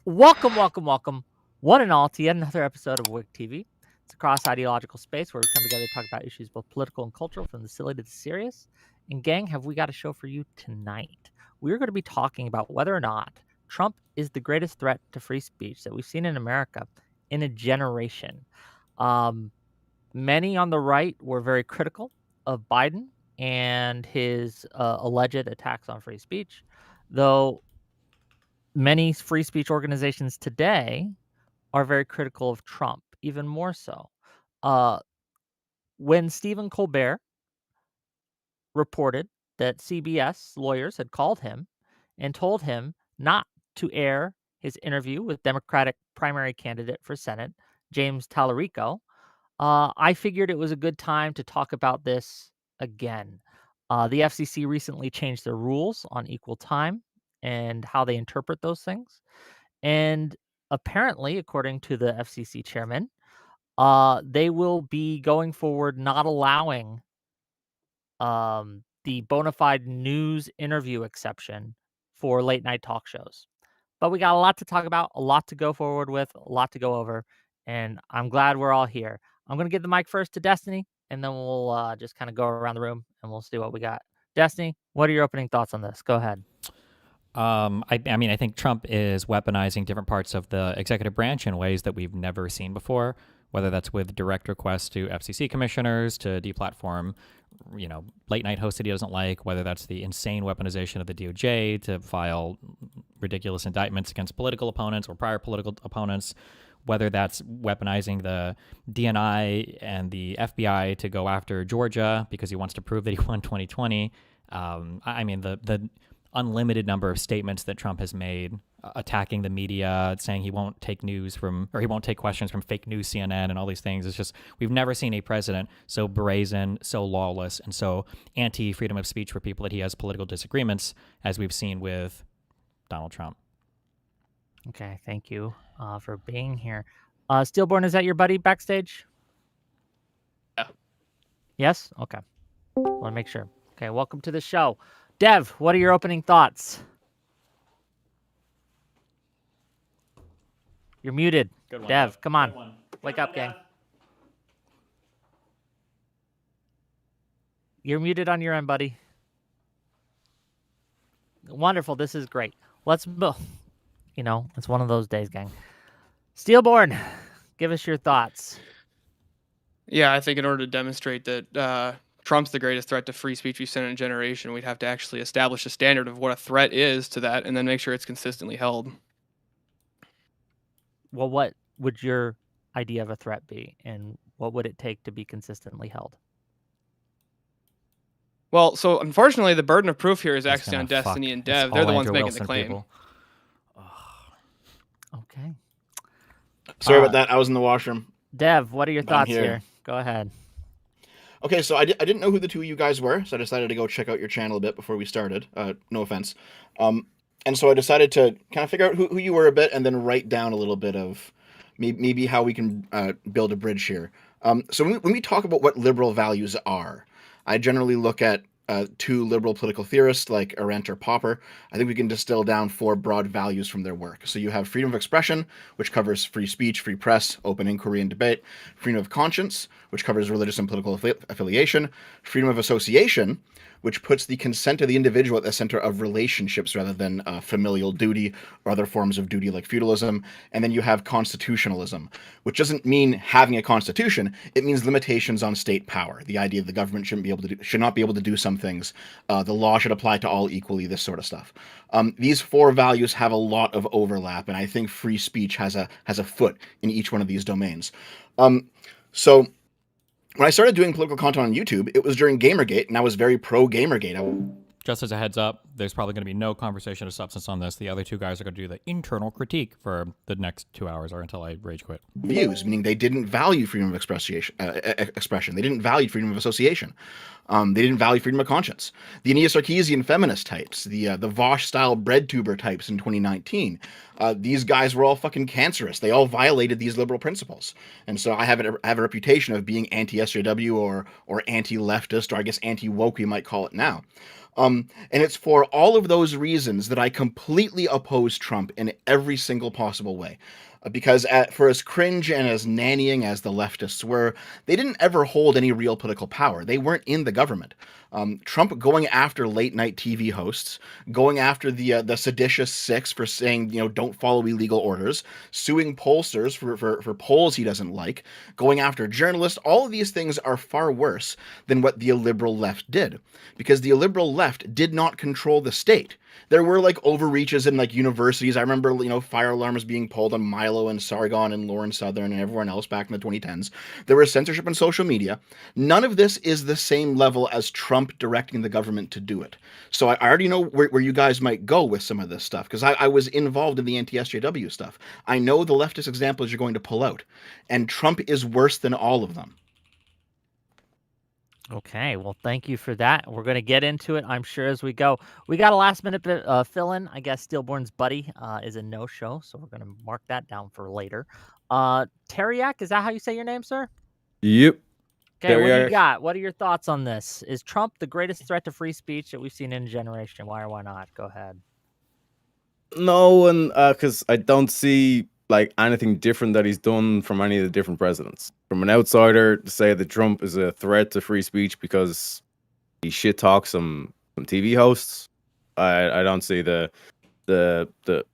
Welcome, one and all, to yet another episode of Whick TV. It's a cross-ideological space where we come together to talk about issues both political and cultural, from the silly to the serious. And gang, have we got a show for you tonight? We're going to be talking about whether or not Trump is the greatest threat to free speech that we've seen in America in a generation. Many on the right were very critical of Biden and his alleged attacks on free speech, though many free speech organizations today are very critical of Trump, even more so. Uh, when Stephen Colbert reported that CBS lawyers had called him and told him not to air his interview with Democratic primary candidate for Senate, James Tallarico, I figured it was a good time to talk about this again. The FCC recently changed their rules on equal time and how they interpret those things. And apparently, according to the FCC chairman, they will be going forward not allowing the bona fide news interview exception for late night talk shows. But we got a lot to talk about, a lot to go forward with, a lot to go over, and I'm glad we're all here. I'm going to give the mic first to Destiny, and then we'll just kind of go around the room and we'll see what we got. Destiny, what are your opening thoughts on this? Go ahead. I think Trump is weaponizing different parts of the executive branch in ways that we've never seen before, whether that's with direct requests to FCC commissioners to deplatform, late night hosts that he doesn't like, whether that's the insane weaponization of the DOJ to file ridiculous indictments against political opponents or prior political opponents, whether that's weaponizing the DNI and the FBI to go after Georgia because he wants to prove that he won 2020. The unlimited number of statements that Trump has made attacking the media, saying he won't take he won't take questions from fake news CNN and all these things. It's just, we've never seen a president so brazen, so lawless, and so anti-freedom of speech for people that he has political disagreements as we've seen with Donald Trump. Okay, thank you for being here. Steelborn, is that your buddy backstage? Yeah. Yes? Okay. Want to make sure. Okay, welcome to the show. Dev, what are your opening thoughts? You're muted. Good one, Dev, come on. Wake up, gang. You're muted on your end, buddy. Wonderful. This is great. Let's it's one of those days, gang. Steelborn, give us your thoughts. Yeah, I think in order to demonstrate that Trump's the greatest threat to free speech we've seen in a generation, we'd have to actually establish a standard of what a threat is to that and then make sure it's consistently held. Well, what would your idea of a threat be, and what would it take to be consistently held? Well, so unfortunately, the burden of proof here is actually on Destiny and Dev. They're the ones making the claim. Okay. Sorry about that. I was in the washroom. Dev, what are your thoughts here? Go ahead. Okay, so I didn't know who the two of you guys were, so I decided to go check out your channel a bit before we started. No offense. And so I decided to kind of figure out who you were a bit and then write down a little bit of maybe how we can build a bridge here. So when we talk about what liberal values are, I generally look at two liberal political theorists like Arendt or Popper. I think we can distill down four broad values from their work. So you have freedom of expression, which covers free speech, free press, open inquiry and debate; freedom of conscience, which covers religious and political affiliation; freedom of association, which puts the consent of the individual at the center of relationships rather than familial duty or other forms of duty like feudalism. And then you have constitutionalism, which doesn't mean having a constitution. It means limitations on state power. The idea that the government should not be able to do some things. The law should apply to all equally, this sort of stuff. These four values have a lot of overlap, and I think free speech has a foot in each one of these domains. So when I started doing political content on YouTube, it was during Gamergate, and I was very pro-Gamergate. Just as a heads up, there's probably going to be no conversation of substance on this. The other two guys are going to do the internal critique for the next 2 hours or until I rage quit. Views, meaning they didn't value freedom of expression. They didn't value freedom of association. They didn't value freedom of conscience. The Aeneas Sarkeesian feminist types, the Vosh-style bread tuber types in 2019, these guys were all fucking cancerous. They all violated these liberal principles. And so I have a reputation of being anti-SJW or anti-leftist, or I guess anti-woke we might call it now. And it's for all of those reasons that I completely oppose Trump in every single possible way. Because for as cringe and as nannying as the leftists were, they didn't ever hold any real political power. They weren't in the government. Trump going after late night TV hosts, going after the seditious six for saying, don't follow illegal orders, suing pollsters for polls he doesn't like, going after journalists, all of these things are far worse than what the illiberal left did. Because the illiberal left did not control the state. There were like overreaches in like universities. I remember, fire alarms being pulled on Milo and Sargon and Lauren Southern and everyone else back in the 2010s. There was censorship on social media. None of this is the same level as Trump directing the government to do it. So I already know where you guys might go with some of this stuff, because I was involved in the anti-SJW stuff. I know the leftist examples you're going to pull out, and Trump is worse than all of them. Okay, well, thank you for that. We're going to get into it, I'm sure, as we go. We got a last-minute fill-in. I guess Stillborn's buddy is a no-show, so we're going to mark that down for later. Teriak, is that how you say your name, sir? Yep. Okay, what do Teriak. you got? What are your thoughts on this? Is Trump the greatest threat to free speech that we've seen in a generation? Why or why not? Go ahead. No, and because I don't see like anything different that he's done from any of the different presidents. From an outsider, to say that Trump is a threat to free speech because he shit talks some TV hosts, I don't see the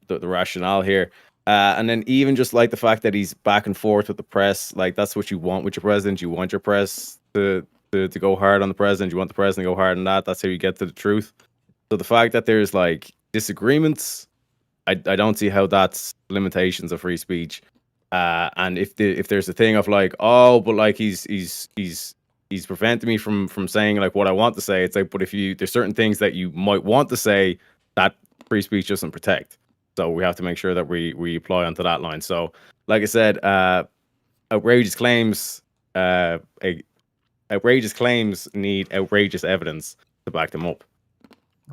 rationale here. And then even just like the fact that he's back and forth with the press, like that's what you want with your president. You want your press to go hard on the president. You want the president to go hard on that. That's how you get to the truth. So the fact that there's like disagreements, I don't see how that's limitations of free speech. And if there's a thing of like, oh, but like he's preventing me from saying like what I want to say, it's like, but if there's certain things that you might want to say that free speech doesn't protect. So we have to make sure that we apply onto that line. So like I said, outrageous claims need outrageous evidence to back them up.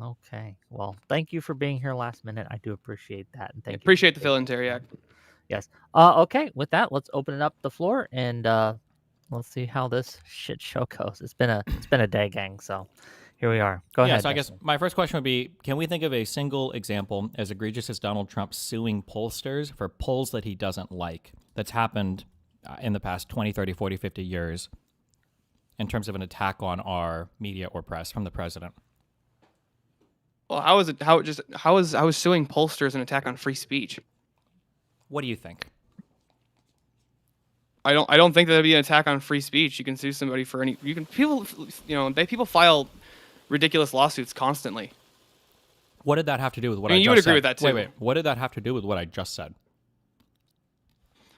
Okay, well, thank you for being here last minute. I do appreciate that. And Appreciate the fill-in, Teriak. Yes. Okay, with that, let's open it up the floor and let's see how this shit show goes. It's been a day, gang. So here we are. Go ahead. So I guess my first question would be, can we think of a single example as egregious as Donald Trump suing pollsters for polls that he doesn't like that's happened in the past 20, 30, 40, 50 years in terms of an attack on our media or press from the president? Well, how is suing pollsters an attack on free speech? What do you think? I don't think that'd be an attack on free speech. You can sue somebody for people file ridiculous lawsuits constantly. What did that have to do with what I mean, I you just would agree said? with that too. Wait. What did that have to do with what I just said?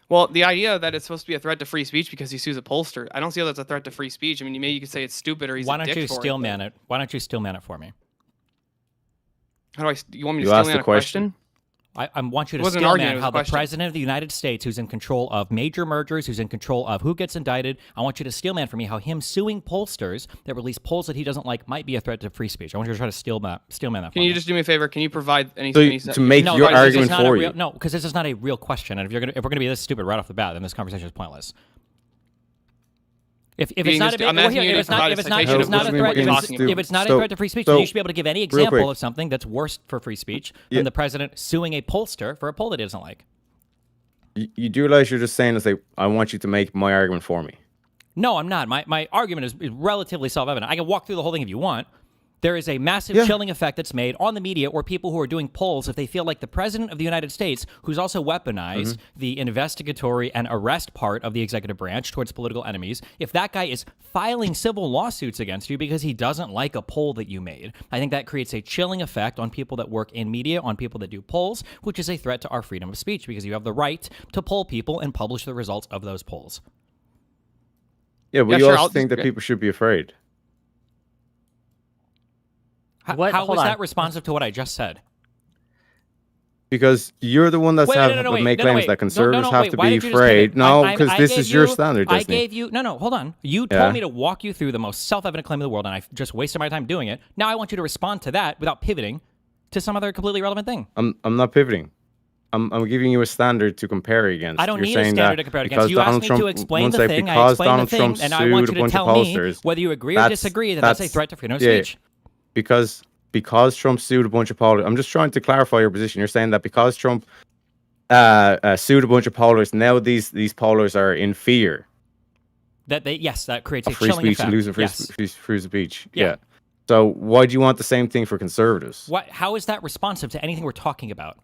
Well, the idea that it's supposed to be a threat to free speech because he sues a pollster, I don't see how that's a threat to free speech. I mean, maybe you could say it's stupid or he's Why a don't dick you for steel it. man it? Why don't you steel man it for me? How do you want me to You steal asked man the a question? I want you It to wasn't an steel argument, man it was how a the question. president of the United States, who's in control of major mergers, who's in control of who gets indicted, I want you to steel man for me how him suing pollsters that release polls that he doesn't like might be a threat to free speech. I want you to try to steel man that for Can me. you just do me a favor? Can you provide any To make No, your because this is argument not a for real- you. No, because this is not a real question, and if we're gonna be this stupid right off the bat, then this conversation is pointless. If it's Being not just- a I'm asking you to if it's not provide a if it's not citation if it's of not a what threat you're if talking it's, about. if it's not a So- threat to free speech, so, then you should be able to give any real example quick. of something that's worse for free speech Yeah. than the president suing a pollster for a poll that he doesn't like. You do realize you're just saying is like, I want you to make my argument for me. No, I'm not. My argument is relatively self-evident. I can walk through the whole thing if you want. There is a massive Yeah. chilling effect that's made on the media or people who are doing polls if they feel like the president of the United States, who's also weaponized the investigatory and arrest part of the executive branch towards political enemies, if that guy is filing civil lawsuits against you because he doesn't like a poll that you made, I think that creates a chilling effect on people that work in media, on people that do polls, which is a threat to our freedom of speech because you have the right to poll people and publish the results of those polls. Yeah, but Yeah, you sure, also I'll think that disagree. people should be afraid. How Hold was on. that responsive to what I just said? Because you're the one that's Wait, have no, made wait, claims that conservatives have wait, to why be did you just afraid. pivot? No, I because this gave is your you- standard, I Disney. gave you no. Hold on. You Yeah. told me to walk you through the most self-evident claim in the world, and I just wasted my time doing it. Now I want you to respond to that without pivoting to some other completely irrelevant thing. I'm not pivoting. I'm giving you a standard to compare against. I don't You're need a saying standard that to compare it because against. You asked Donald me Trump, to explain one the sec, thing. I because explained Donald the thing, Trump and I want sued you a to bunch of tell me pollsters. whether you agree or That's- disagree that that's a that's- threat to freedom of yeah. speech. because Trump sued a bunch of pollers. I'm just trying to clarify your position. You're saying that because Trump sued a bunch of pollers, now these pollers are in fear That that creates a of free chilling speech, effect. losing Yes. free speech. Yeah. Yeah. So why do you want the same thing for conservatives? How is that responsive to anything we're talking about?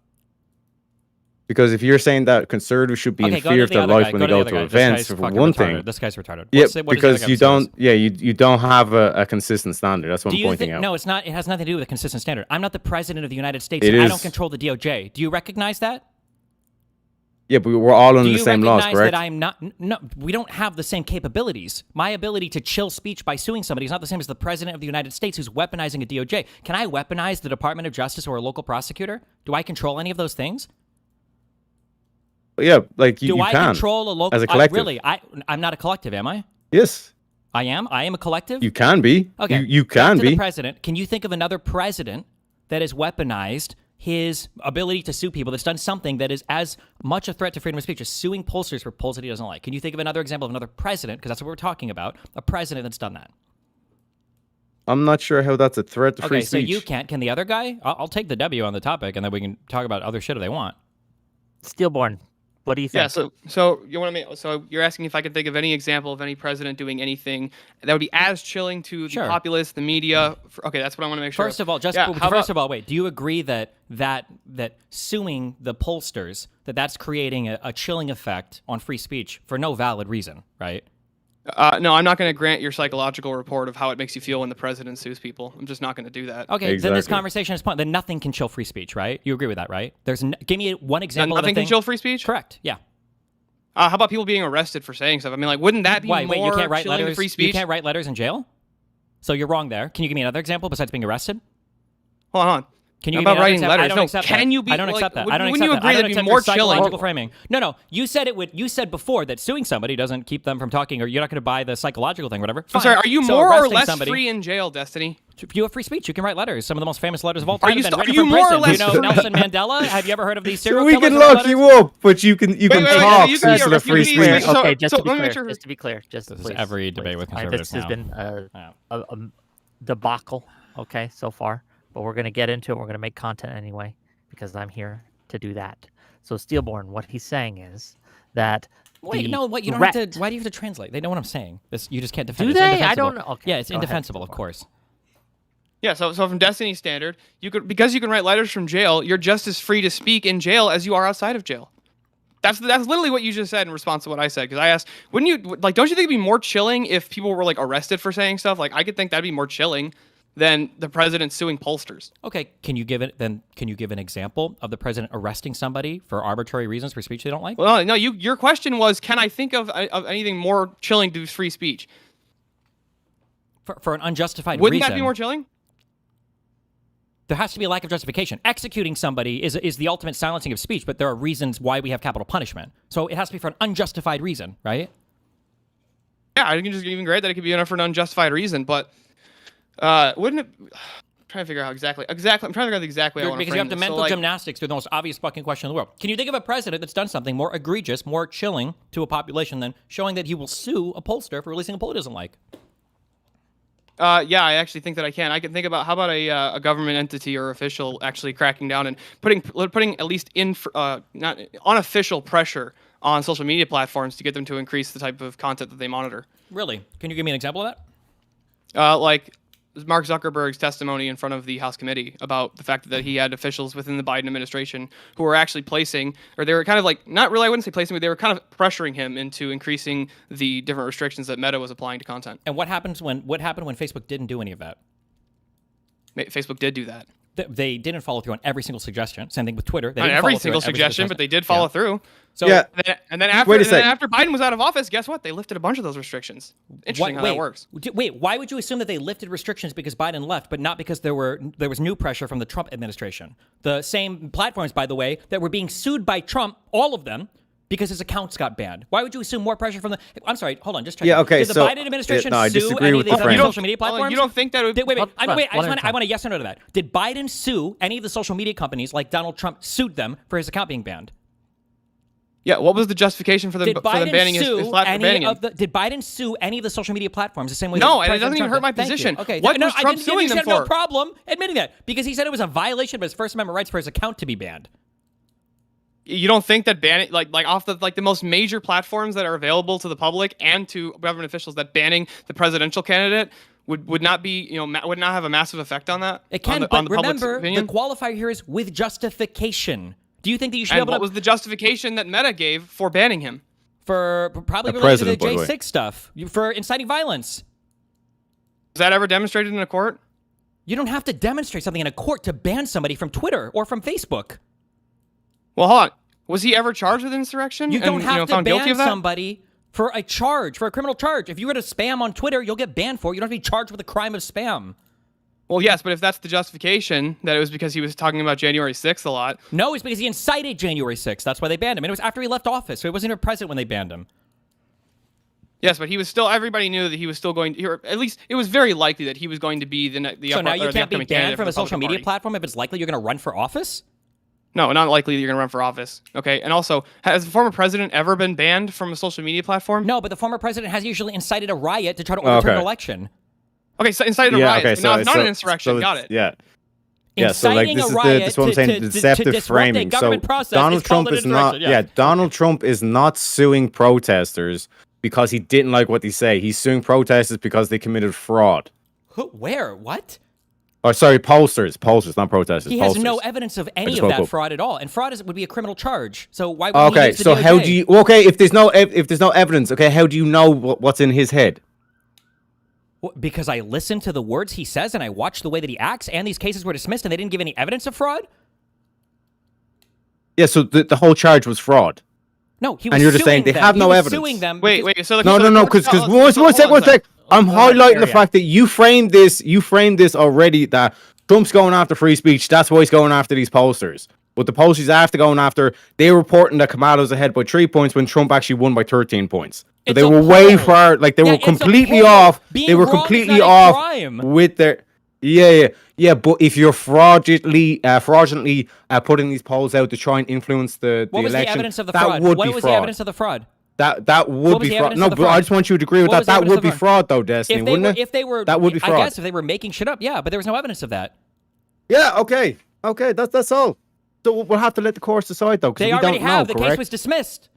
Because if you're saying that conservatives should be in fear of their life when they go to events, for one thing, this guy's retarded. yeah, What does the because other you guy say? don't, you don't have a consistent standard. That's what I'm pointing out. No, it's not. It has nothing to do with a consistent standard. I'm not the president of the United States. It I is. don't control the DOJ. Do you recognize that? Yeah, but we're all under Do the you same laws, recognize correct? that I'm not? No, we don't have the same capabilities. My ability to chill speech by suing somebody is not the same as the president of the United States who's weaponizing a DOJ. Can I weaponize the Department of Justice or a local prosecutor? Do I control any of those things? Yeah, like you Do I can control a local? as a collective. I'm not a collective, am I? Yes, I am. I am a collective. you can be. Okay. You Back can to be. the president. Can you think of another president that has weaponized his ability to sue people, that's done something that is as much a threat to freedom of speech as suing pollsters for polls that he doesn't like? Can you think of another example of another president, because that's what we're talking about, a president that's done that? I'm not sure how that's a threat to free Okay, so speech. you can't. Can the other guy? I'll take the W on the topic, and then we can talk about other shit if they want. Steelborn, what do you think? Yeah, so you want to so you're asking if I can think of any example of any president doing anything that would be as chilling to the Sure. populace, the media. Okay, that's what I want to make sure. First of all, wait. Do you agree that suing the pollsters that's creating a chilling effect on free speech for no valid reason, right? No, I'm not going to grant your psychological report of how it makes you feel when the president sues people. I'm just not going to do that. Okay, then this Exactly. conversation is then nothing can chill free speech, right? You agree with that, right? Give me one example of a Nothing thing. can chill free speech. Correct. Yeah. How about people being arrested for saying stuff? I mean, like, wouldn't that be Wait, more you can't write chilling to letters. free speech? You can't write letters in jail. So you're wrong there. Can you give me another example besides being arrested? Hold on. Can you How give me about another writing example? letters? I don't No, accept can that. you be? I don't accept that. I don't Wouldn't you accept that. agree I don't that'd be accept more your chilling? psychological framing. No. You said it would. You said before that suing somebody doesn't keep them from talking, or you're not going to buy the psychological thing, whatever. I'm Fine. sorry. Are you So more or arresting less somebody, free in jail, Destiny? You have free speech. You can write letters. Some of the most famous letters of all time you have been st- written are you from more or prison. Do you less know free? Nelson Mandela? Have you ever heard of these serial So we killers can who wrote lock letters? you up, but you can wait, talk. you So can- you still have you free can- speech. so- Okay, just so to be let me clear, make sure- just to be clear, just This is please, every debate please. with This conservatives has now. been Yeah. a debacle, okay, so far. But we're going to get into it. We're going to make content anyway because I'm here to do that. So Steelborn, what he's saying is that Wait, the no, what? You don't have threat- to. Why do you have to translate? They know what I'm saying. You just can't defend Do it. It's they? I indefensible. don't know. Okay, Yeah, it's go ahead, indefensible, of Steelborn. course. Yeah, so from Destiny's standard, because you can write letters from jail, you're just as free to speak in jail as you are outside of jail. That's literally what you just said in response to what I said. Because I asked, wouldn't you like? Don't you think it'd be more chilling if people were like arrested for saying stuff? Like I could think that'd be more chilling than the president suing pollsters. Okay, can you give an example of the president arresting somebody for arbitrary reasons for speech they don't like? Well, no, your question was, can I think of anything more chilling to free speech? For an unjustified Wouldn't reason. that be more chilling? There has to be a lack of justification. Executing somebody is the ultimate silencing of speech, but there are reasons why we have capital punishment. So it has to be for an unjustified reason, right? Yeah, I can just even grade that it could be enough for an unjustified reason, but wouldn't it? I'm trying to figure out how exactly. I'm trying to figure out the exact way I want to Because frame you have the this. mental So, like, gymnastics through the most obvious fucking question in the world. Can you think of a president that's done something more egregious, more chilling to a population than showing that he will sue a pollster for releasing a poll he doesn't like? Yeah, I actually think that I can. I can think about how about a government entity or official actually cracking down and putting at least not unofficial pressure on social media platforms to get them to increase the type of content that they monitor. Really? Can you give me an example of that? Like Mark Zuckerberg's testimony in front of the House committee about the fact that he had officials within the Biden administration who were actually placing, or they were kind of like, not really, I wouldn't say placing, but they were kind of pressuring him into increasing the different restrictions that Meta was applying to content. And what happened when Facebook didn't do any of that? Facebook did do that. They didn't follow through on every single suggestion. Same thing with Twitter. They Not didn't every follow through single on every suggestion, but they did follow through. So Yeah. And then Wait a sec. after Biden was out of office, guess what? They lifted a bunch of those restrictions. Interesting how that works. Wait, why would you assume that they lifted restrictions because Biden left, but not because there was new pressure from the Trump administration? The same platforms, by the way, that were being sued by Trump, all of them, because his accounts got banned. Why would you assume more pressure from the? I'm sorry, hold on, just check. Yeah, okay, Did the so- Biden administration no, I sue disagree any with of these the other frame. social media platforms? You don't think that would? Wait. I One at a want a yes or no to that. Did Biden sue any of the social media companies like Donald Trump sued them for his account being banned? Yeah, what was the justification for them banning his platform? Did Biden sue any of the social media platforms the same way? No, and it doesn't even hurt my position. Okay, what was Trump suing them for? No problem admitting that because he said it was a violation of his First Amendment rights for his account to be banned. You don't think that banning, like off the most major platforms that are available to the public and to government officials, that banning the presidential candidate would not be, would not have a massive effect on that? It can, but remember, the qualifier here is with justification. Do you think that you should be able to... what was the justification that Meta gave for banning him? For probably related to the J6 stuff. For inciting violence. Was that ever demonstrated in a court? You don't have to demonstrate something in a court to ban somebody from Twitter or from Facebook. Well, hold on. Was he ever charged with insurrection? You don't have to ban somebody for a criminal charge. If you were to spam on Twitter, you'll get banned for it. You don't have to be charged with a crime of spam. Well, yes, but if that's the justification, that it was because he was talking about January 6th a lot. No, it's because he incited January 6th. That's why they banned him. And it was after he left office, so he wasn't even president when they banned him. Yes, but he was still, everybody knew that he was still going to, or at least it was very likely that he was going to be the So now you can't be banned from a social media platform if it's likely you're going to run for office? No, not likely that you're going to run for office. Okay, and also, has the former president ever been banned from a social media platform? No, but the former president has usually incited a riot to try to overturn an election. Okay, so incited a riot. Okay, no, it's not an insurrection. Got it. Yeah. Yeah, so like this is what I'm saying, deceptive framing. So Donald Trump is not Donald Trump is not suing protesters because he didn't like what they say. He's suing protesters because they committed fraud. Where? What? Oh, sorry, pollsters, not protesters. He has no evidence of any of that fraud at all, and fraud would be a criminal charge. So why would he use the so DOJ? how do you? Okay, if there's no evidence, okay, how do you know what's in his head? Because I listened to the words he says and I watched the way that he acts, and these cases were dismissed and they didn't give any evidence of fraud? Yeah, so the whole charge was fraud. No, he was and you're just saying they have no evidence. Suing them wait, so no, because one sec. I'm highlighting the fact that you framed this already, that Trump's going after free speech. That's why he's going after these pollsters. But the pollsters after going after, they were reporting that Kamala's ahead by 3 points when Trump actually won by 13 points. So they were way far, like they were completely off. They were completely off with their. Yeah. But if you're fraudulently putting these polls out to try and influence the election, what was the evidence of the fraud? What was the evidence of the fraud? That would be fraud. No, but I just want you to agree with that. That would be fraud, though, Destiny, wouldn't it? If they were, that would be fraud. I guess if they were making shit up, yeah, but there was no evidence of that. Yeah. Okay. That's all. So we'll have to let the courts decide, though, because we don't know. The case was dismissed.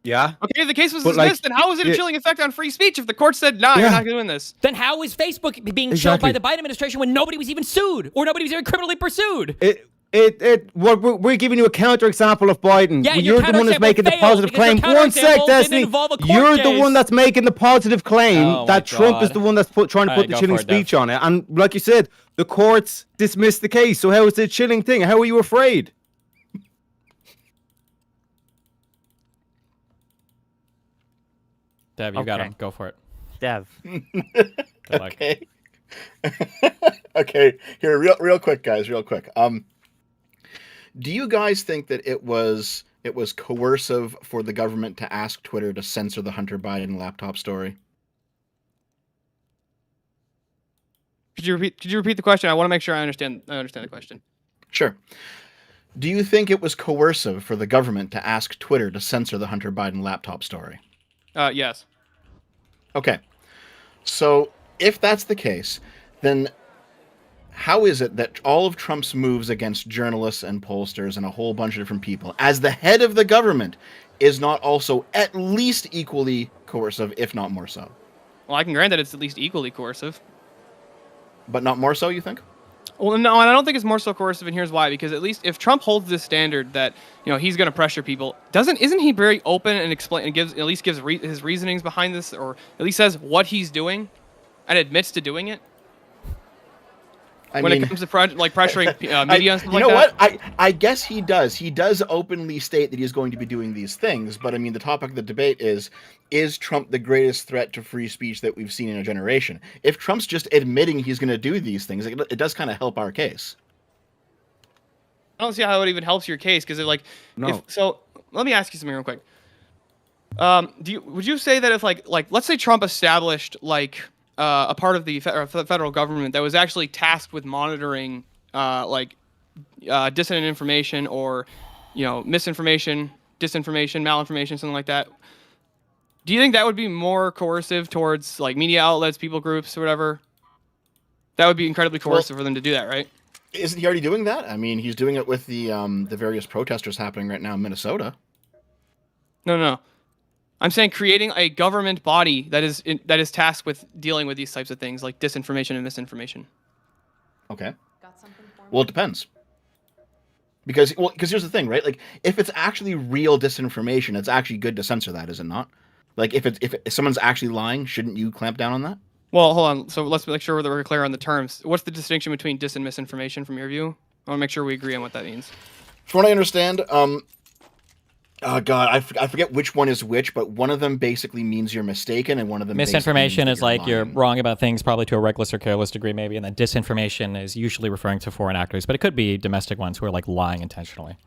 Yeah. Okay, the case was dismissed, then how was it a chilling effect on free speech if the court said, nah, you're not doing this? Then how is Facebook being chilled by the Biden administration when nobody was even sued or nobody was even criminally pursued? We're giving you a counterexample of Biden. Yeah, you're the one that's making the positive claim. One sec, Destiny. You're the one that's making the positive claim that Trump is the one that's trying to put the chilling speech on it. And like you said, the courts dismissed the case. So how is it a chilling thing? How are you afraid? Dev, you got him. Go for it. Dev. Okay. Okay. Here, real quick, guys. Real quick. Do you guys think that it was coercive for the government to ask Twitter to censor the Hunter Biden laptop story? Could you repeat the question? I want to make sure I understand the question. Sure. Do you think it was coercive for the government to ask Twitter to censor the Hunter Biden laptop story? Yes. Okay. So if that's the case, then how is it that all of Trump's moves against journalists and pollsters and a whole bunch of different people, as the head of the government, is not also at least equally coercive, if not more so? Well, I can grant that it's at least equally coercive. But not more so, you think? Well, no, and I don't think it's more so coercive, and here's why. Because at least if Trump holds this standard that he's going to pressure people, isn't he very open and explain and gives his reasonings behind this, or at least says what he's doing, and admits to doing it? When it comes to pressuring media and stuff like that? You know what? I guess he does. He does openly state that he's going to be doing these things, but I mean, the topic of the debate is Trump the greatest threat to free speech that we've seen in a generation? If Trump's just admitting he's going to do these things, it does kind of help our case. I don't see how it even helps your case, because so let me ask you something real quick. Would you say that if let's say Trump established a part of the federal government that was actually tasked with monitoring dissident information or misinformation, disinformation, malinformation, something like that. Do you think that would be more coercive towards like media outlets, people groups, or whatever? That would be incredibly coercive for them to do that, right? Isn't he already doing that? I mean, he's doing it with the various protesters happening right now in Minnesota. No. I'm saying creating a government body that is tasked with dealing with these types of things like disinformation and misinformation. Okay. Well, it depends. Because here's the thing, right? Like, if it's actually real disinformation, it's actually good to censor that, is it not? Like, if someone's actually lying, shouldn't you clamp down on that? Well, hold on. So let's make sure that we're clear on the terms. What's the distinction between dis and misinformation from your view? I want to make sure we agree on what that means. From what I understand, oh god, I forget which one is which, but one of them basically means you're mistaken, and one of them misinformation means is like lying. you're wrong about things, probably to a reckless or careless degree, maybe, and then disinformation is usually referring to foreign actors, but it could be domestic ones who are like lying intentionally.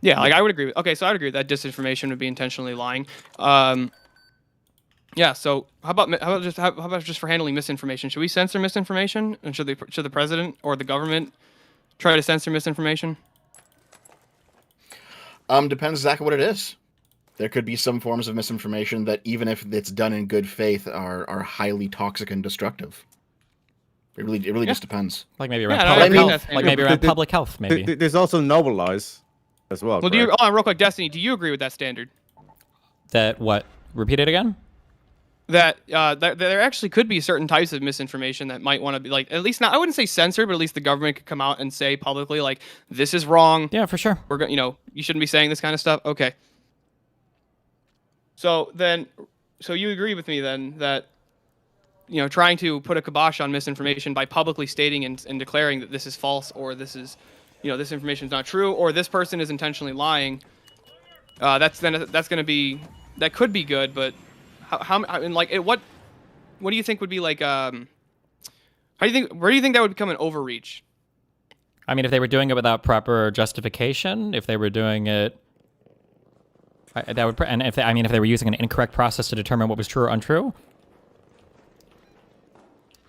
Yeah, like I would agree. Okay, so I'd agree that disinformation would be intentionally lying. Yeah. So how about just for handling misinformation? Should we censor misinformation, and should the president or the government try to censor misinformation? Depends exactly what it is. There could be some forms of misinformation that, even if it's done in good faith, are highly toxic and destructive. It really just depends. Like maybe around Yeah, public I mean, health. Like maybe around public health, maybe. There's also noble lies as well. Well, correct? real quick, Destiny, do you agree with that standard? That what? Repeat it again? That there actually could be certain types of misinformation that might want to be like, at least not, I wouldn't say censored, but at least the government could come out and say publicly like, this is wrong. Yeah, for sure. We're going, you shouldn't be saying this kind of stuff. Okay. So you agree with me then that, trying to put a kibosh on misinformation by publicly stating and declaring that this is false, or this is, this information is not true, or this person is intentionally lying. That could be good, but what do you think would be like, where do you think that would become an overreach? I mean, if they were doing it without proper justification, if they were doing it, that would, and if they were using an incorrect process to determine what was true or untrue.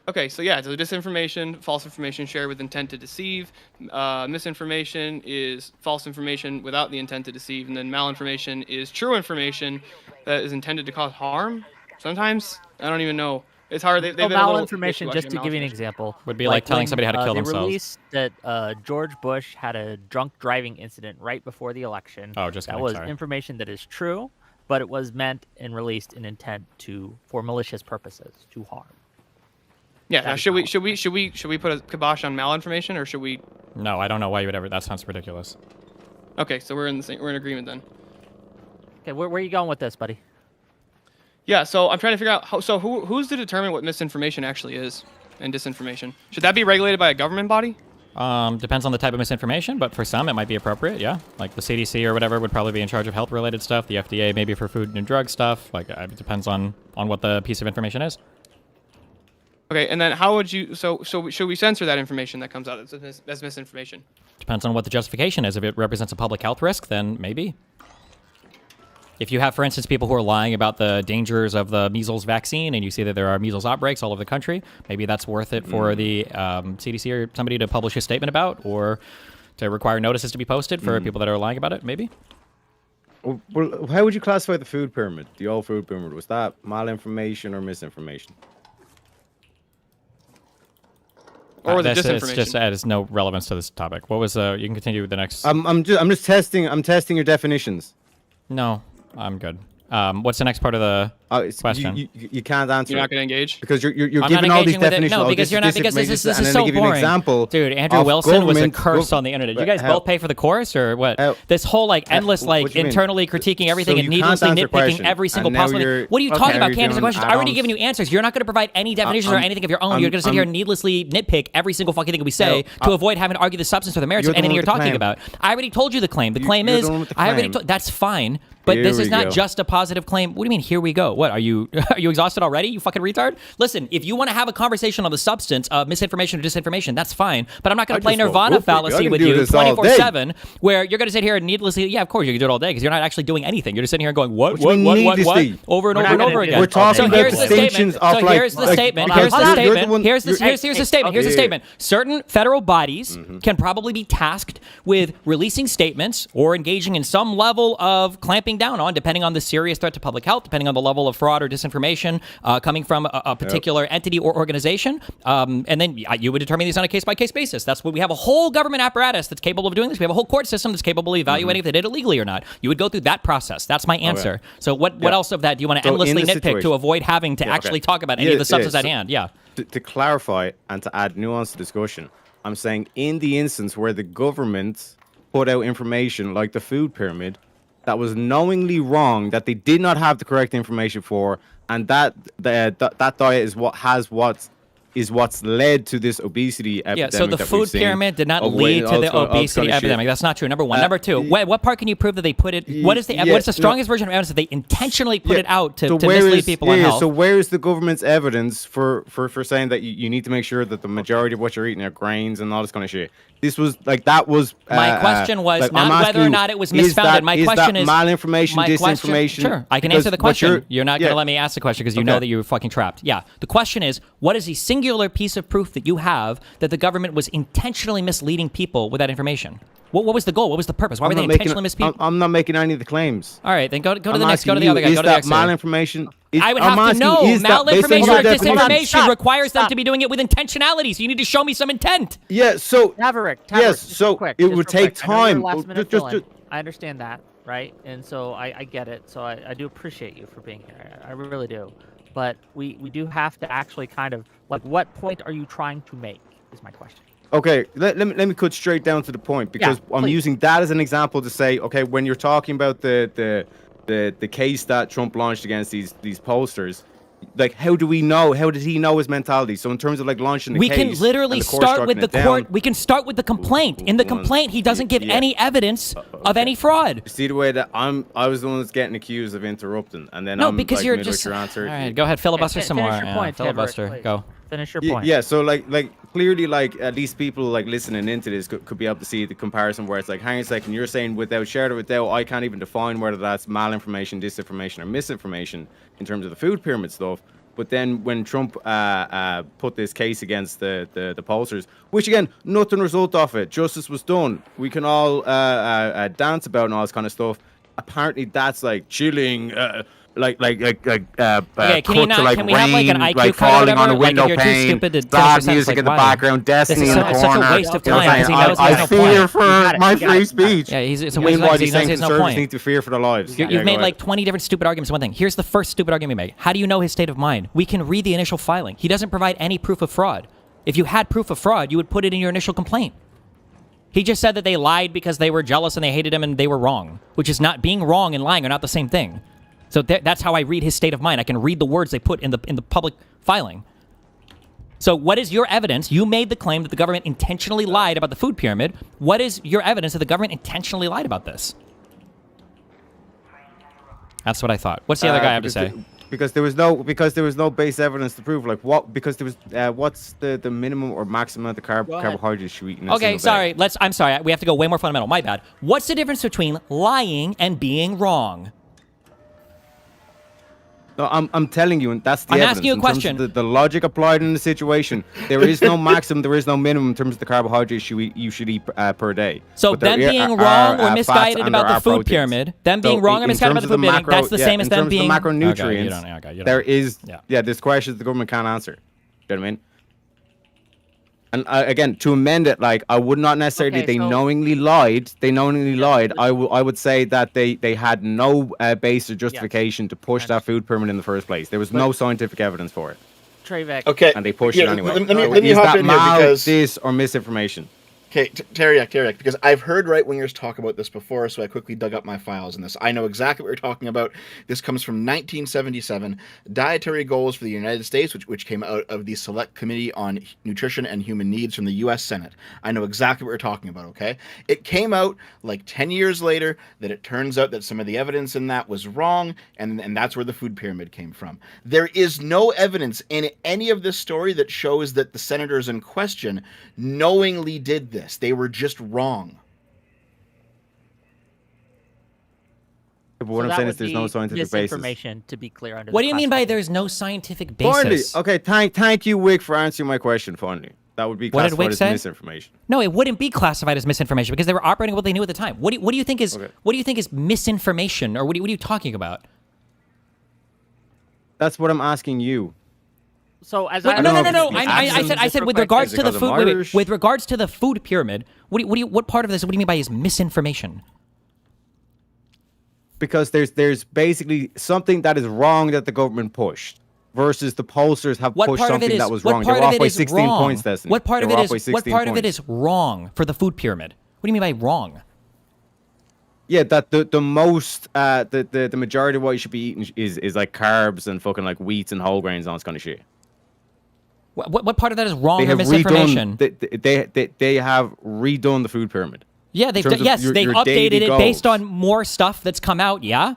Okay, so disinformation, false information shared with intent to deceive. Misinformation is false information without the intent to deceive, and then malinformation is true information that is intended to cause harm. Sometimes I don't even know. It's hard. Malinformation, just to give you an example, would be like telling somebody how to kill themselves. They released that George Bush had a drunk driving incident right before the election. Oh, just that kidding, was sorry. Information that is true, but it was meant and released in intent for malicious purposes, to harm. Yeah. Now, should we put a kibosh on malinformation, or should we? No, I don't know why you would ever. That sounds ridiculous. Okay, so we're in agreement then. Okay, where are you going with this, buddy? Yeah, so I'm trying to figure out who's to determine what misinformation actually is and disinformation. Should that be regulated by a government body? Depends on the type of misinformation, but for some it might be appropriate. Yeah, like the CDC or whatever would probably be in charge of health-related stuff. The FDA maybe for food and drug stuff. Like it depends on what the piece of information is. Okay, and then how would you? So should we censor that information that comes out as misinformation? Depends on what the justification is. If it represents a public health risk, then maybe. If you have, for instance, people who are lying about the dangers of the measles vaccine, and you see that there are measles outbreaks all over the country, maybe that's worth it for the CDC or somebody to publish a statement about, or to require notices to be posted for people that are lying about it, maybe. Well, how would you classify the food pyramid, the old food pyramid? Was that malinformation or misinformation? Or the disinformation? It's just it has no relevance to this topic. What was you can continue with the next. I'm just testing. I'm testing your definitions. No, I'm good. What's the next part of the question? You can't answer. You're not going to engage because you're I'm giving all these definitions. No, because you're not. Because this is so boring. An example dude, Andrew Wilson was a curse on the internet. Did you guys both pay for the course or what? This whole endless internally critiquing everything and needlessly nitpicking every single possible thing. What are you talking about? Can't answer questions. I already given you answers. You're not going to provide any definitions or anything of your own. You're going to sit here and needlessly nitpick every single fucking thing we say to avoid having to argue the substance or the merits of anything you're talking about. I already told you the claim. The claim is I already. That's fine. But this is not just a positive claim. What do you mean, here we go? What are you exhausted already? You fucking retard. Listen, if you want to have a conversation on the substance of misinformation or disinformation, that's fine. But I'm not going to play Nirvana fallacy with you 24/7, where you're going to sit here and needlessly. Yeah, of course you can do it all day because you're not actually doing anything. You're just sitting here going what over and over and over again. We're talking about distinctions of so here's the statement. Here's the statement. Certain federal bodies can probably be tasked with releasing statements or engaging in some level of clamping down on, depending on the serious threat to public health, depending on the level of fraud or disinformation coming from a particular entity or organization. And then you would determine these on a case-by-case basis. That's what we have a whole government apparatus that's capable of doing this. We have a whole court system that's capable of evaluating if they did it legally or not. You would go through that process. That's my answer. So what else of that do you want to endlessly nitpick to avoid having to actually talk about any of the substance at hand? Yeah. To clarify and to add nuance to discussion, I'm saying in the instance where the government put out information like the food pyramid that was knowingly wrong, that they did not have the correct information for, and that diet is what's led to this obesity epidemic. Yeah, so the food pyramid did not lead to the obesity epidemic. That's not true. Number one. Number two, what part can you prove that they put it? What is the strongest version of evidence that they intentionally put it out to mislead people on health? So where is the government's evidence for saying that you need to make sure that the majority of what you're eating are grains and all this kind of shit? This was that was my question was like, not whether or not it was misfounded. My question is malinformation, disinformation. Sure, I can answer the question. You're not going to let me ask the question because you know that you're fucking trapped. Yeah, the question is, what is the singular piece of proof that you have that the government was intentionally misleading people with that information? What was the goal? What was the purpose? Why were they intentionally misleading people? I'm not making any of the claims. All right, then go to the next. Go to the other guy. Go to the next. Malinformation. I would have to know. Malinformation or disinformation requires them to be doing it with intentionality. So you need to show me some intent. Yeah. So. Taverick, Yes. So it would take time. I understand that, right? And so I get it. So I do appreciate you for being here. I really do. But we do have to actually kind of like, what point are you trying to make? Is my question. Okay, let me cut straight down to the point because I'm using that as an example to say, okay, when you're talking about the case that Trump launched against these pollsters, like how do we know? How did he know his mentality? So in terms of like launching the case, we can literally start with the court. We can start with the complaint. In the complaint, he doesn't give any evidence of any fraud. See the way that I was the one that's getting accused of interrupting, and then because like, you're just. Your answer. All right, go ahead, filibuster some more. Finish your point, filibuster, Taverick, go. Finish your point. Yeah, so like clearly like at least people like listening into this could be able to see the comparison where it's like, hang on a second, you're saying without shared or without, I can't even define whether that's malinformation, disinformation, or misinformation in terms of the food pyramid stuff. But then when Trump put this case against the pollsters, which again, nothing result off it, justice was done. We can all dance about and all this kind of stuff. Apparently, that's like chilling. Okay, can you not? Can we have like an IQ like falling on a window like, pane, sad music in the background, Destiny in the corner. It's such a waste of time because he knows I fear for my free speech. Yeah, it's a waste of time because he knows there's no point. Need to fear for their lives. You've made like 20 different stupid arguments. One thing. Here's the first stupid argument you make. How do you know his state of mind? We can read the initial filing. He doesn't provide any proof of fraud. If you had proof of fraud, you would put it in your initial complaint. He just said that they lied because they were jealous and they hated him and they were wrong, which is not being wrong and lying are not the same thing. So that's how I read his state of mind. I can read the words they put in the public filing. So what is your evidence? You made the claim that the government intentionally lied about the food pyramid. What is your evidence that the government intentionally lied about this? That's what I thought. What's the other guy have to say? Because there was no base evidence to prove like what, because there was what's the minimum or maximum amount of carbohydrates you eat in a Okay, sorry. I'm sorry. We have to go way more fundamental. My bad. What's the difference between lying and being wrong? No, I'm telling you, and that's the evidence. I'm asking you a question. The logic applied in the situation, there is no maximum, there is no minimum in terms of the carbohydrates you should eat per day. So them being wrong or misguided about the food pyramid, them being wrong or misguided about the food pyramid, that's the same as them being... In terms of the macronutrients, there is... Yeah, there's questions the government can't answer. You know what I mean? And again, to amend it, like I would not necessarily. They knowingly lied. They knowingly lied. I would say that they had no base or justification to push that food pyramid in the first place. There was no scientific evidence for it. Treyvek. Okay. And they pushed it anyway. Let me hop in here because this or misinformation. Okay, Teriak, because I've heard right-wingers talk about this before, so I quickly dug up my files in this. I know exactly what you're talking about. This comes from 1977, Dietary Goals for the United States, which came out of the Select Committee on Nutrition and Human Needs from the U.S. Senate. I know exactly what you're talking about, okay? It came out like 10 years later that it turns out that some of the evidence in that was wrong, and that's where the food pyramid came from. There is no evidence in any of this story that shows that the senators in question knowingly did this. They were just wrong. But what I'm saying is there's no scientific basis. Misinformation, to be clear. Under What do you mean by classified. there's no scientific Finally, basis? okay, thank you, Whick, for answering my question. Finally, that would be What did classified Whick as say? misinformation. No, it wouldn't be classified as misinformation because they were operating what they knew at the time. What do you think is misinformation, or what are you talking about? That's what I'm asking you. So as Wait, I no. know if I said with quick. regards Is it to the 'cause I'm food. Irish? With regards to the food pyramid, what part of this? What do you mean by is misinformation? Because there's basically something that is wrong that the government pushed versus the pollsters have What pushed part of it something is that was what wrong. They part were of off it by is 16 wrong? points, Destiny. What part They of were it off by is what 16 part of it points. is wrong for the food pyramid? What do you mean by wrong? Yeah, that the most the majority of what you should be eating is like carbs and fucking like wheats and whole grains and all this kind of shit. What part of that is wrong They or have misinformation? they have redone the food pyramid. Yeah, in terms of yes, your they daily updated it based goals. on more stuff that's come out. Yeah.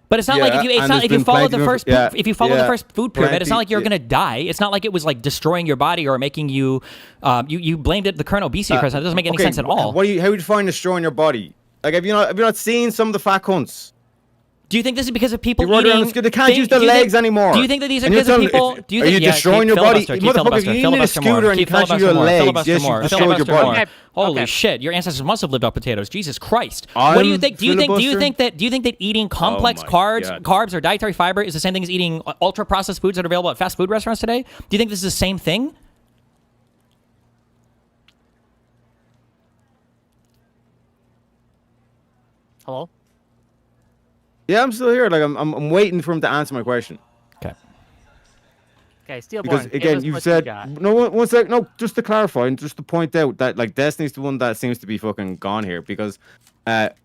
But it's not like Yeah, if and there's you been follow plenty the of- first yeah, if you follow the yeah, first food pyramid, it's not plenty- like you're yeah. gonna die. It's not like it was like destroying your body or making you you blamed it the current obesity crisis. That doesn't make any Okay, sense at all. How would you find destroying your body? Like have you not seen some of the fat cunts? Do you think this is because of people They run around eating? and they can't use their legs anymore. Do you think that these are And you're because of telling me, people? Do you are think you destroying your body? Keep Motherfucker, filibuster, if you need a filibuster more, scooter and you keep can't use filibuster your more, legs, filibuster yes, you more, destroyed your filibuster body. more. Okay, Holy okay. shit! Your ancestors must have lived off potatoes. Jesus Christ! What do you think? Do you think that eating complex my God. carbs or dietary fiber is the same thing as eating ultra processed foods that are available at fast food restaurants today? Do you think this is the same thing? Hello. Yeah, I'm still here. Like I'm waiting for him to answer my question. Okay. Okay, Steelborn. Because give again, us you what said got. no. One sec. No, just to clarify and just to point out that like Destiny's the one that seems to be fucking gone here because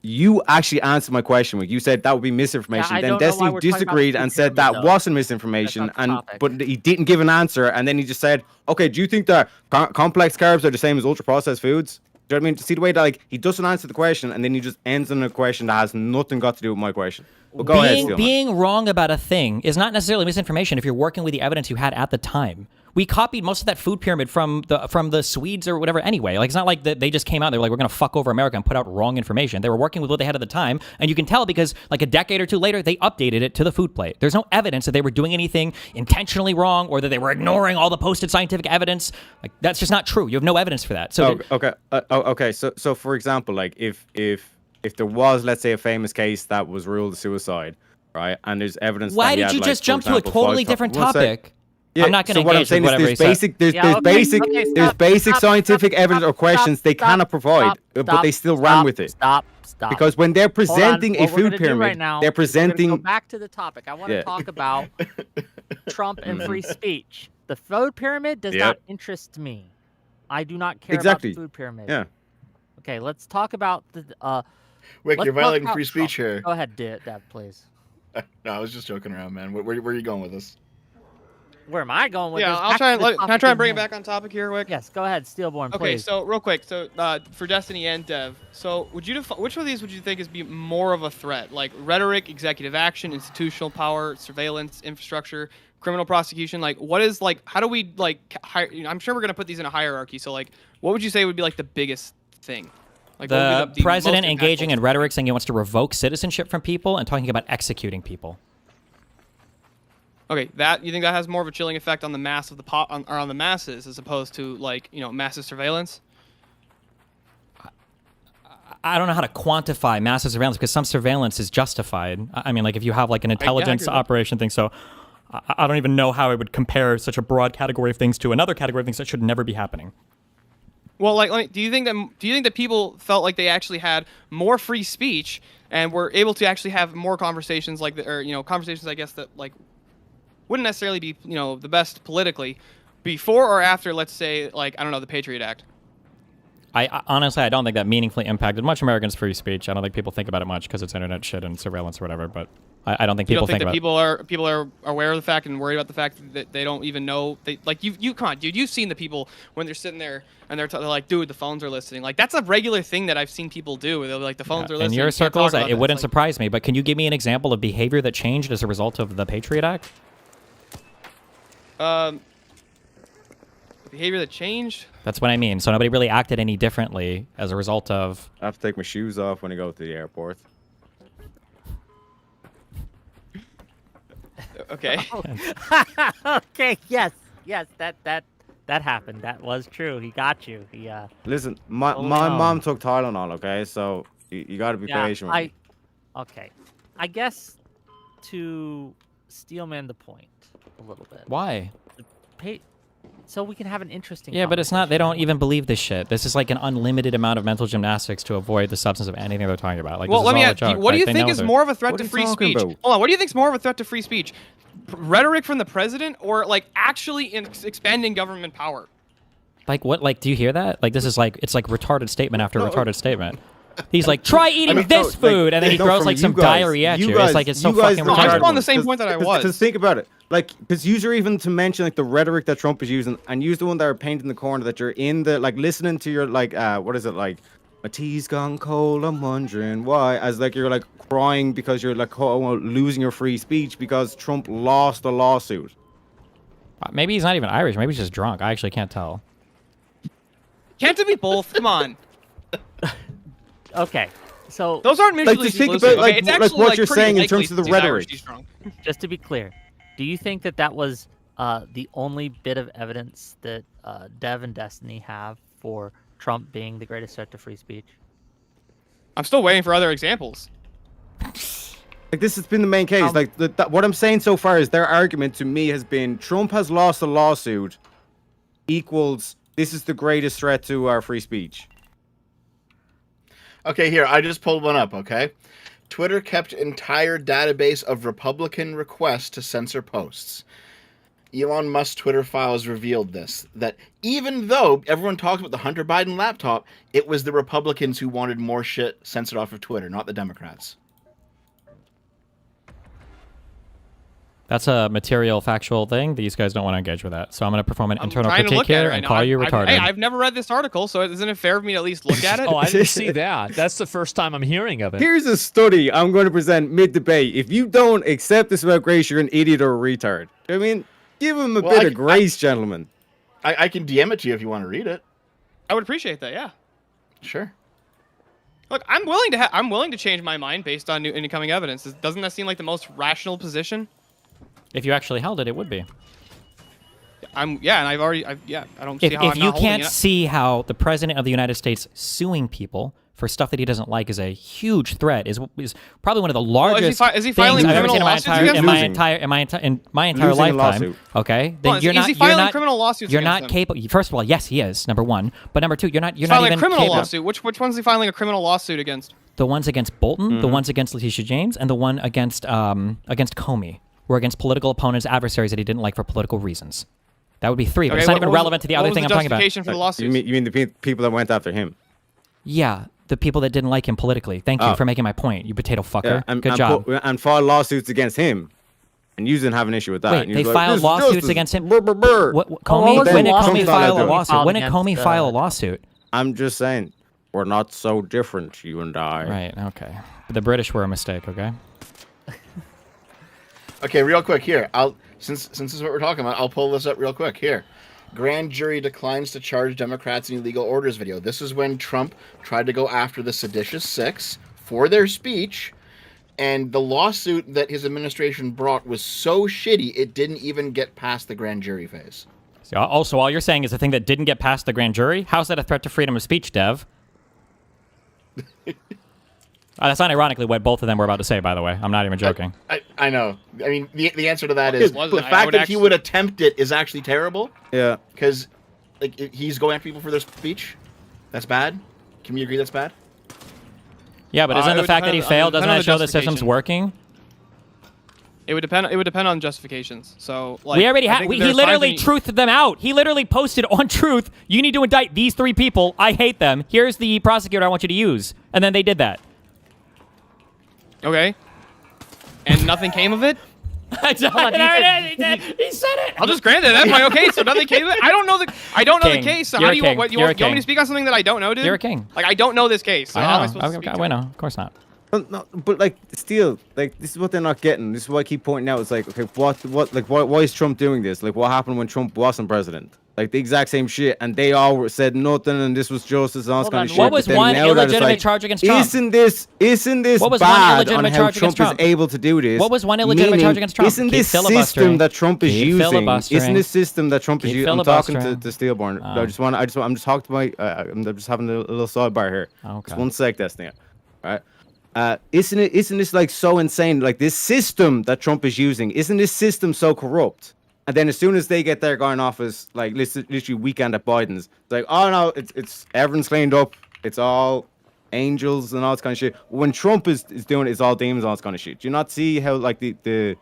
you actually answered my question. When you said that would be misinformation, I then don't know why Destiny we're talking about disagreed food and said pyramid, that though. wasn't misinformation, That's not and the topic. but he didn't give an answer, and then he just said, "Okay, do you think that complex carbs are the same as ultra processed foods?" Do you know what I mean? See the way that like he doesn't answer the question, and then he just ends on a question that has nothing got to do with my question. But go ahead, Steelman. Being wrong about a thing is not necessarily misinformation if you're working with the evidence you had at the time. We copied most of that food pyramid from the Swedes or whatever anyway. Like it's not like they just came out and they were like, we're gonna fuck over America and put out wrong information. They were working with what they had at the time, and you can tell because like a decade or two later they updated it to the food plate. There's no evidence that they were doing anything intentionally wrong or that they were ignoring all the posted scientific evidence. Like that's just not true. You have no evidence for that. So Okay. So for example, like if there was, let's say, a famous case that was ruled a suicide, right, and there's evidence. why that he did had, you like, just for jump to a example, totally 5 different One sec. topic? Yeah, I'm not going to so what I'm engage saying with is whatever he said. there's basic scientific evidence or questions they cannot provide, but they still ran with it. Stop. Because when they're Hold on. presenting What a we're food gonna do pyramid, right now, they're we're gonna presenting. go back to the topic. I want to Yeah. talk about Trump and free speech. The food pyramid does Yeah. not interest me. I do not care Exactly. about the food pyramid. Yeah. Okay, let's talk about the. Wick, let's you're talk violating about free speech Trump. here. Go ahead, Dad, please. No, I was just joking around, man. Where are you going with this? Where am I going with Yeah, this? I'll Back try to and the can I topic try at and bring it hand. back on topic here, Wick? Yes, go ahead, Steelborn, Okay, please. so real quick, so for Destiny and Dev, so would you which one of these would you think is be more of a threat? Like rhetoric, executive action, institutional power, surveillance, infrastructure, criminal prosecution? Like what is like? How do we like? I'm sure we're gonna put these in a hierarchy. So like, what would you say would be like the biggest thing? Like what The would be president most engaging impactful? in rhetoric saying he wants to revoke citizenship from people and talking about executing people. Okay, that you think that has more of a chilling effect on the mass of the or on the masses as opposed to like massive surveillance? I don't know how to quantify massive surveillance because some surveillance is justified. I mean, like if you have like an intelligence operation thing. So I don't even know how I would compare such a broad category of things to another category of things that should never be happening. Well, like, do you think that people felt like they actually had more free speech and were able to actually have more conversations conversations I guess that like wouldn't necessarily be the best politically before or after, let's say, like I don't know, the Patriot Act? Honestly, I don't think that meaningfully impacted much Americans' free speech. I don't think people think about it much because it's internet shit and surveillance or whatever. But I don't think You people don't think think that about people are aware of the fact and worried about the fact that they don't even know they like you come on, dude, you've seen the people when they're sitting there and they're like, dude, the phones are listening. Like that's a regular thing that I've seen people do. Where they're like, the phones are listening. In your You can't talk circles, about it that. wouldn't It's surprise me. But can you give me an example of behavior that changed as a result of the Patriot Act? like, behavior that changed. That's what I mean. So nobody really acted any differently as a result of. I have to take my shoes off when I go to the airport. Okay. Okay, yes, that happened. That was true. He got you. He Listen, my Hold my on. mom took Tylenol. Okay, so you got to be yeah, patient. With me. okay. I guess to steelman the point a little bit. Why? So we can have an interesting Yeah, but it's not. They don't conversation. even believe this shit. This is like an unlimited amount of mental gymnastics to avoid the substance of anything they're talking about. Like, Well, this let is me all a ask you, joke. what do Like, you they think know is this. more of a threat What to are you free talking speech? about? Hold on, what do you think is more of a threat to free speech? Rhetoric from the president or like actually expanding government power? Like what? Like, do you hear that? Like, this is like it's like retarded statement after retarded statement. He's like, try eating mean, this no, like, food, and then he no, throws from like some you guys. diarrhea at You you. guys- It's like it's so you guys fucking No, I'm just retarded. on the same point that I was. Because think about it, like, because user even to mention like the rhetoric that Trump is using, and use the one that are painted in the corner that you're in the like listening to your like what is it like, my tea's gone cold, I'm wondering why, as like you're like crying because you're like losing your free speech because Trump lost a lawsuit. Maybe he's not even Irish. Maybe he's just drunk. I actually can't tell. Can't it be both? Come on. Okay. So Those aren't Like, mutually just think exclusive. about, like, okay? It's like actually, what like, you're pretty saying in likely terms of the he's Irish, rhetoric. he's drunk. just to be clear, do you think that that was the only bit of evidence that Dev and Destiny have for Trump being the greatest threat to free speech? I'm still waiting for other examples. Like this has been the main case. Like what I'm saying so far is their argument to me has been Trump has lost a lawsuit equals this is the greatest threat to our free speech. Okay, here, I just pulled one up, okay? Twitter kept entire database of Republican requests to censor posts. Elon Musk's Twitter files revealed this, that even though everyone talks about the Hunter Biden laptop, it was the Republicans who wanted more shit censored off of Twitter, not the Democrats. That's a material, factual thing. These guys don't want to engage with that. So I'm going to perform an I'm internal trying to critique look at it here right and now. call you I've- retarded. Hey, I've never read this article, so isn't it fair for me to at least look at it? Oh, I didn't see that. That's the first time I'm hearing of it. Here's a study I'm going to present mid-debate. If you don't accept this about grace, you're an idiot or a retard. I mean, give him a Well, bit of grace, gentlemen. I can DM it to you if you want to read it. I would appreciate that, yeah. Sure. Look, I'm willing to change my mind based on new incoming evidence. Doesn't that seem like the most rational position? If you actually held it, it would be. And I don't see If, how I'm if you not holding can't it. see how the president of the United States suing people for stuff that he doesn't like is a huge threat, is probably one of the largest is he filing things I've ever criminal seen in my lawsuits entire against in my entire Losing a lifetime. lawsuit. Okay, Hold on, then you're is not he you're filing not criminal lawsuits you're against not them? capable. First of all, yes, he is number one, but number two, you're not Filing even a criminal capable. lawsuit. Which one's he filing a criminal lawsuit against? The ones against Bolton, the ones against Letitia James, and the one against Comey were against political opponents, adversaries that he didn't like for political reasons. That would be three, but it's not even relevant to the other thing I'm talking about. What was the justification for the lawsuits? You mean the people that went after him? Yeah, the people that didn't like him politically. Thank you Oh. for making my point, you potato fucker. and, Good and job. and filed lawsuits against him. And you didn't have an issue with that. Wait, And you they was like, filed "This is lawsuits justice." against him? Brr, brr, brr. What, what Comey, was the when did lawsuit Comey filed file a against lawsuit? When did against, Comey file a lawsuit? I'm just saying, we're not so different, you and I. Right, okay. But the British were a mistake, okay? Okay, real quick here. Since this is what we're talking about, I'll pull this up real quick here. Grand jury declines to charge Democrats in illegal orders video. This is when Trump tried to go after the seditious six for their speech, and the lawsuit that his administration brought was so shitty it didn't even get past the grand jury phase. So, also, all you're saying is the thing that didn't get past the grand jury? How's that a threat to freedom of speech, Dev? That's not ironically what both of them were about to say, by the way. I'm not even joking. I know. I mean, the answer to that is It wasn't. the I fact would that he actually- would attempt it is actually terrible Yeah. because like he's going after people for their speech. That's bad. Can we agree that's bad? Yeah, but isn't it the would fact that he depend on- failed, doesn't depend on that the show the system's justification. working? It would depend. It would depend on justifications. So, like, We already I had. think He there's literally times when truthed them out. He literally posted on Truth, "You need to indict these 3 people. I hate them. Here's the prosecutor I want you to use." And then they did that. okay, and nothing came of it. He said it. I'll just grant it. That's my okay. So nothing came of it. I don't know the King. case. So You're how a do you king. what you You're want, a you want me king. to speak on something that I don't know, dude? You're a king. Like I don't know this case. So how am I supposed to speak to I it? know. Of course not. No, but like still, like this is what they're not getting. This is what I keep pointing out. It's like, okay, why is Trump doing this? Like, what happened when Trump wasn't president? Like the exact same shit, and they all said nothing, and this was justice and all this Hold kind on, of shit. what was but then one now that it's illegitimate like, charge against Trump? Isn't this What was one bad on illegitimate how charge Trump against Trump? is able to do this? What was one illegitimate charge against Trump? Isn't Keep this system filibustering. that Trump is Keep using? filibustering. Isn't this system that Trump is Keep using? I'm talking to filibustering. Steelborn. Oh. I'm just talking to my. I'm just having a little sidebar here. Okay. Just one sec, Destiny. All right. Isn't this like so insane? Like this system that Trump is using, isn't this system so corrupt? And then as soon as they get their guy in office, like literally weekend at Biden's, it's like, oh no, it's everyone's cleaned up. It's all angels and all this kind of shit. When Trump is doing it, it's all demons and all this kind of shit. Do you not see how like the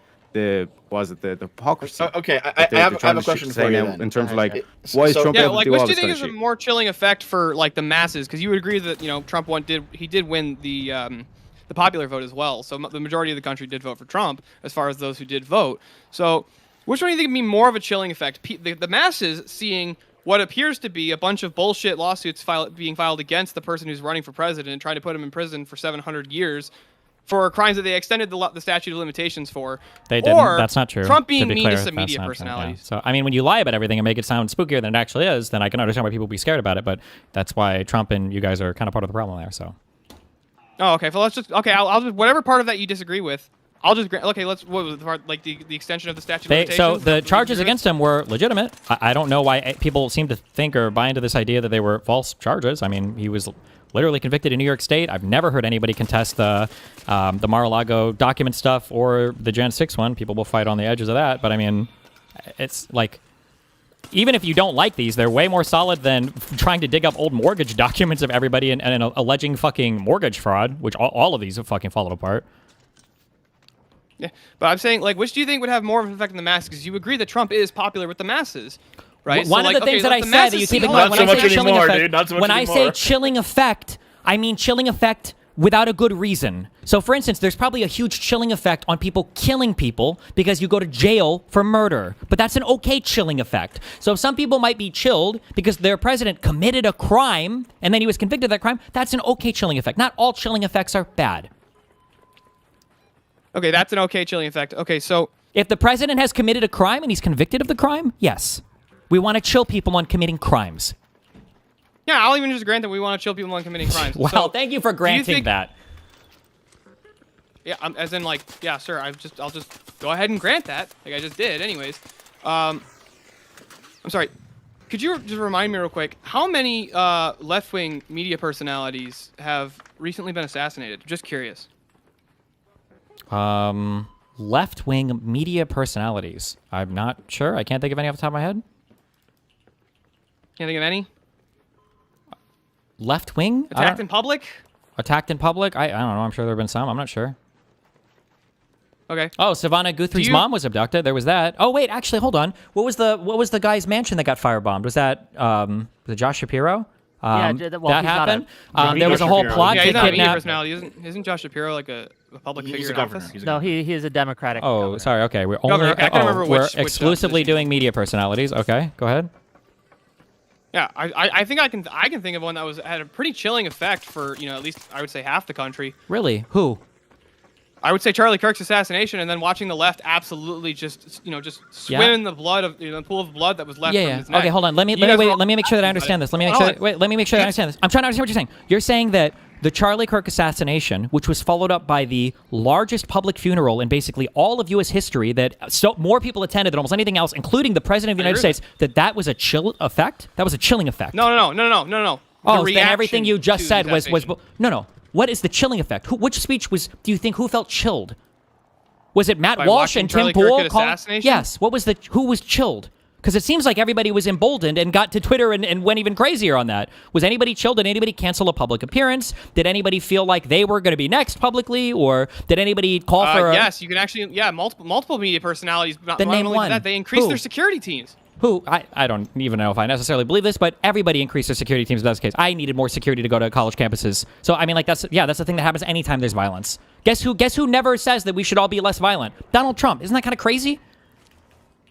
hypocrisy? Okay, I that have trying a to question say for you now then. in terms of like, So- why is so- Trump Yeah, able like to do which all do you this think kind is of a shit? more chilling effect for like the masses? Because you would agree that Trump did win the popular vote as well. So the majority of the country did vote for Trump, as far as those who did vote. So which one do you think would be more of a chilling effect? The masses seeing what appears to be a bunch of bullshit lawsuits being filed against the person who's running for president and trying to put him in prison for 700 years for crimes that they extended the statute of limitations for. They didn't. Or That's not true. Trump being be mean clear, to some that's media not true, personalities. yeah. So, I mean, when you lie about everything and make it sound spookier than it actually is, then I can understand why people would be scared about it. But that's why Trump and you guys are kind of part of the problem there. So, Oh, okay. So let's just I'll just whatever part of that you disagree with, I'll just grant. Okay, what was the part like the extension of the statute of limitations? so the That's what charges you agree against him were legitimate. I don't know why people seem to think or buy into this idea that they were false charges. I mean, he was literally convicted in New York State. I've never heard anybody contest the Mar-a-Lago document stuff or the Jan 6 one. People will fight on the edges of that. But I mean, it's like, even if you don't like these, they're way more solid than trying to dig up old mortgage documents of everybody and alleging fucking mortgage fraud, which all of these have fucking fallen apart. Yeah, but I'm saying, like, which do you think would have more of an effect on the masses? Because you agree that Trump is popular with the masses, right? One of the things that I said that you keep ignoring, Not when so I much say chilling anymore, effect, dude. Not so much when I say anymore. chilling effect, I mean chilling effect without a good reason. So, for instance, there's probably a huge chilling effect on people killing people because you go to jail for murder. But that's an okay chilling effect. So if some people might be chilled because their president committed a crime and then he was convicted of that crime, that's an okay chilling effect. Not all chilling effects are bad. Okay, that's an okay chilling effect. Okay, so If the president has committed a crime and he's convicted of the crime, yes. We want to chill people on committing crimes. yeah, I'll even just grant that we want to chill people on committing crimes. Well, So, thank you for do granting think- that. Yeah, as in like, yeah, sir. I'll just go ahead and grant that, like I just did, anyways. I'm sorry. Could you just remind me real quick how many left-wing media personalities have recently been assassinated? Just curious. Left-wing media personalities. I'm not sure. I can't think of any off the top of my head. Can't think of any. Left-wing? Attacked in public? Attacked in public? I don't know. I'm sure there have been some. I'm not sure. Okay. Oh, Savannah Guthrie's you- mom was abducted. There was that. Oh wait, actually, hold on. What was the guy's mansion that got firebombed? Was that was it Josh Shapiro? Yeah, well, that he's not happened. No, There was a whole Shapiro. plot Yeah, to he's not a media kidnap. personality. Isn't Josh Shapiro like a public He's figure a in governor. office? He's a No, governor. he is a Democratic. Oh, governor. sorry. Okay, we're only Governor. I can't remember we're which, exclusively position. doing media personalities. Okay, go ahead. Yeah, I think I can think of one that had a pretty chilling effect for at least I would say half the country. Really? Who? I would say Charlie Kirk's assassination, and then watching the left absolutely just swim Yeah. in the blood of the pool of blood that was left Yeah, from yeah. his neck. Okay, hold on. Let me You guys were all- make sure that I understand this. Let me make Hold sure. on. Wait, let me make sure that I understand this. I'm trying to understand what you're saying. You're saying that the Charlie Kirk assassination, which was followed up by the largest public funeral in basically all of U.S. history, that more people attended than almost anything else, including the president of the I United agree with States, that was a chill effect. That was a chilling effect. No. Oh, The then everything reaction you just to said the was assassination. no. What is the chilling effect? Which speech do you think who felt chilled? Was it Matt By Walsh watching and Tim Charlie Kirk Pool? get assassination? Yes. Who was chilled? Because it seems like everybody was emboldened and got to Twitter and went even crazier on that. Was anybody chilled? Did anybody cancel a public appearance? Did anybody feel like they were going to be next publicly? Or did anybody call for Yes, you can actually, multiple media personalities. Then name one. That, they increased Who? their security teams. Who? I don't even know if I necessarily believe this, but everybody increased their security teams if that's the case. I needed more security to go to college campuses. So, I mean, like, that's the thing that happens anytime there's violence. Guess who never says that we should all be less violent? Donald Trump. Isn't that kind of crazy?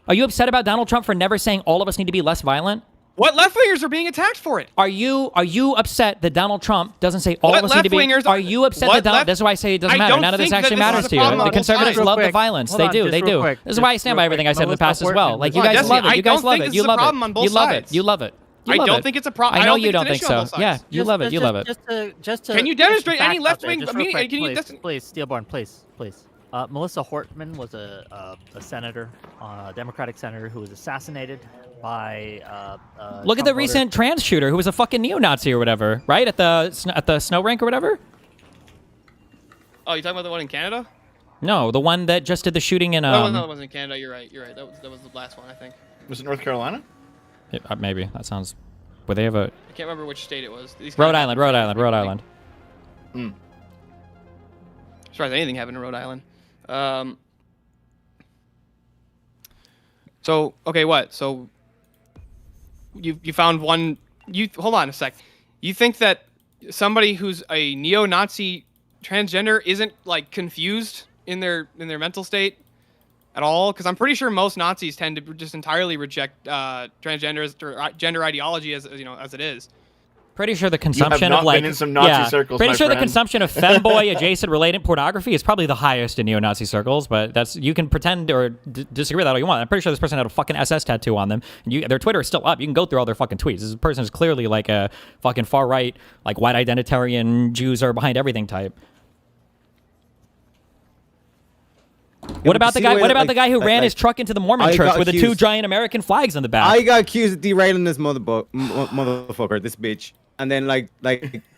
Are you upset about Donald Trump for never saying all of us need to be less violent? What left-wingers are being attacked for it? Are you upset that Donald Trump doesn't say all of us need to be? Are you upset that Donald? That's why I say it doesn't matter. None of this actually matters to you. The conservatives love the violence. They do. They do. This is why I stand by everything I said in the past as well. Like, you guys love it. You guys love it. You love it. You love it. You love it. I don't think it's a problem. I know you don't think so. Yeah, you love it. You love it. Just to Can you demonstrate any left-wing? Please, Steelborn, please. Melissa Hortman was a senator, a Democratic senator who was assassinated by. Look at the recent trans shooter who was a fucking neo-Nazi or whatever, right? At the snow rink or whatever. Oh, you talking about the one in Canada? No, the one that just did the shooting in. No, it wasn't in Canada. You're right. That was the last one, I think. Was it North Carolina? Yeah, maybe that sounds. Where they have a. I can't remember which state it was. Rhode Island. Surprised anything happened in Rhode Island. So okay, what? So you found one. Hold on a sec. You think that somebody who's a neo-Nazi transgender isn't like confused in their mental state at all? Because I'm pretty sure most Nazis tend to just entirely reject transgenders or gender ideology as it is. Pretty sure the consumption of been in some Nazi circles, pretty my sure the friend. consumption of femboy adjacent related pornography is probably the highest in neo-Nazi circles. But you can pretend or disagree with that all you want. I'm pretty sure this person had a fucking SS tattoo on them, and their Twitter is still up. You can go through all their fucking tweets. This person is clearly like a fucking far right, like white identitarian Jews are behind everything type. What about the guy? What about the guy who ran his truck into the Mormon church with the two giant American flags on the back? I got accused of derailing this motherfucker, this bitch. And then like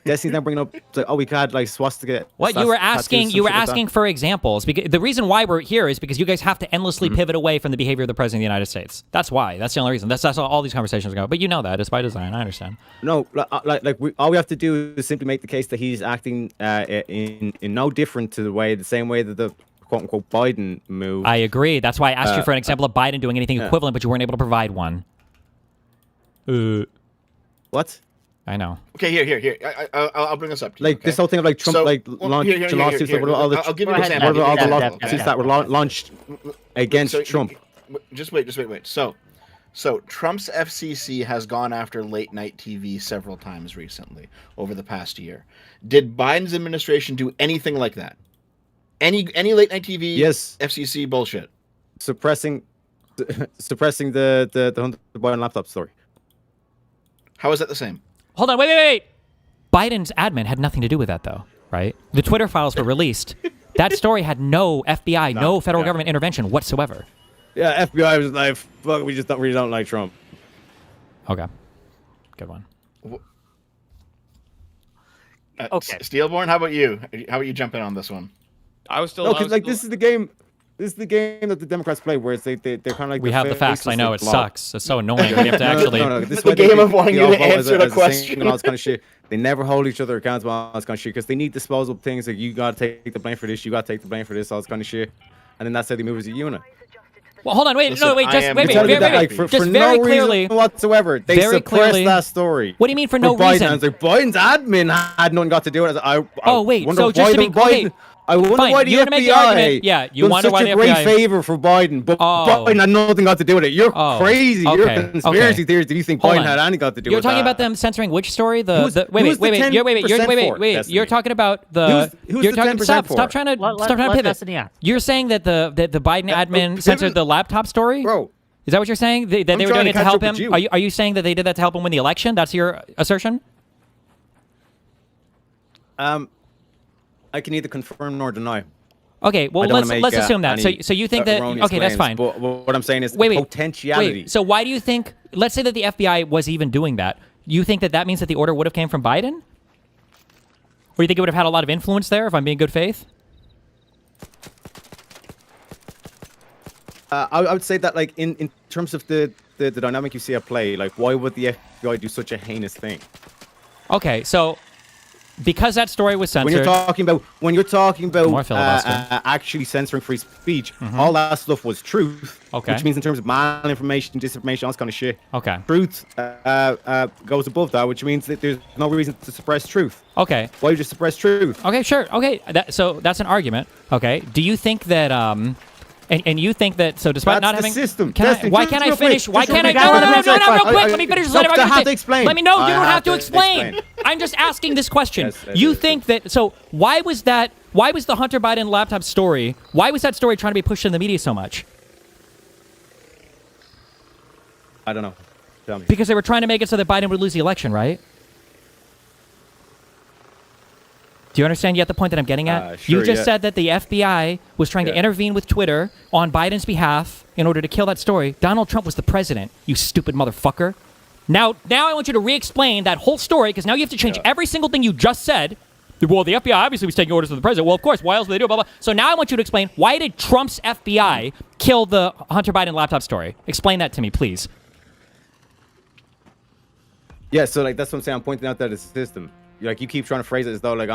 Destiny's now bringing up like, oh, we could like swastika. What you were asking for examples because the reason why we're here is because you guys have to endlessly pivot away from the behavior of the president of the United States. That's why. That's the only reason. That's all these conversations go. But you know that it's by design. I understand. No, all we have to do is simply make the case that he's acting in no different to the same way that the quote unquote Biden move. I agree. That's why I asked you for an example of Biden doing anything equivalent, but you weren't able to provide one. What? I know. Okay, here. I'll bring this up to you. Like this whole thing of like Trump launching lawsuits. I'll give you an example. What about all the lawsuits that were launched against Trump? Just wait. So Trump's FCC has gone after late night TV several times recently over the past year. Did Biden's administration do anything like that? Any late night TV? Yes. FCC bullshit. Suppressing the Hunter Biden laptop story. How is that the same? Hold on, wait. Biden's admin had nothing to do with that, though, right? The Twitter files were released. That story had no FBI, no federal government intervention whatsoever. Yeah, FBI was like, fuck, we just really don't like Trump. Okay. Good one. Okay. Steelborn, how about you? How about you jump in on this one? I was still. No, because like this is the game. This is the game that the Democrats play, where it's they're kind of like. We have the facts. I know it sucks. It's so annoying. We have to actually. No, this is the game of wanting you to answer the question and all this kind of shit. They never hold each other accountable, all this kind of shit, because they need disposable things. Like you gotta take the blame for this, you gotta take the blame for this, all this kind of shit, and then that's how they move as a unit. Well, hold on, wait, Listen, no, wait, just wait, For just no very reason clearly, whatsoever, they very suppressed clearly- that story. What do you mean for no Biden, reason? I was like, Biden's admin had nothing got to do with it. Oh, wait, wonder so just why to be- the Biden, okay, I wonder fine, why the you're gonna make the FBI argument- yeah, you done wonder such why a the great FBI favor for Biden, but Biden had nothing got to do with it. You're crazy. You're okay, conspiracy theories. Do you think Hold Biden on. had anything got to do You're with that? talking about them censoring which story? Who's the 10% You're talking about the. Who's You're the talking. 10% Stop trying to pivot. Destiny ask. You're saying that the Biden admin censored the laptop story? Bro. Is that what you're saying? That they were trying doing it to to catch help up him? with you. Are you saying that they did that to help him win the election? That's your assertion? I can neither confirm nor deny. Okay, well let's assume that. So you think that okay, that's fine. But what I'm saying is Wait. potentiality. So why do you think? Let's say that the FBI was even doing that. You think that means that the order would have came from Biden? Or you think it would have had a lot of influence there? If I'm being good faith. I would say that like in terms of the the dynamic you see at play, like why would the FBI do such a heinous thing? Okay, so because that story was censored. When you're talking about More filibuster. actually censoring free speech, all that stuff was truth. Okay. Which means in terms of malinformation, disinformation, all this kind of shit. Okay. Truth goes above that, which means that there's no reason to suppress truth. Okay. Why would you suppress truth? Okay, sure. Okay, so that's an argument. Okay. Do you think that and you think that despite That's not the having system. why can't I finish? Why can't I? No, real quick. Let me finish this line of I have argument. to explain. Let me know. You I don't have have to to explain. explain. I'm just asking this question. Yes, You think that why was the Hunter Biden laptop story? Why was that story trying to be pushed in the media so much? I don't know. Tell me. Because they were trying to make it so that Biden would lose the election, right? Do you understand yet the point that I'm getting at? Sure, You just yeah. said that the FBI was trying to intervene with Twitter on Biden's behalf in order to kill that story. Donald Trump was the president, you stupid motherfucker. Now I want you to re-explain that whole story, because now you have to change every single thing you just said. Well, the FBI obviously was taking orders from the president. Well, of course, why else would they do it? Blah, blah. So now I want you to explain, why did Trump's FBI kill the Hunter Biden laptop story? Explain that to me, please. Yeah, so like that's what I'm saying. I'm pointing out that it's a system. Like you keep trying to phrase it as though like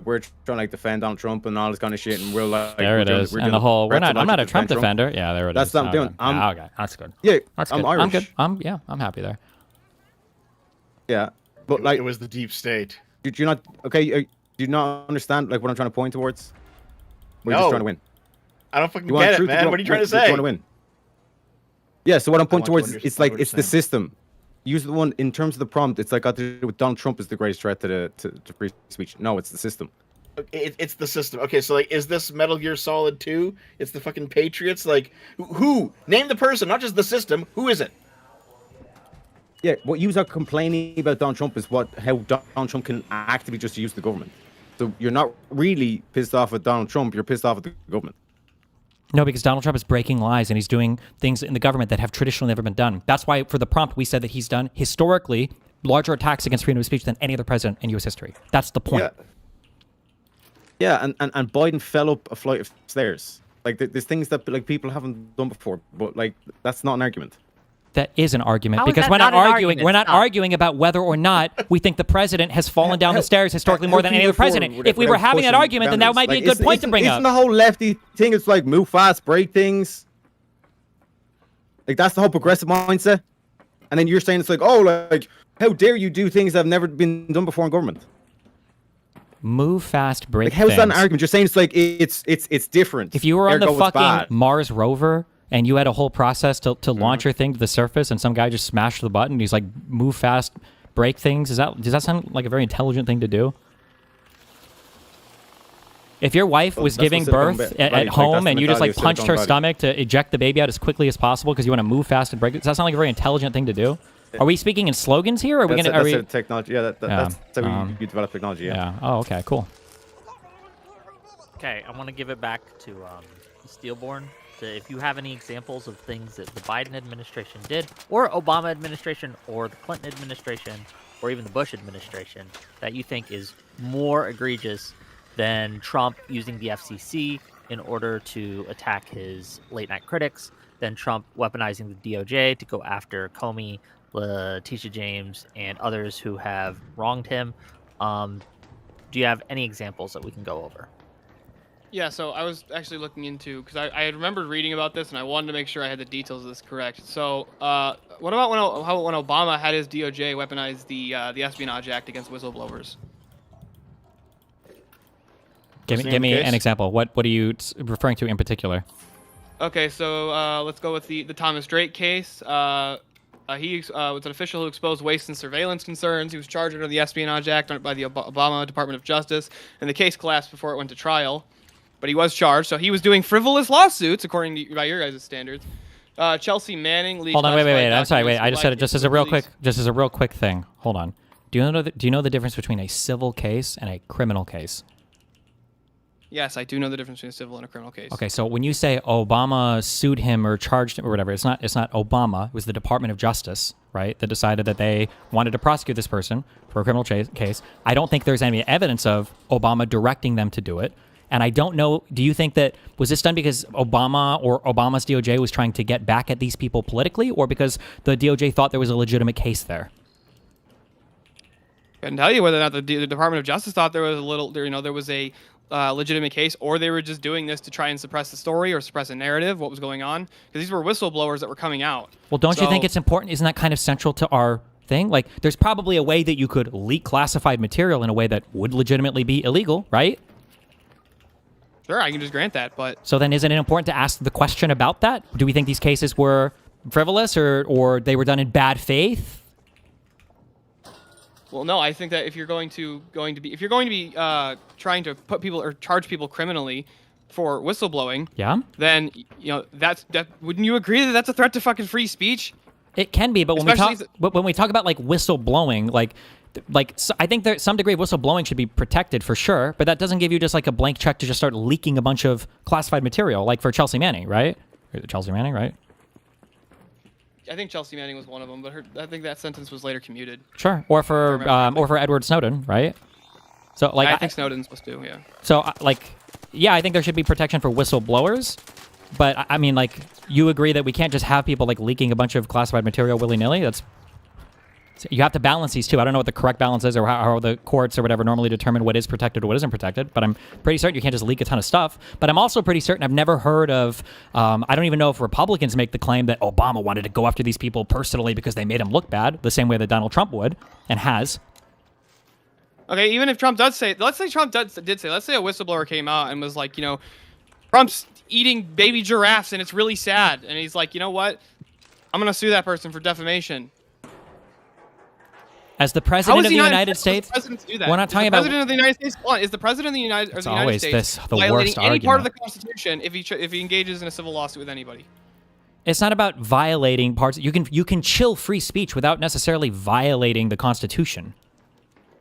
we're trying to like defend Donald Trump and all this kind of shit, and we're like There it is. And the whole I'm not a Trump defender. Yeah, there it is. That's what I'm doing. Okay, that's good. Yeah, That's I'm good. Irish. I'm good. I'm happy there. Yeah, but like it was the deep state. did you not? Okay, do you not understand like what I'm trying to point towards? We're just No. trying to win. I don't fucking You want get it, truth? man. What are you trying to You say? want to win? Yeah. So what I'm pointing want to towards, it's like understand what it's you're the saying. system. Use the one in terms of the prompt. It's like got to do with Donald Trump is the greatest threat to free speech. No, it's the system. It's the system. Okay, so like, is this Metal Gear Solid 2? It's the fucking Patriots. Like, who? Name the person, not just the system. Who is it? Yeah, what you are complaining about Donald Trump is how Donald Trump can actively just use the government. So you're not really pissed off at Donald Trump. You're pissed off at the government. No, because Donald Trump is breaking lies and he's doing things in the government that have traditionally never been done. That's why for the prompt we said that he's done historically larger attacks against freedom of speech than any other president in U.S. history. That's the point. Yeah, and Biden fell up a flight of stairs. Like there's things that like people haven't done before, but like that's not an argument. That is an argument, How is because that we're not not an arguing. argument? We're not Stop. arguing about whether or not we think the president has fallen down the stairs historically more than any other president. If we were having that argument, then that might be a good point to bring up. Isn't the whole lefty thing? It's like move fast, break things. Like that's the whole progressive mindset. And then you're saying it's like, oh, like how dare you do things that have never been done before in government? Move fast, break Like how's things. that an argument? You're saying it's like it's different. If you were on the Ergo, it's fucking bad. Mars rover and you had a whole process to launch your thing to the surface, and some guy just smashed the button, he's like, move fast, break things. Does that sound like a very intelligent thing to do? If your wife was that's giving what Silicon birth Valley- at like, home that's and the you just like mentality of punched Silicon her Valley. stomach to eject the baby out as quickly as possible because you want to move fast and break it, does that sound like a very intelligent thing to do? Are we speaking in slogans here? Or are we That's going to? that's technology. Yeah, that's how you develop technology. Yeah. Oh, okay, cool. Okay, I want to give it back to Steelborn. If you have any examples of things that the Biden administration did, or Obama administration, or the Clinton administration, or even the Bush administration, that you think is more egregious than Trump using the FCC in order to attack his late-night critics, than Trump weaponizing the DOJ to go after Comey, Letitia James, and others who have wronged him. Do you have any examples that we can go over? Yeah, so I was actually looking into, because I had remembered reading about this, and I wanted to make sure I had the details of this correct. So, what about when Obama had his DOJ weaponize the Espionage Act against whistleblowers? Give me an example. What are you referring to in particular? Okay, so let's go with the Thomas Drake case. He was an official who exposed waste and surveillance concerns. He was charged under the Espionage Act by the Obama Department of Justice, and the case collapsed before it went to trial. But he was charged, so he was doing frivolous lawsuits according to by your guys' standards. Chelsea Manning leaked. Hold on, wait. classified I'm sorry, wait. documents I just said it just as a real quick, released. just as a real quick thing. Hold on. Do you know the difference between a civil case and a criminal case? Yes, I do know the difference between a civil and a criminal case. Okay, so when you say Obama sued him or charged him or whatever, it's not Obama. It was the Department of Justice, right, that decided that they wanted to prosecute this person for a criminal case. I don't think there's any evidence of Obama directing them to do it. And I don't know, do you think that, was this done because Obama or Obama's DOJ was trying to get back at these people politically, or because the DOJ thought there was a legitimate case there? I can tell you whether or not the Department of Justice thought there was there was a legitimate case, or they were just doing this to try and suppress the story or suppress a narrative, what was going on, because these were whistleblowers that were coming out. Well, don't you think it's important? Isn't that kind of central to our thing? Like, there's probably a way that you could leak classified material in a way that would legitimately be illegal, right? Sure, I can just grant that, but... So then isn't it important to ask the question about that? Do we think these cases were frivolous or they were done in bad faith? Well, no, I think that if you're going to be trying to put people or charge people criminally for whistleblowing, yeah, then that wouldn't you agree that that's a threat to fucking free speech? It can be, but when we talk about like whistleblowing, so I think that some degree of whistleblowing should be protected for sure, but that doesn't give you just like a blank check to just start leaking a bunch of classified material, like for Chelsea Manning, right? Chelsea Manning, right? I think Chelsea Manning was one of them, but I think that sentence was later commuted. Sure, or for Edward Snowden, right? So like I think Snowden's supposed to, yeah. So yeah, I think there should be protection for whistleblowers, but I mean, like, you agree that we can't just have people like leaking a bunch of classified material willy-nilly? You have to balance these two. I don't know what the correct balance is or how the courts or whatever normally determine what is protected or what isn't protected, but I'm pretty certain you can't just leak a ton of stuff. But I'm also pretty certain I've never heard of, I don't even know if Republicans make the claim that Obama wanted to go after these people personally because they made him look bad, the same way that Donald Trump would and has. Okay, even if Trump does say, let's say a whistleblower came out and was like, Trump's eating baby giraffes and it's really sad. And he's like, you know what? I'm going to sue that person for defamation. As the president of the United States, we're not talking about the president of the United States. Is the president of the United States violating any part of the Constitution if he engages in a civil lawsuit with anybody? It's not about violating parts. You can chill free speech without necessarily violating the Constitution,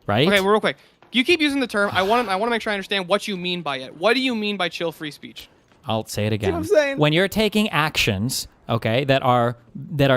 right? Okay, real quick. You keep using the term. I want to make sure I understand what you mean by it. What do you mean by chill free speech? I'll say it again. See what I'm saying? When you're taking actions, okay, that are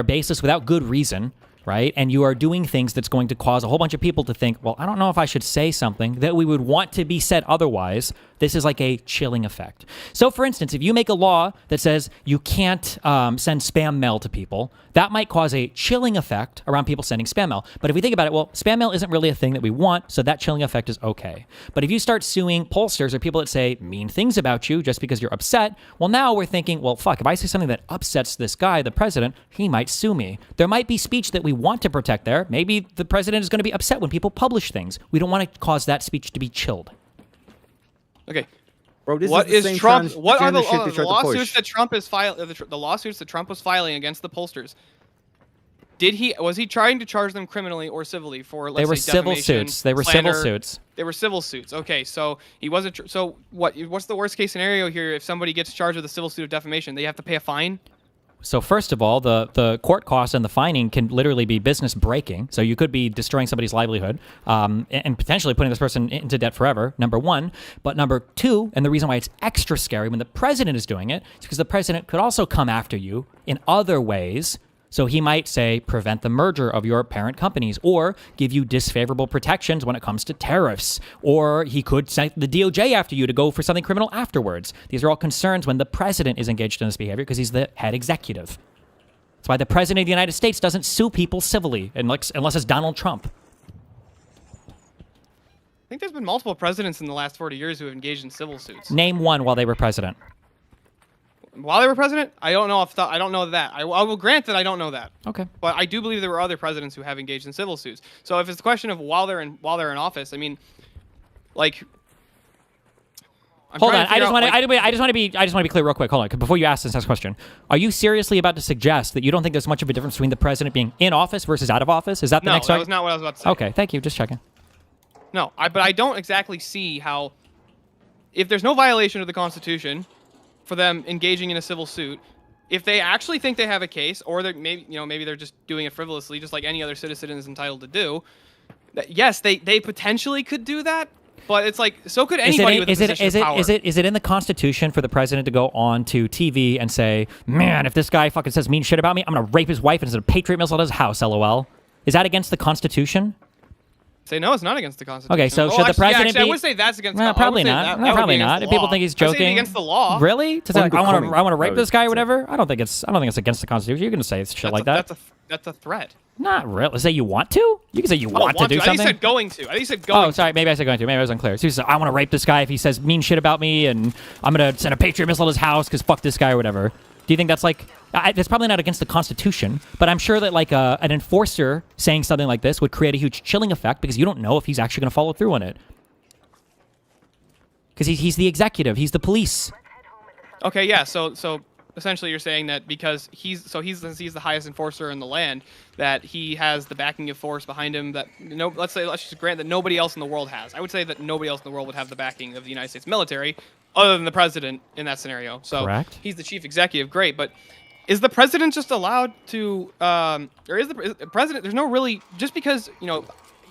baseless without good reason, right? And you are doing things that's going to cause a whole bunch of people to think, well, I don't know if I should say something that we would want to be said otherwise. This is like a chilling effect. So, for instance, if you make a law that says you can't send spam mail to people, that might cause a chilling effect around people sending spam mail. But if we think about it, well, spam mail isn't really a thing that we want, so that chilling effect is okay. But if you start suing pollsters or people that say mean things about you just because you're upset, well, now we're thinking, well, fuck, if I say something that upsets this guy, the president, he might sue me. There might be speech that we want to protect there. Maybe the president is going to be upset when people publish things. We don't want to cause that speech to be chilled. Okay. Bro, this what is is Trump? What are the lawsuits that Trump is filing? The lawsuits that Trump was filing against the pollsters. Was he trying to charge them criminally or civilly for? Let's they were say, civil suits. They were slander? civil suits. They were civil suits. Okay, so he wasn't. So what's the worst case scenario here? If somebody gets charged with a civil suit of defamation, they have to pay a fine. So first of all, the court costs and the fining can literally be business breaking. So you could be destroying somebody's livelihood and potentially putting this person into debt forever, number one. But number two, and the reason why it's extra scary when the president is doing it, is because the president could also come after you in other ways. So he might say, prevent the merger of your parent companies, or give you disfavorable protections when it comes to tariffs, or he could send the DOJ after you to go for something criminal afterwards. These are all concerns when the president is engaged in this behavior because he's the head executive. That's why the president of the United States doesn't sue people civilly unless it's Donald Trump. I think there's been multiple presidents in the last 40 years who have engaged in civil suits. Name one while they were president. While they were president, I don't know I don't know that. I will grant that I don't know that. Okay. But I do believe there were other presidents who have engaged in civil suits. So if it's the question of while they're in office, I mean, like. Hold on. I just want to be clear real quick. Hold on. Before you ask this next question, are you seriously about to suggest that you don't think there's much of a difference between the president being in office versus out of office? Is that the next? No, that was not what I was about to say. Okay. Thank you. Just checking. No, but I don't exactly see how, if there's no violation of the Constitution for them engaging in a civil suit, if they actually think they have a case, or they're maybe they're just doing it frivolously, just like any other citizen is entitled to do. Yes, they potentially could do that, but it's like so could anybody with a position of power. Is it in the Constitution for the president to go on to TV and say, "Man, if this guy fucking says mean shit about me, I'm gonna rape his wife and send a Patriot missile to his house"? LOL. Is that against the Constitution? say no, it's not against the Constitution. Okay, so Oh, should the actually, president I be? would say that's against. No, I would probably say not. that No, would be probably against not. the If people law. think he's I'd say it'd be joking. against the law. Really? To say, like, I want to Unbecoming, rape I this would guy or say. whatever? I don't think it's against the Constitution. You can say shit like that. That's a threat. Not really. Say you want to? You can say you want to do I think something. you said going to. I think you said going. Oh, sorry. Maybe I said going to. Maybe I was unclear. So he said, I want to rape this guy if he says mean shit about me, and I'm going to send a Patriot missile to his house because fuck this guy or whatever. Do you think that's like... that's probably not against the Constitution, but I'm sure that like an enforcer saying something like this would create a huge chilling effect because you don't know if he's actually going to follow through on it. Because he's the executive. He's the police. Okay, yeah. So essentially, you're saying that because he's the highest enforcer in the land, that he has the backing of force behind him that let's just grant that nobody else in the world has. I would say that nobody else in the world would have the backing of the United States military, other than the president in that scenario. So Correct. He's the chief executive, great, but is the president just allowed to, or is the president? There's no really just because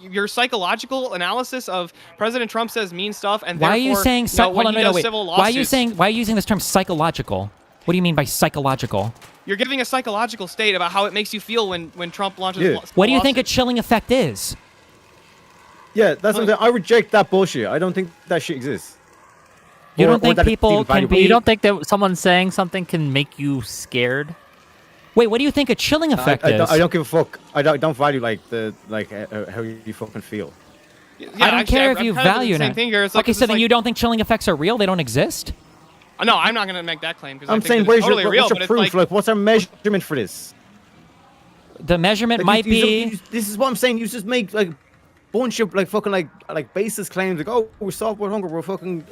your psychological analysis of President Trump says mean stuff, and Why are you saying when he does civil lawsuits, why are you using this term psychological? What do you mean by psychological? You're giving a psychological state about how it makes you feel when Trump launches. Yeah. What do you think a chilling effect is? Yeah, that's something I reject that bullshit. I don't think that shit exists. You Or- don't or think that it's people even can valuable. be... You don't think that someone saying something can make you scared? Wait, what do you think a chilling effect is? I don't give a fuck. I don't value how you fucking feel. Yeah, I don't actually, care if I'm you kind of value the same it. thing here. It's like, Okay, so then you don't think chilling effects are real? They don't exist? No, I'm not gonna make that claim because I'm I think saying, that where's it's totally your, real. what's But your it's proof? like, What's our measurement for this? The measurement Like, might be... this is what I'm saying. You just make like bunch of fucking like baseless claims like, oh, we're solved with hunger, we're fucking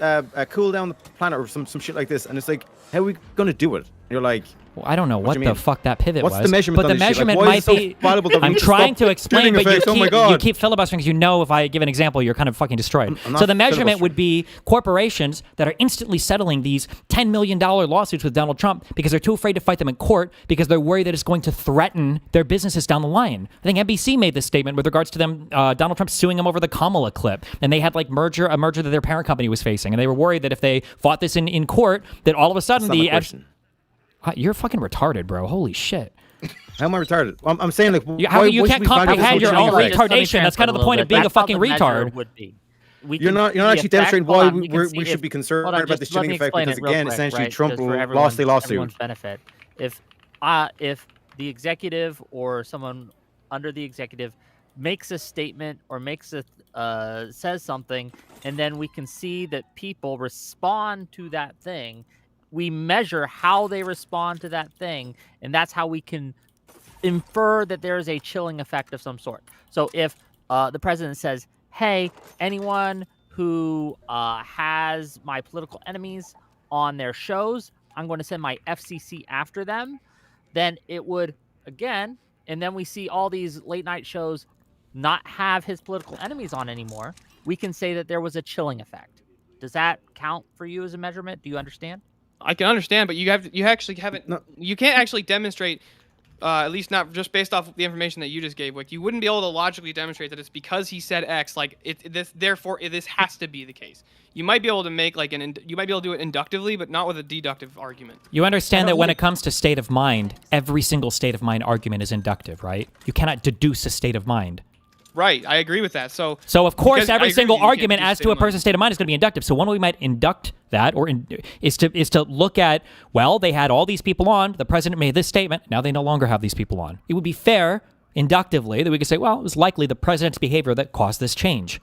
cool down the planet or some shit like this, and it's like, how are we gonna do it? And you're like, Well, I don't know what you the mean? fuck that pivot What's was. the measurement but on the this shit? Like, measurement why might is it so be... valuable that we I'm need to trying stop to explain, tuning but effects? Oh my you God. keep filibustering because you know if I give an example, you're kind of fucking destroyed. I'm not So the measurement filibustering. would be corporations that are instantly settling these $10 million lawsuits with Donald Trump because they're too afraid to fight them in court because they're worried that it's going to threaten their businesses down the line. I think NBC made this statement with regards to them, Donald Trump suing them over the Kamala clip. And they had like a merger that their parent company was facing. And they were worried that if they fought this in court, that all of a sudden That's not my question. You're fucking retarded, bro. Holy shit. How am I retarded? I'm saying like, You why can't should we value comprehend this your chilling own effect? retardation. That's kind of the point of being a fucking retard. You're not actually demonstrating why we should be concerned about this chilling effect because again, essentially, Trump lost the lawsuit. Everyone's benefit. If the executive or someone under the executive makes a statement or says something, and then we can see that people respond to that thing, we measure how they respond to that thing, and that's how we can infer that there is a chilling effect of some sort. So if the president says, hey, anyone who has my political enemies on their shows, I'm going to send my FCC after them, then it would, again, and then we see all these late night shows not have his political enemies on anymore, we can say that there was a chilling effect. Does that count for you as a measurement? Do you understand? I can understand, but you actually haven't. No. You can't actually demonstrate, at least not just based off the information that you just gave, Wick. You wouldn't be able to logically demonstrate that it's because he said X. Like therefore, this has to be the case. You might be able to make you might be able to do it inductively, but not with a deductive argument. You understand that when it comes to state of mind, every single state of mind argument is inductive, right? You cannot deduce a state of mind. Right, I agree with that. So of course, because I every agree single with you, you argument can't as do to a state of mind. person's state of mind is going to be inductive. So one way we might induct that is to look at, well, they had all these people on, the president made this statement, now they no longer have these people on. It would be fair, inductively, that we could say, well, it was likely the president's behavior that caused this change.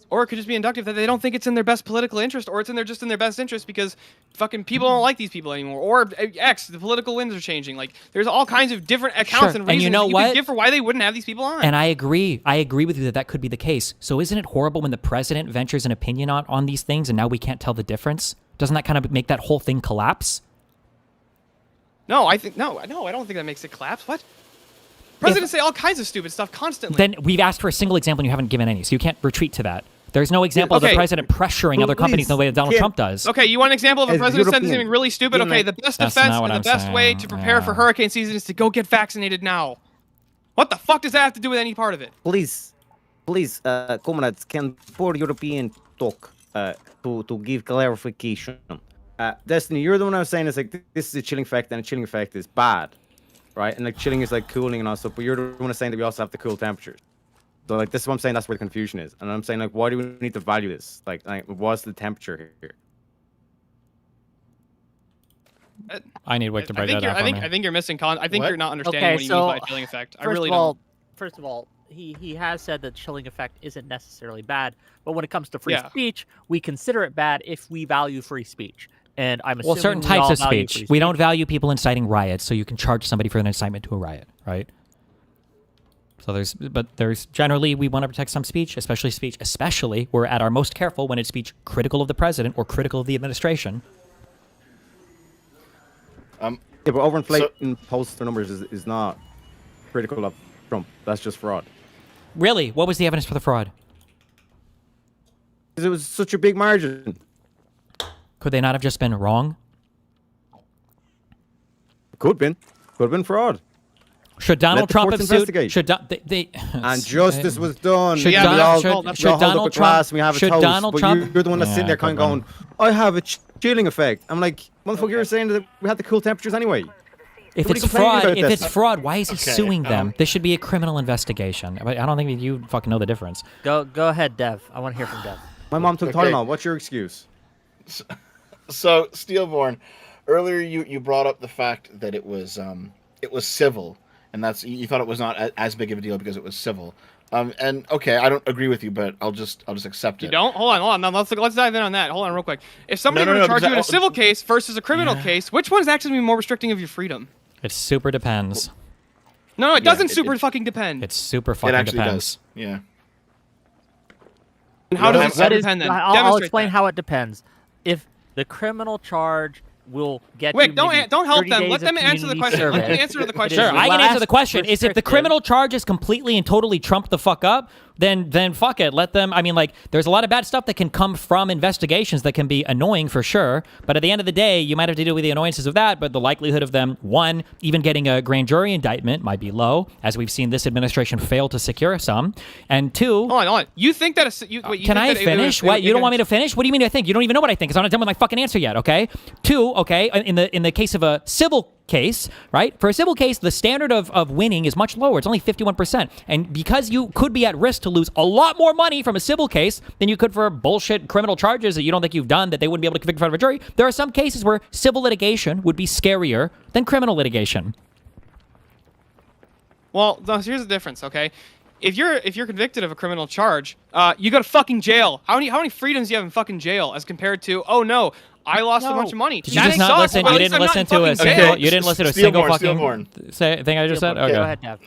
Or it could just be inductive that they don't think it's in their best political interest, or it's just in their best interest because fucking people don't like these people anymore, or X, the political winds are changing. Like, there's all kinds of different accounts Sure. and And reasons you know that you what? could give for why they wouldn't have these people on. And I agree with you that could be the case. So isn't it horrible when the president ventures an opinion on these things and now we can't tell the difference? Doesn't that kind of make that whole thing collapse? No, I don't think that makes it collapse. What? Presidents say all kinds of stupid stuff constantly. Then we've asked for a single example and you haven't given any, so you can't retreat to that. There's no example of the Okay. president pressuring other companies the way that Donald Trump does. Okay, you want an example of a As president saying European, something really stupid? you know, Okay, the best That's defense not what and the I'm best way saying. to prepare for Yeah. hurricane season is to go get vaccinated now. What the fuck does that have to do with any part of it? Please, comrades, can poor European talk to give clarification? Destiny, you're the one I was saying is like this is a chilling effect, and a chilling effect is bad, right? And like chilling is like cooling and all stuff, but you're the one saying that we also have to cool temperatures. So like this is what I'm saying. That's where the confusion is, and I'm saying like, why do we need to value this? Like what's the temperature here? I need Whick to break that down for me. I think you're missing I think What? you're not understanding Okay, what he means by chilling effect. I really don't. First of all, he has said that chilling effect isn't necessarily bad, but when it comes to free speech, we consider it bad if we value free speach. And I'm assuming certain types of speech. We don't value people inciting riots, so you can charge somebody for an incitement to a riot, right? So there's generally we want to protect some speech, especially we're at our most careful when it's speech critical of the president or critical of the administration. Yeah, but overinflating pollster numbers is not critical of Trump. That's just fraud. Really? What was the evidence for the fraud? Because it was such a big margin. Could they not have just been wrong? Could have been fraud. Should Donald Trump have sued? Should and justice was done. Should Donald Trump? Should Donald Trump? You're the one that's sitting there kind of going, "I have a chilling effect." I'm like, "Motherfucker, you were saying that we had the cool temperatures anyway." If it's fraud, why is he suing them? This should be a criminal investigation. I don't think you fucking know the difference. Go ahead, Dev. I want to hear from Dev. My mom took Tylenol. What's your excuse? So Steelborn, earlier you brought up the fact that it was civil, and that's you thought it was not as big of a deal because it was civil. And okay, I don't agree with you, but I'll just accept it. You don't? Hold on. Now let's dive in on that. Hold on, real quick. If somebody were to charge you in a civil case versus a criminal case, which one is actually going to be more restricting of your freedom? It super depends. No, it doesn't fucking depend. It super fucking depends. Does. Yeah. And how does it depend then? I'll explain how it depends. If the criminal charge will get Whick, you don't help 30 them. days Let them of answer the community question. Let them service. answer the question. Sure, I can answer the question. Is if the restrictive. criminal charge is completely and totally trumped the fuck up, then fuck it. Let them. I mean, like, there's a lot of bad stuff that can come from investigations that can be annoying for sure. But at the end of the day, you might have to deal with the annoyances of that. But the likelihood of them, one, even getting a grand jury indictment might be low, as we've seen this administration fail to secure some. And two, hold on. You think that? Can I finish? What? You don't want me to finish? What do you mean I think? You don't even know what I think, because I'm not done with my fucking answer yet. Okay. Two. Okay. In the case of a civil case, right? For a civil case, the standard of winning is much lower. It's only 51%. And because you could be at risk to lose a lot more money from a civil case than you could for bullshit criminal charges that you don't think you've done that they wouldn't be able to convict in front of a jury, there are some cases where civil litigation would be scarier than criminal litigation. Well, here's the difference, okay? If you're convicted of a criminal charge, you go to fucking jail. How many freedoms do you have in fucking jail as compared to, oh no, I lost a bunch of money? Did you just not listen? You didn't listen to a single. You didn't listen to a single fucking thing I just said. Okay. Go ahead, Dev.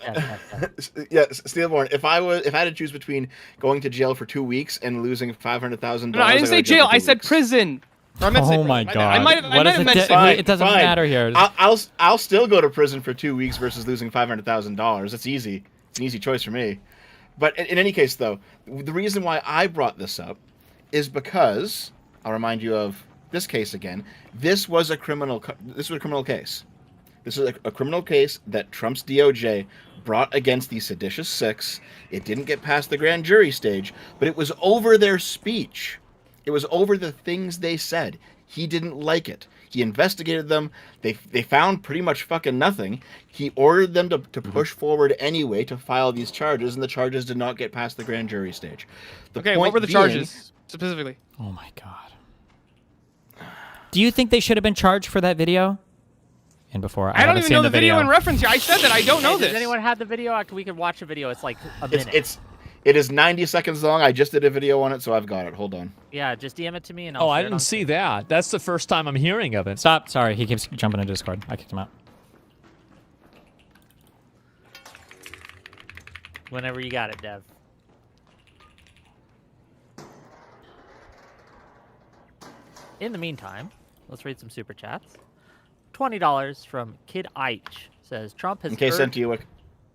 Yeah, Steelborn. If I had to choose between going to jail for 2 weeks and losing $500,000, no, I didn't say jail. I said prison. Oh my god! I might have meant it doesn't matter here. I'll still go to prison for 2 weeks versus losing $500,000. It's easy. It's an easy choice for me. But in any case, though, the reason why I brought this up is because I'll remind you of this case again. This was a criminal case. This is a criminal case that Trump's DOJ brought against the seditious six. It didn't get past the grand jury stage, but it was over their speech. It was over the things they said. He didn't like it. He investigated them. They found pretty much fucking nothing. He ordered them to push forward anyway to file these charges, and the charges did not get past the grand jury stage. Okay, what were the charges specifically? Oh my god. Do you think they should have been charged for that video? And before I don't even know the video in reference here. I said that I don't know this. Does anyone have the video? We could watch a video. It's like a minute. It is 90 seconds long. I just did a video on it, so I've got it. Hold on. Yeah, just DM it to me and I'll I didn't see that. That's the first time I'm hearing of it. Stop. Sorry, he keeps jumping into Discord. I kicked him out. Whenever you got it, Dev. In the meantime, let's read some super chats. $20 from Kid Eich says Trump has sent to you.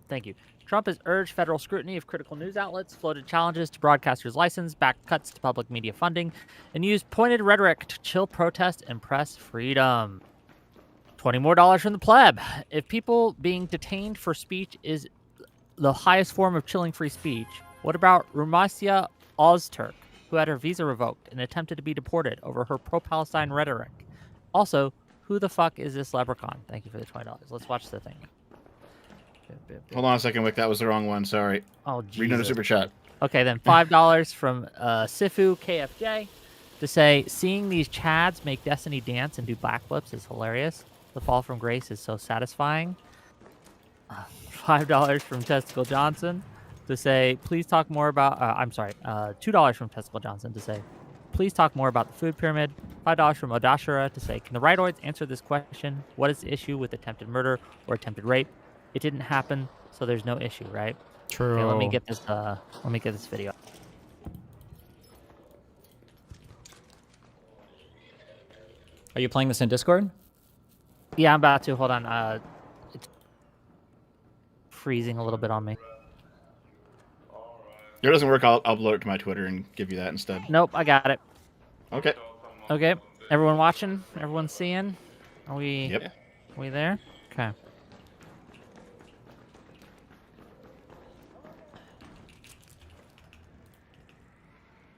Thank you. Trump has urged federal scrutiny of critical news outlets, floated challenges to broadcasters' license, backed cuts to public media funding, and used pointed rhetoric to chill protest and press freedom. $20 more from the pleb. If people being detained for speech is the highest form of chilling free speech, what about Rumasia Ozturk, who had her visa revoked and attempted to be deported over her pro-Palestine rhetoric? Also, who the fuck is this leprechaun? Thank you for the $20. Let's watch the thing. Hold on a second, Wick. That was the wrong one. Sorry. Oh, Read another Jesus. super chat. Okay, then $5 from Sifu KFJ to say, seeing these Chads make Destiny dance and do backflips is hilarious. The fall from grace is so satisfying. $5 from Testicle Johnson to say, please talk more about, $2 from Testicle Johnson to say, please talk more about the food pyramid. $5 from Odashira to say, can the rightoids answer this question? What is the issue with attempted murder or attempted rape? It didn't happen, so there's no issue, right? True. Okay, let me get this video. Are you playing this in Discord? Yeah, I'm about to. Hold on. It's freezing a little bit on me. If it doesn't work, I'll upload it to my Twitter and give you that instead. Nope, I got it. Okay. Okay, everyone watching? Everyone seeing? Are we? Yep. Are we there? Okay.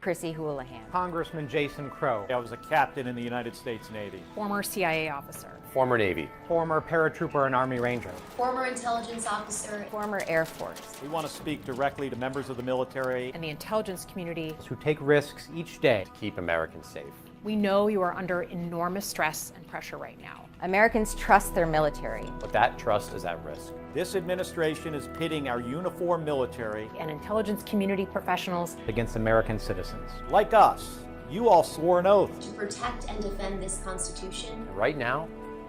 Chrissy Houlihan, Congressman Jason Crow. I was a captain in the United States Navy. former CIA officer, Former Navy. Former paratrooper and Army Ranger. Former intelligence officer. former Air Force, We want to speak directly to members of the military and the intelligence community. who take risks each day. Keep Americans safe. We know you are under enormous stress and pressure right now. Americans trust their military. But that trust is at risk. This administration is pitting our uniformed military And intelligence community professionals. against American citizens. Like us, you all swore an oath. To protect and defend this Constitution. Right now,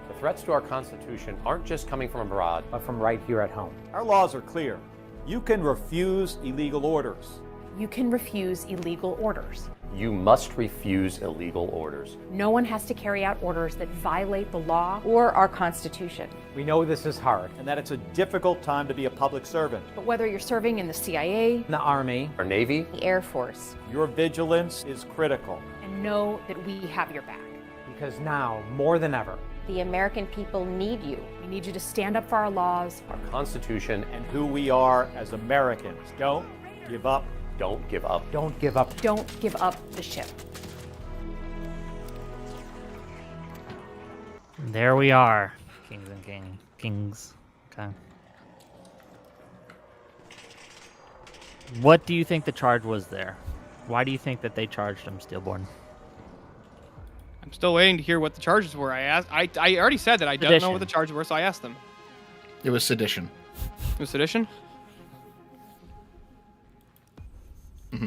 the threats to our Constitution aren't just coming from abroad. But from right here at home. Our laws are clear. You can refuse illegal orders. You can refuse illegal orders. You must refuse illegal orders. No one has to carry out orders that violate the law or our Constitution. We know this is hard and that it's a difficult time to be a public servant. But whether you're serving in the CIA, In the Army, Our Navy, the Air Force, your vigilance is critical. and know that we have your back. Because now, more than ever, The American people need you. We need you to stand up for our laws. our Constitution, and who we are as Americans. Don't give up. don't give up. Don't give up. Don't give up the ship. There we are. Kings and kings. Okay. What do you think the charge was there? Why do you think that they charged him stillborn? I'm still waiting to hear what the charges were. I already said that I don't know what the charges were, so I asked them. It was sedition. It was sedition? Mm-hmm.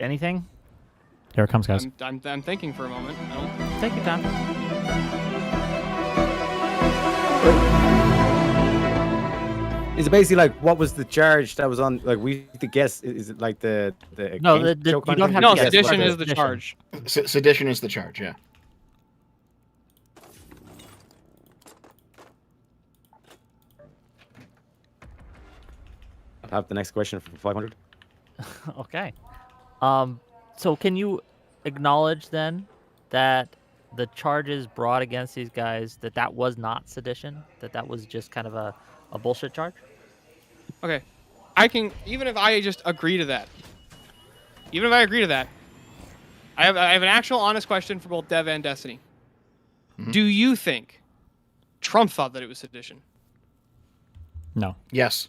Anything? Here it comes, guys. I'm thinking for a moment. No. Take your time. Is it basically like what was the charge that was on? Like we the guess is it like the No, game the show you don't content? have No, to guess. sedition What is the charge. Sedition is the charge, yeah. I'll have the next question for 500. Okay. So can you acknowledge then that the charges brought against these guys, that was not sedition, that was just kind of a bullshit charge? Okay. I can, even if I just agree to that, I have an actual honest question for both Dev and Destiny. Mm-hmm. Do you think Trump thought that it was sedition? No. Yes.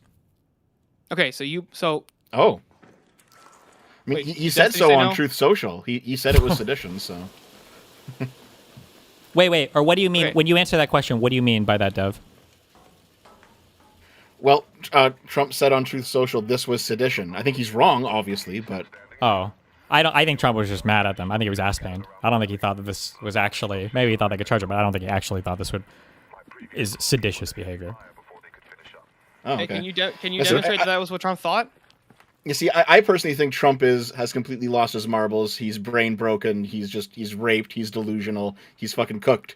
Okay, so Oh. I mean, Wait, he did said Destiny so say on no? Truth Social. He said it was sedition, so. Wait. Or what do you mean Okay. when you answer that question? What do you mean by that, Dev? Well, Trump said on Truth Social this was sedition. I think he's wrong, obviously, but Oh, I think Trump was just mad at them. I think he was ass pained. I don't think he thought that this was actually. Maybe he thought they could charge him, but I don't think he actually thought this is seditious behavior. oh, hey, okay. can you Yeah, so demonstrate that was what Trump thought? You see, I personally think Trump has completely lost his marbles. He's brain broken. He's raped. He's delusional. He's fucking cooked.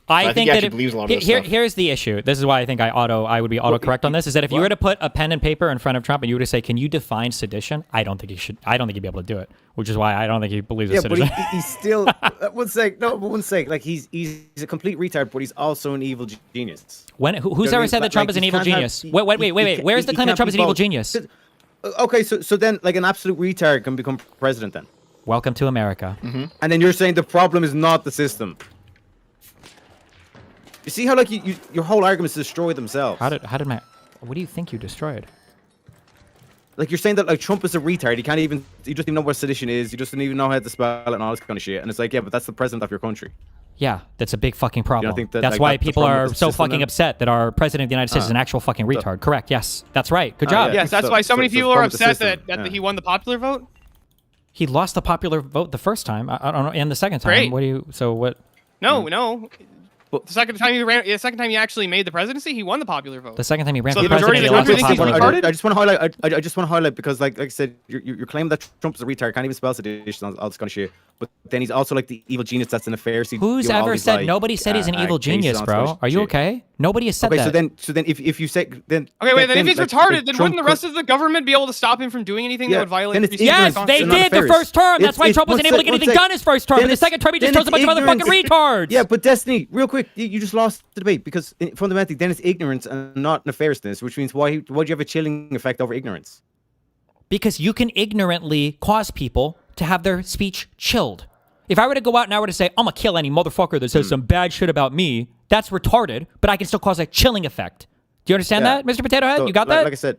I think he actually believes a lot of this stuff. Here's the issue. This is why I think I would be autocorrect on this. Is that if you were to put a pen and paper in front of Trump and you were to say, "Can you define sedition?" I don't think he should. I don't think he'd be able to do it. Which is why I don't think he believes in Yeah, but sedition. he's still one sec. No, but one sec. Like he's a complete retard, but he's also an evil genius. Who's ever said that Trump is an evil genius? Wait. Where's the claim that Trump is an evil genius? Okay, so then like an absolute retard can become president then. Welcome to America. And then you're saying the problem is not the system. You see how like your whole arguments destroy themselves. How did my? What do you think you destroyed? Like you're saying that like Trump is a retard. He doesn't even know what sedition is. He doesn't even know how to spell it and all this kind of shit. And it's like, yeah, but that's the president of your country. Yeah, that's a big fucking problem. You don't think that, that's like, why that's the people problem are with the so system fucking then? upset that our president of the United States is an actual fucking retard. Correct. Yes, that's right. Good job. Yes, that's So- why so many so people are from the upset system, that he won the popular vote. He lost the popular vote the first time. I don't know, and the second time. Great. What do you? So what? No. The second time he actually made the presidency, he won the popular vote. The second time he ran So for the majority president, of he the lost the country thinks popular he's vote. retarded? I just want to highlight. I just want to highlight because, like I said, you're claiming that Trump's a retard, can't even spell sedition, all this kind of shit. But then he's also like the evil genius that's in affairs. Who's ever said? Nobody said he's an evil genius, bro. Are you okay? Nobody has said Okay, that. so then if you say then Okay, wait. Then if he's like, retarded, then Trump wouldn't the rest of the government be able to stop him from doing anything that would violate? then it's free speech Yes, and they It's not did the nefarious. first term. That's why It's- Trump wasn't able to get anything done his first term. Then And the second term, he just then chose a bunch of it's motherfucking retards. Yeah, but Destiny, real quick, you just lost the debate because fundamentally, then it's ignorance and not nefariousness, which means why do you have a chilling effect over ignorance? Because you can ignorantly cause people to have their speech chilled. If I were to go out and I were to say, I'm gonna kill any motherfucker that says some bad shit about me, that's retarded, but I can still cause a chilling effect. Do you understand that, Mr. Potato Head? So, You got like, that? Like I said,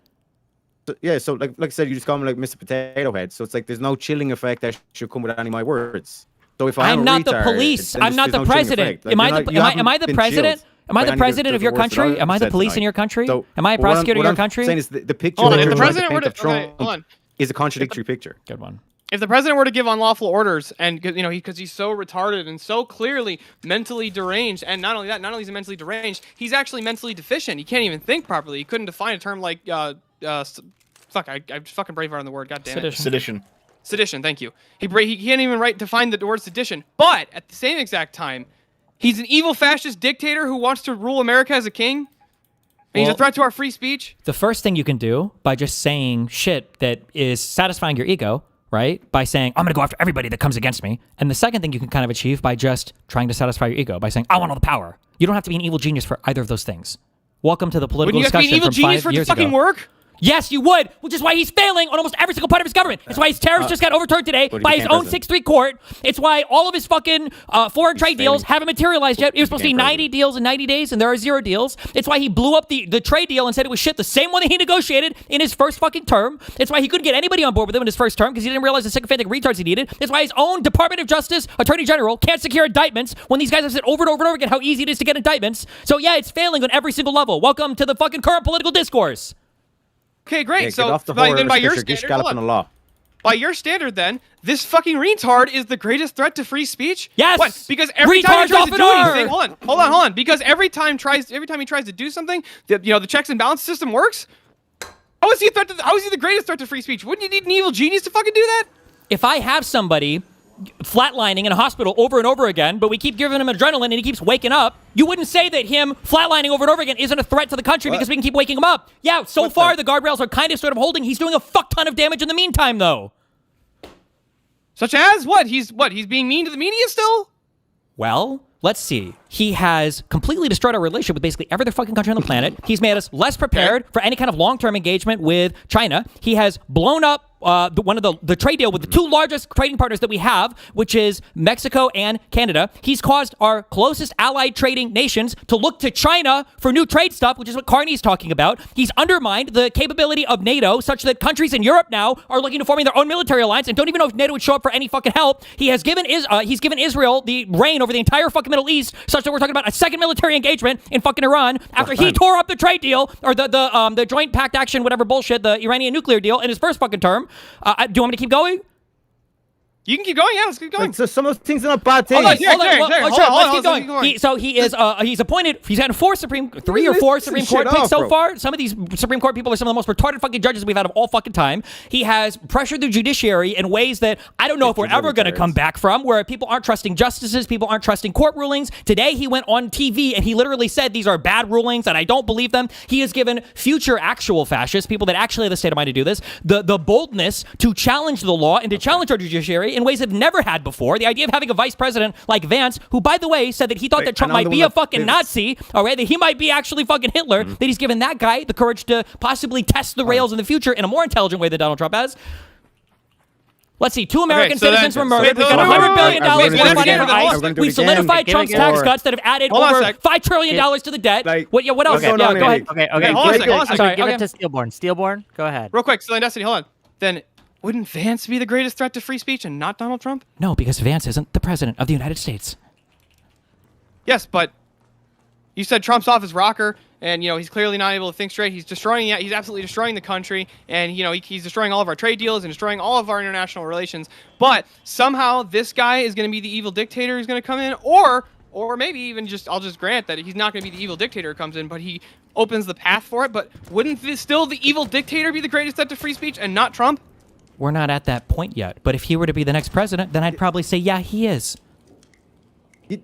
so like I said, you just call me like Mr. Potato Head. So it's like there's no chilling effect that should come with any of my words. So if I'm I'm a not the retard, police. then I'm not there's the no chilling president. effect. Like, Am I you're the not- you am I haven't the been president? chilled Am I by the any of president of your words that country? I've Am I the said police in tonight. your country? So Am I a what I'm- prosecutor in what your I'm country? saying is the picture Hold on, that if the you're trying president to were paint to- of okay, Trump hold on. is a contradictory picture. Good one. If the president were to give unlawful orders, and because he's so retarded and so clearly mentally deranged, and not only that, not only is he mentally deranged, he's actually mentally deficient. He can't even think properly. He couldn't define a term like fuck. I fucking braveheart on the word. God damn it. Sedition. Sedition. Thank you. He can't even define the word sedition. But at the same exact time, he's an evil fascist dictator who wants to rule America as a king. And he's a threat to our free speech. The first thing you can do by just saying shit that is satisfying your ego, right? By saying, I'm going to go after everybody that comes against me. And the second thing you can kind of achieve by just trying to satisfy your ego, by saying, I want all the power. You don't have to be an evil genius for either of those things. Welcome to the political Wouldn't you have to be discussion an evil from genius 5 for it to years fucking ago. work? Yes, you would, which is why he's failing on almost every single part of his government. It's why his tariffs just got overturned today But he by his became own president. 6-3 court. It's why all of his fucking foreign trade deals haven't materialized yet. It was supposed to be became 90 deals in 90 days, and there are 0 deals. It's why he blew up the trade deal and said it was shit, the same one that he negotiated in his first fucking term. It's why he couldn't get anybody on board with him in his first term because he didn't realize the sycophantic retards he needed. It's why his own Department of Justice Attorney General can't secure indictments when these guys have said over and over and over again how easy it is to get indictments. So yeah, it's failing on every single level. Welcome to the fucking current political discourse. Okay, great. Yeah, so get off the by horse, your because you're gish standard, galloping hold the on. law. By your standard, then, this fucking retard is the greatest threat to free speech? Yes! What? Because every time he Retards tries to off do an anything, R! hold on. Because every time he tries to do something, the checks and balance system works. How is he the greatest threat to free speech? Wouldn't you need an evil genius to fucking do that? If I have somebody flatlining in a hospital over and over again, but we keep giving him adrenaline and he keeps waking up, you wouldn't say that him flatlining over and over again isn't a threat to the country because we can keep waking him up. Yeah, so far the guardrails are kind of sort of holding. He's doing a fuck ton of damage in the meantime, though. Such as what? He's being mean to the media still? Well, let's see. He has completely destroyed our relationship with basically every other fucking country on the planet. He's made us less prepared for any kind of long-term engagement with China. He has blown up one of the trade deal with the 2 largest trading partners that we have, which is Mexico and Canada. He's caused our closest allied trading nations to look to China for new trade stuff, which is what Carney's talking about. He's undermined the capability of NATO such that countries in Europe now are looking to forming their own military alliance and don't even know if NATO would show up for any fucking help. He has given Israel the reign over the entire fucking Middle East, such that we're talking about a second military engagement in fucking Iran after he tore up the trade deal or the joint pact action, whatever bullshit, the Iranian nuclear deal in his first fucking term. Do you want me to keep going? You can keep going. Yeah, let's keep going. Like, so some of those things are not bad things. Hold on, Let's keep going. So he's appointed. He's had 3 or 4 Supreme Court picks so far. Some of these Supreme Court people are some of the most retarded fucking judges we've had of all fucking time. He has pressured the judiciary in ways that I don't know if we're ever going to come back from, where people aren't trusting justices, people aren't trusting court rulings. Today he went on TV and he literally said these are bad rulings and I don't believe them. He has given future actual fascists, people that actually have the state of mind to do this, the boldness to challenge the law and to challenge our judiciary country in ways they've never had before. The idea of having a vice president like Vance, who, by the way, said that he thought that Trump might be a fucking Nazi, all right, that he might be actually fucking Hitler, that he's given that guy the courage to possibly test the rails in the future in a more intelligent way than Donald Trump has. Let's see. 2 American citizens were murdered. We've got $100 billion more money for ICE. We've solidified Trump's tax cuts that have added over $5 trillion to the debt. What else? Okay, Go ahead. Okay. Hold on a second. Sorry, give it to Steelborn. Steelborn, go ahead. Real quick, so Destiny, hold on. Then wouldn't Vance be the greatest threat to free speech and not Donald Trump? No, because Vance isn't the president of the United States. Yes, but you said Trump's off his rocker, and he's clearly not able to think straight. He's destroying. He's absolutely destroying the country, and he's destroying all of our trade deals and destroying all of our international relations. But somehow this guy is going to be the evil dictator who's going to come in, or maybe even I'll just grant that he's not going to be the evil dictator who comes in, but he opens the path for it. But wouldn't still the evil dictator be the greatest threat to free speech and not Trump? We're not at that point yet. But if he were to be the next president, then I'd probably say, yeah, he is.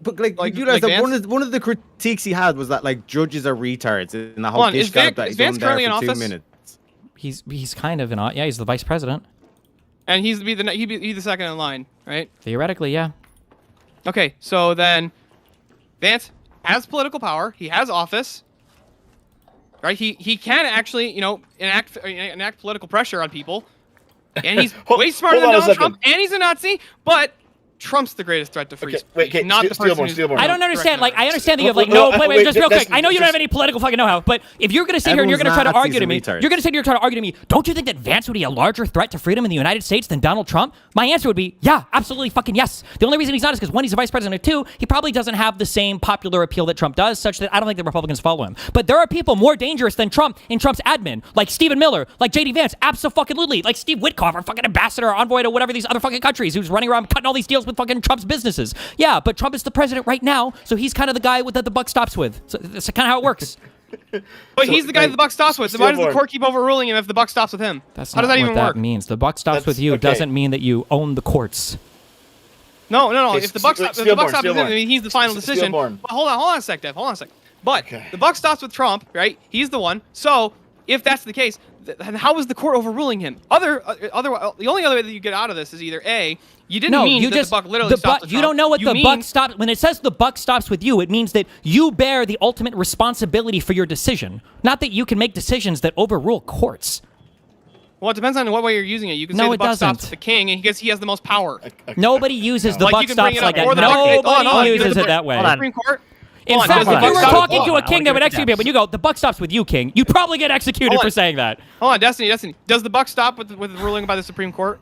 But you realize that one of the critiques he had was that judges are retards in the whole is Vance currently in office? 2 minutes. He's kind of he's the vice president. And he'd be the second in line, right? Theoretically, yeah. Okay, so then Vance has political power. He has office. Right? He can actually, enact political pressure on people. And he's way smarter than Donald Trump, and he's a Nazi, but Trump's the greatest threat to free speech. Not the person who's I don't understand. I understand that you have wait, just real quick. I know you don't have any political fucking know-how, but if you're going to sit here and you're going to try to argue to me, don't you think that Vance would be a larger threat to freedom in the United States than Donald Trump? My answer would be, yeah, absolutely fucking yes. The only reason he's not is because, one, he's a vice president, two, he probably doesn't have the same popular appeal that Trump does, such that I don't think the Republicans follow him. But there are people more dangerous than Trump in Trump's admin, like Stephen Miller, like J.D. Vance, abso-fucking-lutely, like Steve Witkoff, our fucking ambassador or envoy to whatever these other fucking countries who's running around cutting all these deals with fucking Trump's businesses. Yeah, but Trump is the president right now, so he's kind of the guy that the buck stops with. So that's kind of how it works. But he's the guy that the buck stops with. So why does the court keep overruling him if the buck stops with him? That's how does that even work? That means the buck stops with you doesn't mean that you own the courts. No. If the buck stops with him, I mean, he's the final decision. But hold on a sec, Dev. Hold on a sec. But the buck stops with Trump, right? He's the one. So if that's the case, then how is the court overruling him? The only other way that you get out of this is either A, you didn't mean that the buck literally stops with Trump. You don't know what the buck stops. When it says the buck stops with you, it means that you bear the ultimate responsibility for your decision. Not that you can make decisions that overrule courts. Well, it depends on what way you're using it. You can say the buck stops with the king, and he has the most power. Nobody uses the buck stops like that. Nobody uses it that way. Supreme Court. In fact, if you were talking to a king that would execute, when you go, the buck stops with you, king, you'd probably get executed for saying that. Hold on, Destiny. Does the buck stop with the ruling by the Supreme Court?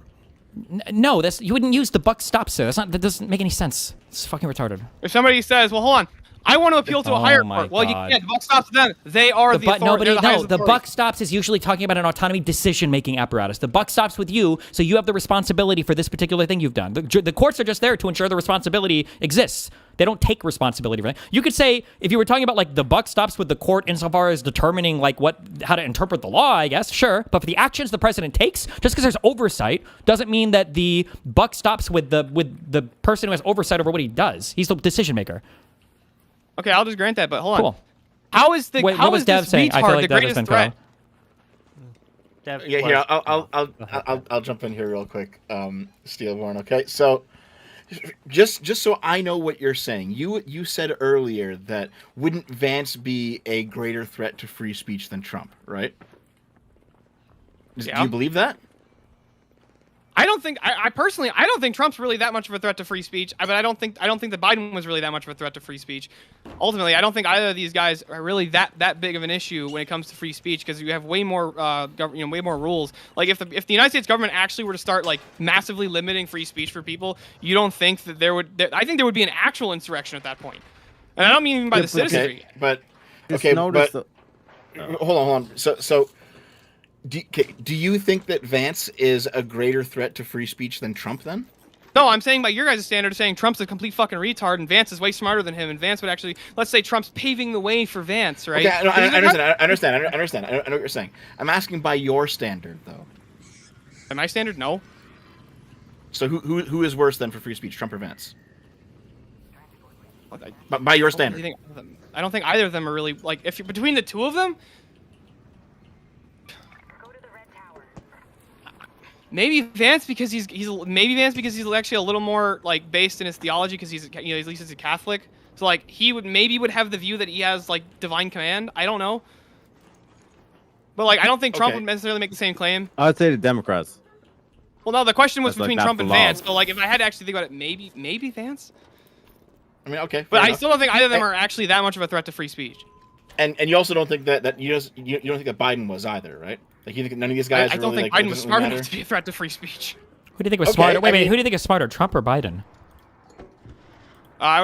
No, you wouldn't use the buck stops there. That doesn't make any sense. It's fucking retarded. If somebody says, well, hold on, I want to appeal to a higher court. Well, you can't. The buck stops with them. They are the authority. The buck stops is usually talking about an autonomy decision-making apparatus. The buck stops with you, so you have the responsibility for this particular thing you've done. The courts are just there to ensure the responsibility exists. They don't take responsibility for that. You could say, if you were talking about the buck stops with the court insofar as determining how to interpret the law, I guess, sure. But for the actions the president takes, just because there's oversight doesn't mean that the buck stops with the person who has oversight over what he does. He's the decision maker. Okay, I'll just grant that, but hold on. Cool. How is this saying? I feel like the greatest threat? Yeah, I'll jump in here real quick, Steelborn. Okay, so just so I know what you're saying, you said earlier that wouldn't Vance be a greater threat to free speech than Trump, right? Do you believe that? I personally don't think Trump's really that much of a threat to free speech. But I don't think that Biden was really that much of a threat to free speech. Ultimately, I don't think either of these guys are really that big of an issue when it comes to free speech, because you have way more way more rules. Like if the United States government actually were to start massively limiting free speech for people, you don't think that I think there would be an actual insurrection at that point. And I don't mean even by the citizenry. But hold on. So. Do you think that Vance is a greater threat to free speech than Trump then? No, I'm saying by your guys' standard, saying Trump's a complete fucking retard and Vance is way smarter than him, and Vance would actually, let's say Trump's paving the way for Vance, right? Okay, no, I understand. I know what you're saying. I'm asking by your standard, though. By my standard, no. So who is worse than for free speech, Trump or Vance? By your standard. I don't think either of them are really, if you're between the two of them. Maybe Vance because he's actually a little more like based in his theology because he's at least he's a Catholic. So like he would have the view that he has like divine command. I don't know. But like I don't think Trump would necessarily make the same claim. I'd say the Democrats. Well, no, the question was That's between like Trump and the law. Vance. So like if I had to actually think about it, maybe Vance. I mean, okay. But I still don't think either of them are actually that much of a threat to free speech. And you also don't think that you don't think that Biden was either, right? Like you think none of these guys. I don't really, think like, Biden was smart enough to be a threat to free speech. Who do you think was smarter? Wait, who do you think is smarter, Trump or Biden? I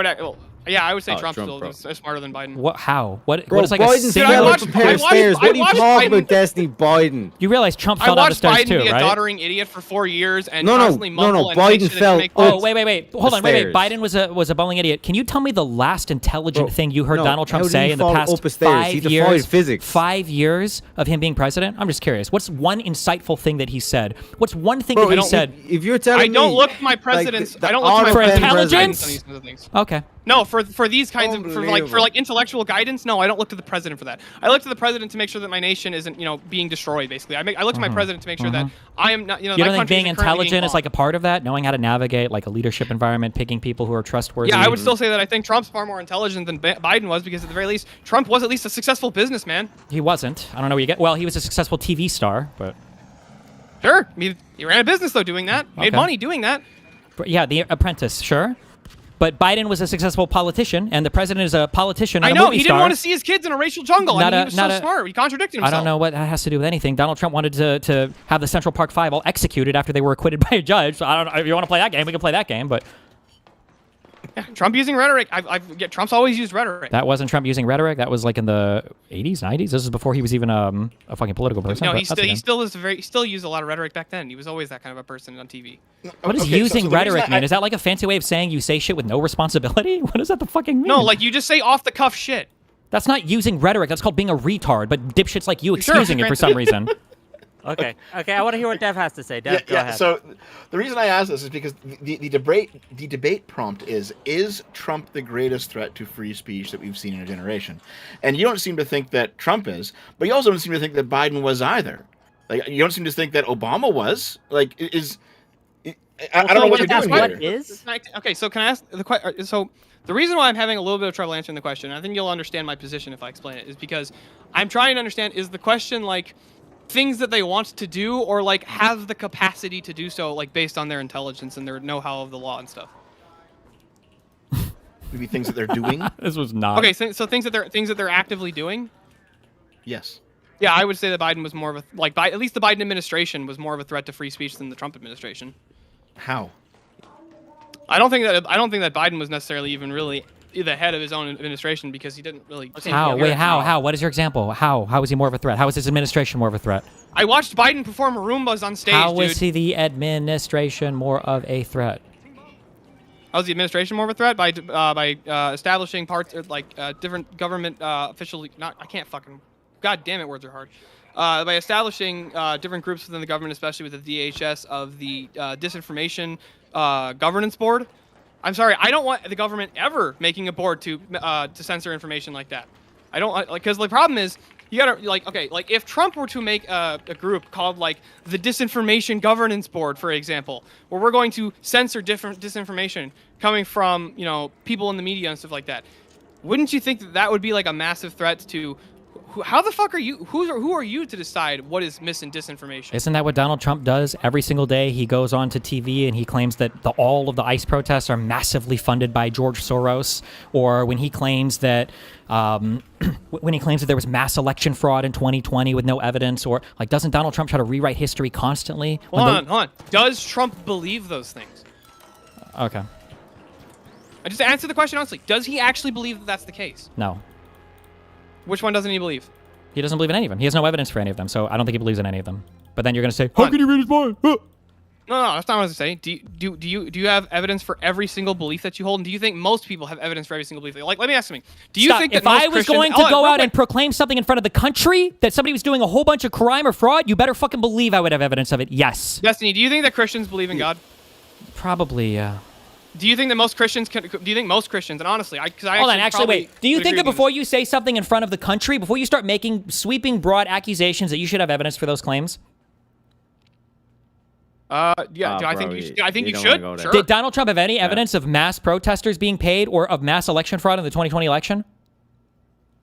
would say Trump's Trump, still smarter than Biden. What? How? What? Bro, what is like Biden's a single? fell upstairs. What are you talking about, Destiny Biden? You realize Trump I fell down the watched stairs Biden too, be a right? doddering idiot for 4 years and No, constantly mumble and Biden make shit fell make Oh, wait. Hold on, wait. stairs. Biden was a bumbling idiot. Can you tell me the last intelligent thing you heard no, Donald Trump how did say he in the fall past up the stairs? 5 He years? defied physics. 5 years of him being president? I'm just curious. What's one insightful thing that he said? What's one thing Bro, that he said? If you're telling me, I don't look at my presidents. the I don't look at my For president's intelligence? guidance on these kinds of things. Okay. No, for these kinds of for Unbelievable. like intellectual guidance. No, I don't look to the president for that. I look to the president to make sure that my nation isn't being destroyed. Basically, I look to my president to make sure that I am not You my don't think country being isn't currently intelligent is bombed. like a part of that? Knowing how to navigate like a leadership environment, picking people who are trustworthy? Yeah, I would still say that I think Trump's far more intelligent than Biden was because at the very least, Trump was at least a successful businessman. He wasn't. I don't know where you get. Well, he was a successful TV star, but Sure, he ran a business though doing that, made Okay. money doing that. yeah, The Apprentice, sure. But Biden was a successful politician, and the president is a politician. I And know a movie he star. didn't want to see his kids in a racial jungle. Not I mean, a- he was not so a- smart. He contradicted I himself. don't know what that has to do with anything. Donald Trump wanted to have the Central Park Five all executed after they were acquitted by a judge. So I don't know if you want to play that game. We can play that game, but Yeah, Trump using rhetoric. Trump's always used rhetoric. that wasn't Trump using rhetoric. That was like in the 80s, 90s. This is before he was even a fucking political person. No, but he that's again. still used a lot of rhetoric back then. He was always that kind of a person on TV. What does Okay, so using the reason rhetoric mean? I- Is that like a fancy way of saying you say shit with no responsibility? What does that the fucking mean? No, like you just say off the cuff shit. That's not using rhetoric. That's called being a retard. But dipshits like you Sure, excusing it for some reason. Okay. I want to hear what Dev has to say. Dev, go ahead. So the reason I ask this is because the debate prompt is Trump the greatest threat to free speech that we've seen in a generation? And you don't seem to think that Trump is, but you also don't seem to think that Biden was either. Like you don't seem to think that Obama was. Like I don't know what you're doing what here. is? Okay, so can I ask the question? So the reason why I'm having a little bit of trouble answering the question, I think you'll understand my position if I explain it, is because I'm trying to understand, is the question like things that they want to do or like have the capacity to do so, like based on their intelligence and their know-how of the law and stuff? Maybe things that they're doing. This was not. Okay, so things that they're actively doing. Yes. Yeah, I would say that Biden was more of a at least the Biden administration was more of a threat to free speech than the Trump administration. How? I don't think that Biden was necessarily even really the head of his own administration because he didn't really. How? Wait, how? What is your example? How is he more of a threat? How is his administration more of a threat? I watched Biden perform Roombas on stage. How dude. is he the administration more of a threat? How is the administration more of a threat by establishing parts different government official? I can't fucking. God damn it, words are hard. By establishing different groups within the government, especially with the DHS of the Disinformation Governance Board. I'm sorry, I don't want the government ever making a board to censor information like that. I don't because the problem is you gotta if Trump were to make a group called like the Disinformation Governance Board, for example, where we're going to censor different disinformation coming from people in the media and stuff like that, wouldn't you think that would be like a massive threat to? How the fuck are you? Who are you to decide what is mis and disinformation? Isn't that what Donald Trump does every single day? He goes on to TV and he claims that all of the ICE protests are massively funded by George Soros, or when he claims that there was mass election fraud in 2020 with no evidence, or like doesn't Donald Trump try to rewrite history constantly? Hold on. Does Trump believe those things? Okay. I just answer the question honestly. Does he actually believe that that's the case? No. Which one doesn't he believe? He doesn't believe in any of them. He has no evidence for any of them, so I don't think he believes in any of them. But then you're going to say, how can you read his mind? No, that's not what I was saying. Do you have evidence for every single belief that you hold? And do you think most people have evidence for every single belief? Like, let me ask something. Do you Stop. think that if most I was Christians- going to go out and proclaim something in front of the country that somebody was doing a whole bunch of crime or fraud, you better fucking believe I would have evidence of it. Yes. Destiny, do you think that Christians believe in God? Probably, yeah. Do you think that most Christians and honestly, Hold on, actually, wait. Do you think that before you say something in front of the country, before you start making sweeping, broad accusations, that you should have evidence for those claims? Yeah, I think bro, you should. I think you don't wanna should. go there. Sure. Did Donald Trump have any evidence of mass protesters being paid or of mass election fraud in the 2020 election?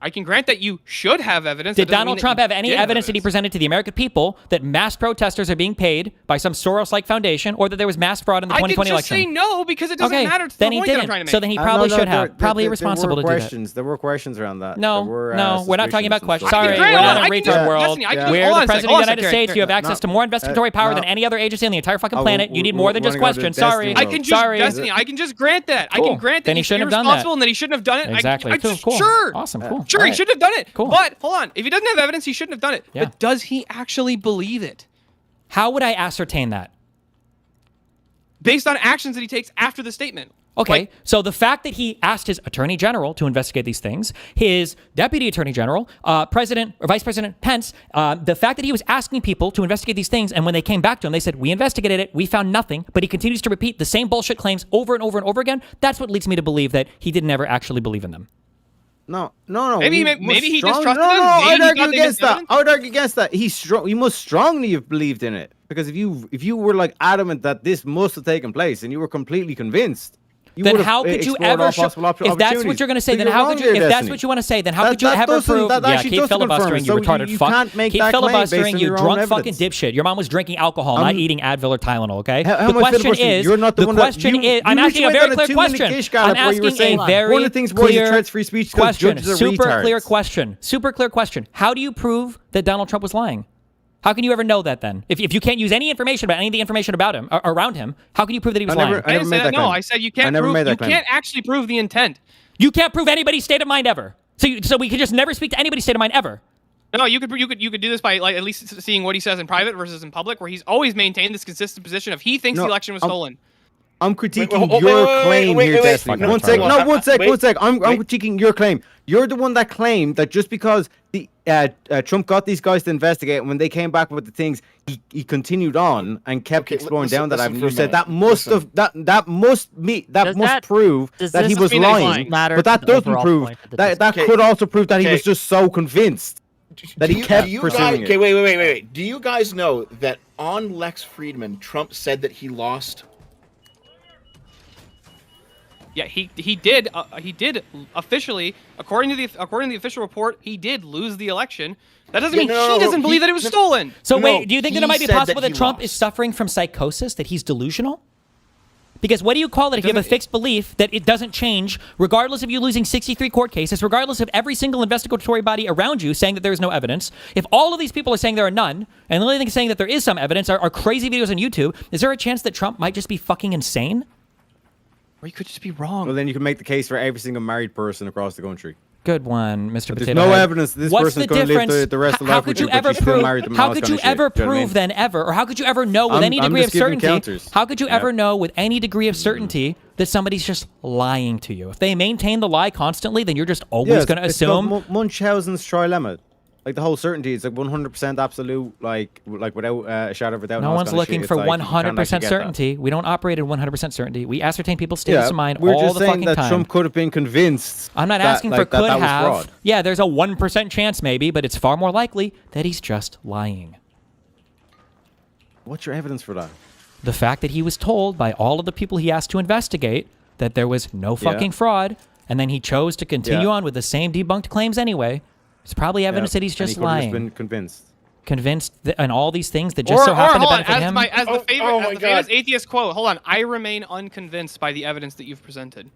I can grant that you should have evidence. Did That doesn't Donald mean that Trump you have any did evidence that he presented to the American people that mass protesters are being paid by some Soros-like foundation, or that there was mass fraud in the 2020 I can just election? say no because it doesn't Okay, matter to then the he point that I'm didn't. trying to make. So then he probably should have. Probably irresponsible to do that. questions. There were questions around that. No, There were, no, we're not talking about suspicions and questions. stuff. Sorry, Grant, we're hold not on, in I a can retard just- world. Destiny, I can We're just- hold on the a president second, of the hold on a United second. States. You have access to more investigatory power than any other agency on the entire fucking planet. You need more than just questions. Sorry. I can just Destiny. I can just grant that. I can grant that Then he he's shouldn't have done that. irresponsible and that he shouldn't have done it. Exactly. Cool. Sure. Awesome. Cool. Sure, he shouldn't have done it. Cool. But hold on, if he doesn't have evidence, he shouldn't have done it. Yeah. But does he actually believe it? How would I ascertain that? Based on actions that he takes after the statement. Okay, so the fact that he asked his attorney general to investigate these things, his deputy attorney general, President or Vice President Pence, the fact that he was asking people to investigate these things, and when they came back to him, they said, we investigated it, we found nothing, but he continues to repeat the same bullshit claims over and over and over again, that's what leads me to believe that he didn't ever actually believe in them. No. Maybe he just trusted no, them. No, Maybe I'd he argue thought they against didn't that. have I would argue against that. He must strongly have believed in it, because if you were like adamant that this must have taken place and you were completely convinced, you then would have how could you explored ever all show, possible if that's what you're going to say, But then you're how wrong could you, here, if that's Destiny. what you want to say, then how could you That ever doesn't- prove, that yeah, actually keep doesn't confirm filibustering, it. you So retarded you fuck. can't make Keep that claim filibustering, based on you your own drunk fucking evidence. dipshit. Your mom was drinking alcohol, not eating Advil or Tylenol, okay? How The am I question filibustering? is, You're not the the one that- question you- is, I'm you asking a went very on a clear 2-minute question. gish gallop I'm where you were asking saying a very one of the things was you clear threats free speech because question, judges are super clear retards. question, super clear question. How do you prove that Donald Trump was lying? How can you ever know that then? If you can't use any information about any of the information about him, around him, how can you prove that he was lying? I didn't say that. No, I said you can't prove. You can't actually prove the intent. You can't prove anybody's state of mind ever. So we can just never speak to anybody's state of mind ever. No, you could do this by like at least seeing what he says in private versus in public, where he's always maintained this consistent position of he thinks the election was stolen. I'm critiquing your claim here, Destiny. One sec. I'm critiquing your claim. You're the one that claimed that just because the Trump got these guys to investigate, and when they came back with the things, he continued on and kept exploring down that avenue. You said that must prove that he was lying, but that doesn't prove that could also prove that he was just so convinced that he kept pursuing it. Okay, wait. Do you guys know that on Lex Friedman, Trump said that he lost? Yeah, he did officially, according to the official report, he did lose the election. That doesn't mean he doesn't believe that it was stolen. So wait, do you think that it might be possible that Trump is suffering from psychosis, that he's delusional? Because what do you call it if you have a fixed belief that it doesn't change, regardless of you losing 63 court cases, regardless of every single investigatory body around you saying that there is no evidence? If all of these people are saying there are none, and the only thing saying that there is some evidence are crazy videos on YouTube, is there a chance that Trump might just be fucking insane? Or he could just be wrong. Well, then you can make the case for every single married person across the country. Good one, Mr. But Potato there's no Head. evidence this What's person's the going to live difference? the rest of How life could with you you, but ever she's still prove? married to them and How all this could kind you of shit. ever Do you know what I mean? prove then ever, or how could you ever know with any I'm degree of just giving certainty? counters. How could you ever know with any degree of certainty that somebody's just lying to you? If they maintain the lie constantly, then you're just always going to assume. Munchausen's trilemma. Like the whole certainty is like 100% absolute, like without a shadow of a doubt. No one's looking for 100% certainty. We don't operate at 100% certainty. We ascertain people's states of mind we're all just the saying fucking that time. Trump could have been convinced. I'm not asking for could have. Yeah, there's a 1% chance maybe, but it's far more likely that he's just lying. What's your evidence for that? The fact that he was told by all of the people he asked to investigate that there was no fucking fraud, and then he chose to continue on with the same debunked claims anyway. It's probably evidence that he's just lying. He could have been convinced. Convinced and all these things that just so happen to benefit him. As the famous atheist quote, hold on, I remain unconvinced by the evidence that you've presented.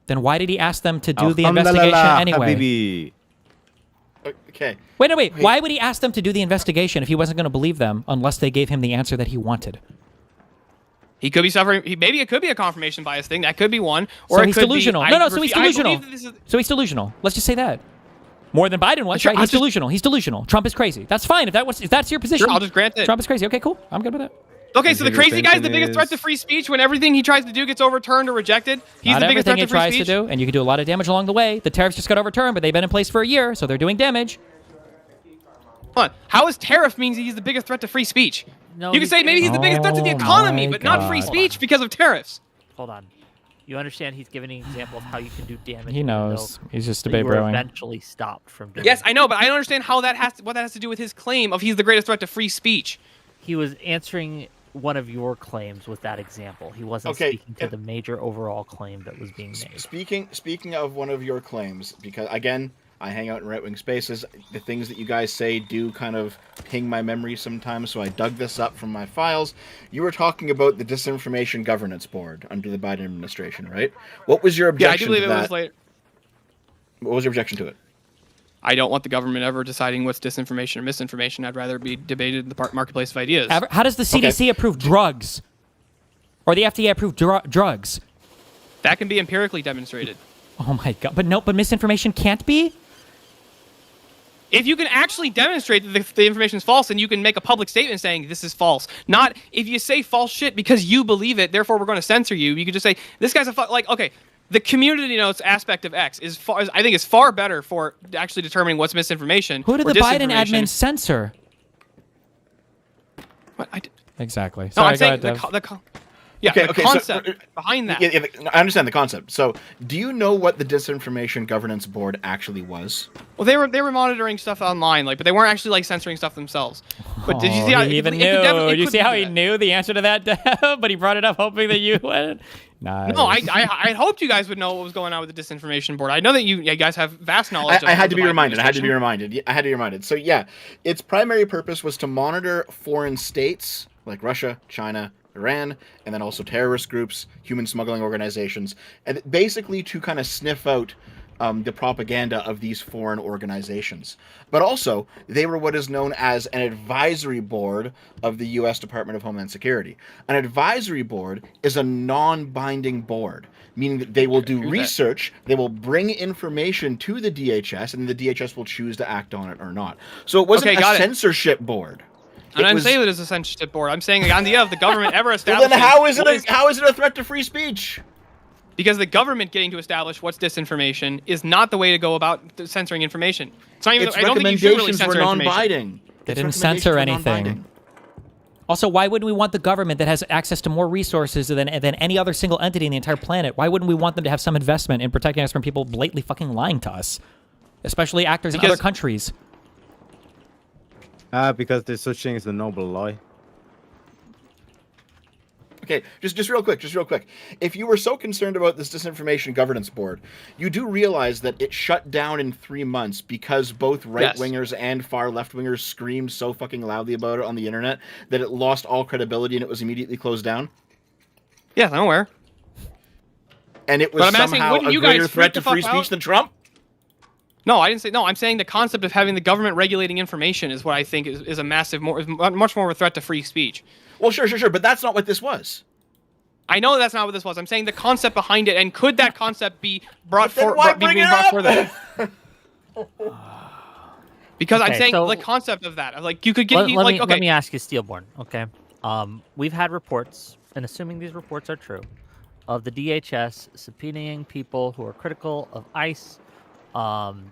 Then why did he ask them to do the investigation anyway? Habibi. Okay. Wait. Why would he ask them to do the investigation if he wasn't going to believe them unless they gave him the answer that he wanted? He could be suffering. Maybe it could be a confirmation bias thing. That could be one. Or so it he's could delusional. Be, so he's delusional. So he's delusional. Let's just say that. More than Biden was, right? He's delusional. He's delusional. Trump is crazy. That's fine. If that's your position, sure, I'll just grant it. Trump is crazy. Okay, cool. I'm good with that. Okay, so the crazy guy's the biggest threat to free speech when everything he tries to do gets overturned or rejected. He's the biggest threat to free speech. Not everything he tries to do, and you can do a lot of damage along the way. The tariffs just got overturned, but they've been in place for a year, so they're doing damage. Hold on. How is tariff means he's the biggest threat to free speech? No, you can say maybe he's the biggest threat to the economy, but not free speech because of tariffs. Hold on. You understand he's giving an example of how you can do damage. He knows. He's just a baby. babe brewing. Eventually stopped from doing Yes, I know, but I don't understand how that has to, what that has to do with his claim of he's the greatest threat to free speech. He was answering one of your claims with that example. He wasn't Okay, speaking to the major overall claim that was being made. Speaking of one of your claims, because again, I hang out in right-wing spaces, the things that you guys say do kind of ping my memory sometimes, so I dug this up from my files. You were talking about the Disinformation Governance Board under the Biden administration, right? What was your objection to that? Yeah, I do believe it was later. What was your objection to it? I don't want the government ever deciding what's disinformation or misinformation. I'd rather be debated in the marketplace of ideas. How does the CDC approve drugs? Or the FDA approve drugs? That can be empirically demonstrated. Oh my god! But misinformation can't be. If you can actually demonstrate that the information is false, then you can make a public statement saying this is false. Not if you say false shit because you believe it, therefore we're going to censor you. You could just say this guy's okay. The community notes aspect of X I think is far better for actually determining what's misinformation. Who did the Biden admin censor? What? Exactly. No, Sorry, I'm saying go ahead, the concept behind that. Yeah, I understand the concept. So, do you know what the Disinformation Governance Board actually was? Well, they were monitoring stuff online, but they weren't actually censoring stuff themselves. But did you see how how he even knew? You see how he knew the answer to that, but he brought it up hoping that you would. Nice. No, I hoped you guys would know what was going on with the Disinformation Board. I know that you guys have vast knowledge. I had to be reminded. So yeah, its primary purpose was to monitor foreign states like Russia, China, Iran, and then also terrorist groups, human smuggling organizations, and basically to kind of sniff out the propaganda of these foreign organizations. But also, they were what is known as an advisory board of the U.S. Department of Homeland Security. An advisory board is a non-binding board, meaning that they will do research, they will bring information to the DHS, and the DHS will choose to act on it or not. So it wasn't a censorship board. I'm not saying it is a censorship board. I'm saying the idea of the government ever establishing... Well, then how is it a threat to free speech? Because the government getting to establish what's disinformation is not the way to go about censoring information. It's not even. Its I don't think you should really recommendations censor were non-binding. information. They didn't censor anything. Also, why wouldn't we want the government that has access to more resources than any other single entity in the entire planet? Why wouldn't we want them to have some investment in protecting us from people blatantly fucking lying to us? Especially actors in other countries. Because there's such thing as the noble lie. Okay, just real quick. If you were so concerned about this Disinformation Governance Board, you do realize that it shut down in 3 months because both right-wingers and far left-wingers screamed so fucking loudly about it on the internet that it lost all credibility and it was immediately closed down? Yeah, I'm aware. And it was somehow a greater threat to free speech than Trump? No, I didn't say. No, I'm saying the concept of having the government regulating information is what I think is a massive, much more of a threat to free speech. Well, sure, but that's not what this was. I know that's not what this was. I'm saying the concept behind it, and could that concept be brought forward? Because I'm saying the concept of that, like you could get. Let me ask you, Steelborn. Okay, we've had reports, and assuming these reports are true, of the DHS subpoenaing people who are critical of ICE, and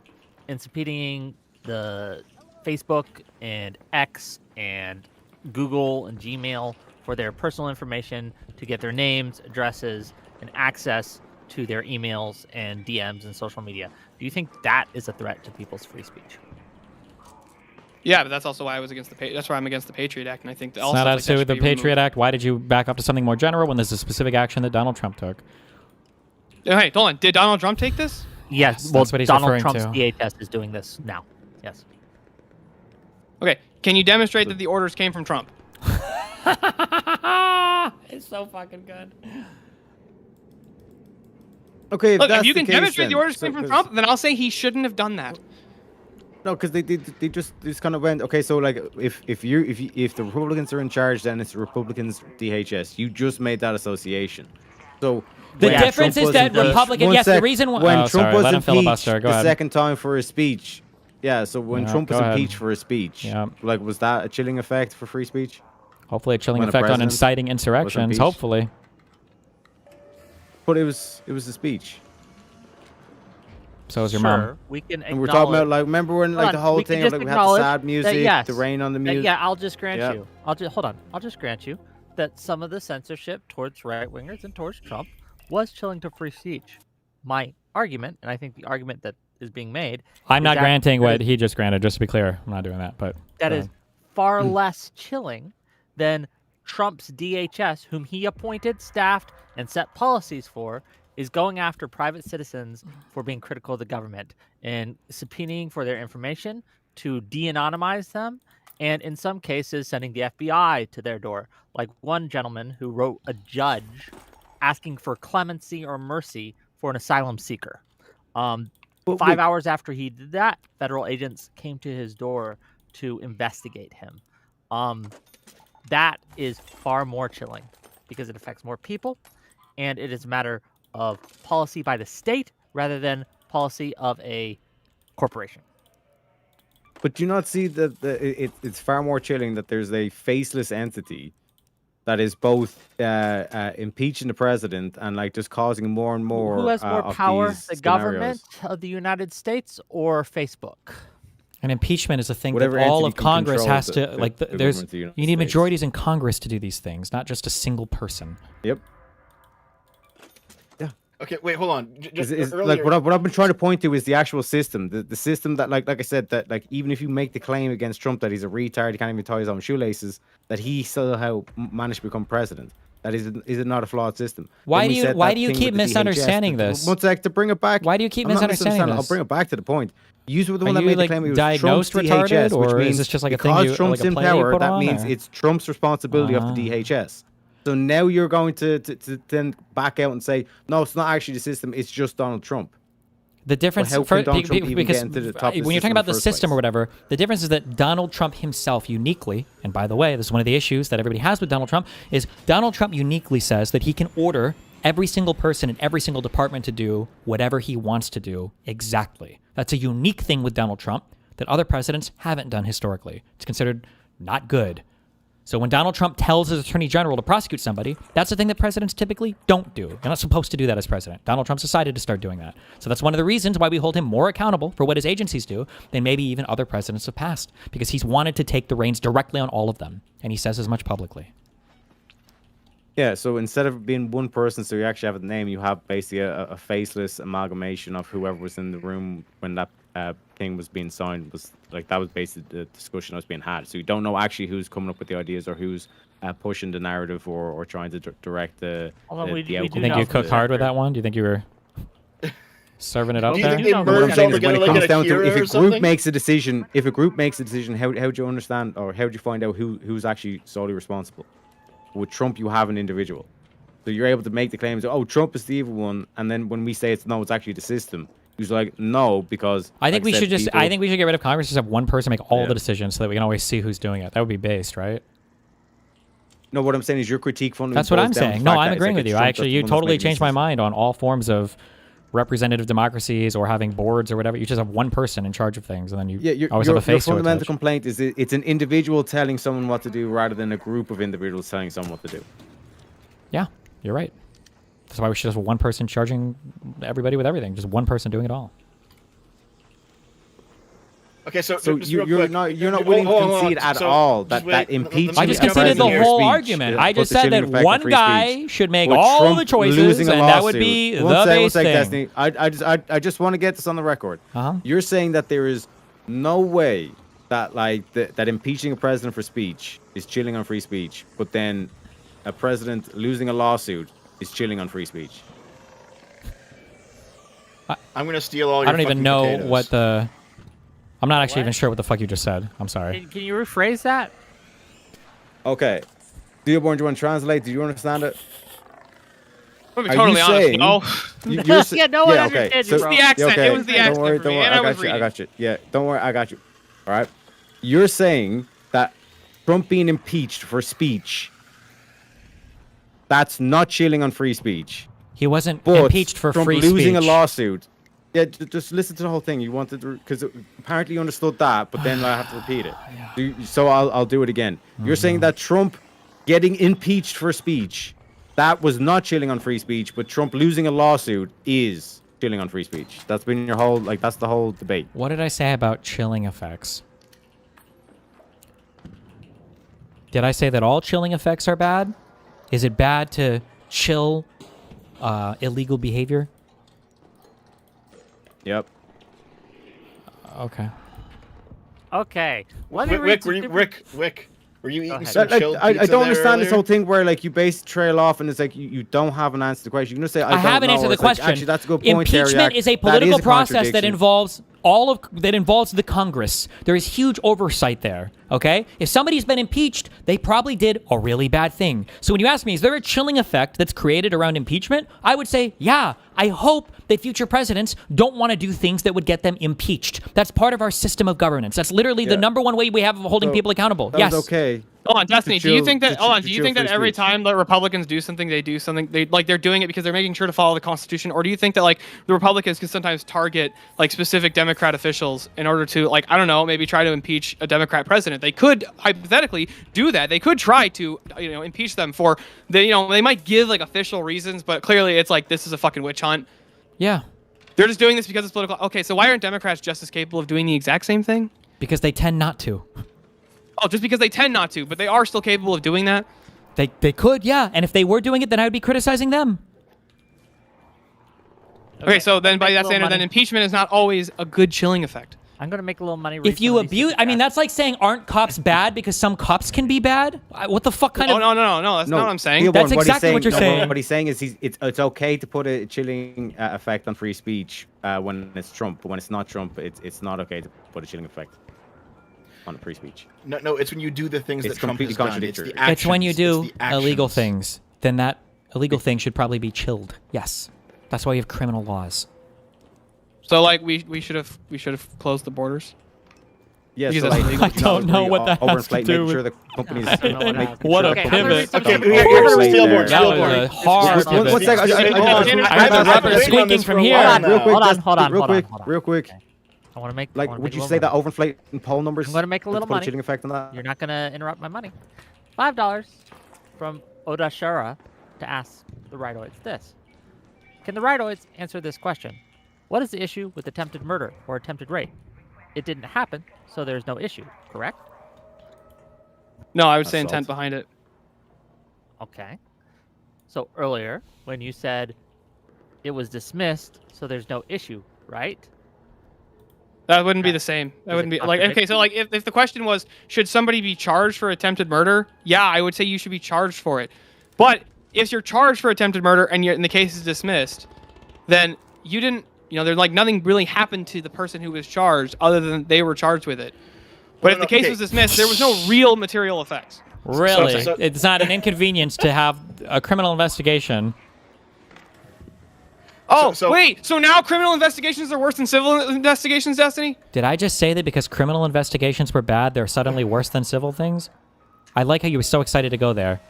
subpoenaing the Facebook and X and Google and Gmail for their personal information to get their names, addresses, and access to their emails and DMs and social media. Do you think that is a threat to people's free speech? Yeah, but that's also why I was against that's why I'm against the Patriot Act, and I think that also it's not to do with the Patriot Act. Why did you back up to something more general when there's a specific action that Donald Trump took? Hey, hold on. Did Donald Trump take this? Yes. Well, Donald Trump's DHS is doing this now. Yes. Okay. Can you demonstrate that the orders came from Trump? It's so fucking good. Okay, look, if you can demonstrate the orders came from Trump, then I'll say he shouldn't have done that. No, because they just kind of went. Okay, so like if the Republicans are in charge, then it's the Republicans DHS. You just made that association. So the difference is that Republican. Yes, the reason when Trump was impeached the second time for his speech. Yeah, so when Trump was impeached for his speech, like was that a chilling effect for free speech? Hopefully, a chilling effect on inciting insurrections. Hopefully, but it was a speech. So is your mom. We can and we're talking about like remember when like the whole thing of like we had the sad music, the rain on the music. Yeah, I'll just grant you. I'll just grant you that some of the censorship towards right-wingers and towards Trump was chilling to free speech. My argument, and I think the argument that is being made. I'm not granting what he just granted. Just to be clear, I'm not doing that. But that is far less chilling then Trump's DHS, whom he appointed, staffed, and set policies for, is going after private citizens for being critical of the government and subpoenaing for their information to de-anonymize them, and in some cases sending the FBI to their door. Like one gentleman who wrote a judge asking for clemency or mercy for an asylum seeker. 5 hours after he did that, federal agents came to his door to investigate him. That is far more chilling because it affects more people, and it is a matter of policy by the state rather than policy of a corporation. But do you not see that it's far more chilling that there's a faceless entity that is both impeaching the president and like just causing more and more. Who has more of power, these the scenarios. government of the United States or Facebook? And impeachment is a thing Whatever that all entity of can Congress control has the- to the- like. the There's government of the United you need States. majorities in Congress to do these things, not just a single person. Yep. Okay, wait, hold on. Just Is earlier, like what I've been trying to point to is the actual system, the system that like I said that like even if you make the claim against Trump that he's a retard, he can't even tie his own shoelaces, that he somehow managed to become president. That is it not a flawed system? Why When do we you said why that do you thing keep with the DHS, misunderstanding this? One sec to bring it back. Why do you keep I'm not misunderstanding misunderstanding. I'll this? bring it back to the point. You were the Are one that you, made like, the claim it was diagnosed Trump's retarded, DHS, which or is means this just like a thing because you- Trump's like a in play you power, put that on, means or? it's Trump's responsibility of the DHS. So now you're going to then back out and say, no, it's not actually the system, it's just Donald Trump. The difference how can Donald Trump even because get into the top of the when you're system talking in about the the first system place? or whatever, the difference is that Donald Trump himself uniquely, and by the way, this is one of the issues that everybody has with Donald Trump, is Donald Trump uniquely says that he can order every single person in every single department to do whatever he wants to do exactly. That's a unique thing with Donald Trump that other presidents haven't done historically. It's considered not good. So when Donald Trump tells his attorney general to prosecute somebody, that's the thing that presidents typically don't do. You're not supposed to do that as president. Donald Trump's decided to start doing that. So that's one of the reasons why we hold him more accountable for what his agencies do than maybe even other presidents have passed, because he's wanted to take the reins directly on all of them, and he says as much publicly. Yeah, so instead of being one person, so you actually have a name, you have basically a faceless amalgamation of whoever was in the room when that thing was being signed. Was like that was basically the discussion that was being had. So you don't know actually who's coming up with the ideas or who's pushing the narrative or trying to direct the Although we the do outcome. You think know you for cooked the hard with record. that one? Do you think you were serving it up Do you there? think You it know, merged What I'm saying all is when together it like comes an down to Akira if or a group something? makes a decision, how do you understand or how do you find out who's actually solely responsible? With Trump, you have an individual, so you're able to make the claims. Oh, Trump is the evil one, and then when we say it's actually the system. He's like, no, because I think like we said, should just. people- I think we should get rid of Congress. Just have one person make all Yeah. the decisions, so that we can always see who's doing it. That would be based, right? No, what I'm saying is your critique fundamentally. That's what I'm boils down to saying. the No, fact I'm that it's agreeing like with it's you. Trump Actually, that's you the one that's totally making changed my decisions. mind on all forms of representative democracies or having boards or whatever. You just have one person in charge of things, and then you Yeah, your always have a face to fundamental attach. complaint is it's an individual telling someone what to do rather than a group of individuals telling someone what to do. Yeah, you're right. That's why we should have one person charging everybody with everything. Just one person doing it all. Okay, so So just you're real quick. not willing to Hold on. concede at So, all just that wait. that Let me impeachment. I just jump conceded in the here. whole speech, argument. I put just the said chilling that effect on one free guy speech. should make With all Trump the choices, losing and a that would lawsuit. be the One base sec, thing. Destiny. I just want to get this on the record. Uh-huh. You're saying that there is no way that that impeaching a president for speech is chilling on free speech, but then a president losing a lawsuit is chilling on free speech. I'm gonna steal all your I don't even fucking know potatoes. what the. I'm not actually What? even sure what the fuck you just said. I'm sorry. Can you rephrase that? Okay. Dearborn, do you want to translate? Do you understand it? I'll be Are totally you honest. saying- No. Yeah, no one okay. understood you, So, bro. It was the accent. okay. It was the accent Don't worry, for don't me, worry. and I I was got you. I reading. got you. Yeah, don't worry. I got you. All right. You're saying that Trump being impeached for speech, that's not chilling on free speech. He wasn't But impeached for Trump free losing speech. a lawsuit. Yeah, just listen to the whole thing. You wanted to, because apparently you understood that, but then I have to repeat it. So I'll do it again. You're saying that Trump getting impeached for speech, that was not chilling on free speech, but Trump losing a lawsuit is chilling on free speech. That's been your whole, that's the whole debate. What did I say about chilling effects? Did I say that all chilling effects are bad? Is it bad to chill illegal behavior? Yep. Okay. Okay. Let me read Wick, some Wick, different- Wick, Were you eating ahead. some chilled I pizza don't there understand this earlier? whole thing where like you base trail off and it's like you don't have an answer to the question. You can just say I don't haven't know, answered or the it's like, question. actually, that's a good point. Impeachment Teriak. is a That political is a process that contradiction. involves the Congress. There is huge oversight there. Okay, if somebody's been impeached, they probably did a really bad thing. So when you ask me, is there a chilling effect that's created around impeachment? I would say, yeah. I hope that future presidents don't want to do things that would get them impeached. That's part of our system of governance. That's literally the number one way we have of holding people accountable. That Yes. was okay. Hold on, Destiny. Do you think that? Hold on. Do you chill think that free every speech. time that Republicans do something, they're doing it because they're making sure to follow the Constitution, or do you think that like the Republicans can sometimes target like specific Democrat officials in order to like I don't know maybe try to impeach a Democrat president? They could hypothetically do that. They could try to impeach them for they might give like official reasons, but clearly it's like this is a fucking witch hunt. Yeah. They're just doing this because it's political. Okay, so why aren't Democrats just as capable of doing the exact same thing? Because they tend not to. Oh, just because they tend not to, but they are still capable of doing that? They could, yeah. And if they were doing it, then I would be criticizing them. Okay, so then by that standard, then impeachment is not always a good chilling effect. I'm going to make a little money. If you abuse, I mean, that's like saying, aren't cops bad because some cops can be bad? What the fuck kind of... No, that's not what I'm saying. Neil That's Bourne, exactly what you're saying. What he's saying is it's okay to put a chilling effect on free speech when it's Trump, but when it's not Trump, it's not okay to put a chilling effect on free speech. No, it's when you do the things It's that Trump completely has done. It's contradictory. the actions. It's when you do it's the actions. illegal things. Then that illegal thing should probably be chilled. Yes. That's why you have criminal laws. So like we should have closed the borders. Yeah, Because so that's like, illegal. I don't know what that has to overinflate, do making sure with... the companies What a Okay, I'm gonna pivot. read some- Okay, I'm here's gonna read- Steelboard. That was a hard Hold on. pivot. One sec, I heard the rubber squeaking from here. Real quick. I want to make. Like, would you say that overinflating poll numbers? I'm going to make a little put money. a chilling effect on that? You're not going to interrupt my money. $5 from Odashara to ask the Rightoids this. Can the Rightoids answer this question? What is the issue with attempted murder or attempted rape? It didn't happen, so there's no issue, correct? No, I would say Assault. intent behind it. Okay. So earlier, when you said it was dismissed, so there's no issue, right? That wouldn't be the same. That Is wouldn't it be like okay. So like if the question was should somebody be charged for attempted murder? Yeah, I would say you should be charged for it. But if you're charged for attempted murder and the case is dismissed, then you didn't. There's like nothing really happened to the person who was charged other than they were charged with it. But if the case was dismissed, there was no real material effects. Really? So- It's not an inconvenience to have a criminal investigation. Oh, So- wait. So now criminal investigations are worse than civil investigations, Destiny? Did I just say that because criminal investigations were bad, they're suddenly worse than civil things? I like how you were so excited to go there.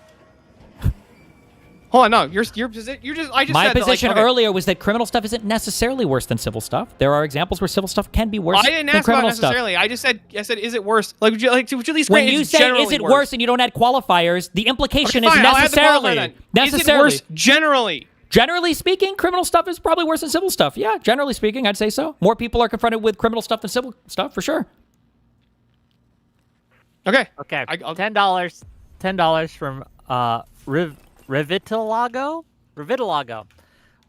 Hold on, no. Your position. I just My said that, position like, okay. earlier was that criminal stuff isn't necessarily worse than civil stuff. There are examples where civil stuff can be worse I didn't than ask about criminal stuff. necessarily. I said, is it worse? Like, would you at least When grant you it's say generally is it worse and you don't add qualifiers, the implication Okay, fine, is I'll add the qualifier necessarily then. Is it worse generally? Generally speaking, criminal stuff is probably worse than civil stuff. Yeah, generally speaking, I'd say so. More people are confronted with criminal stuff than civil stuff, for sure. Okay. Okay. I'll- $10. $10 from Revitalago.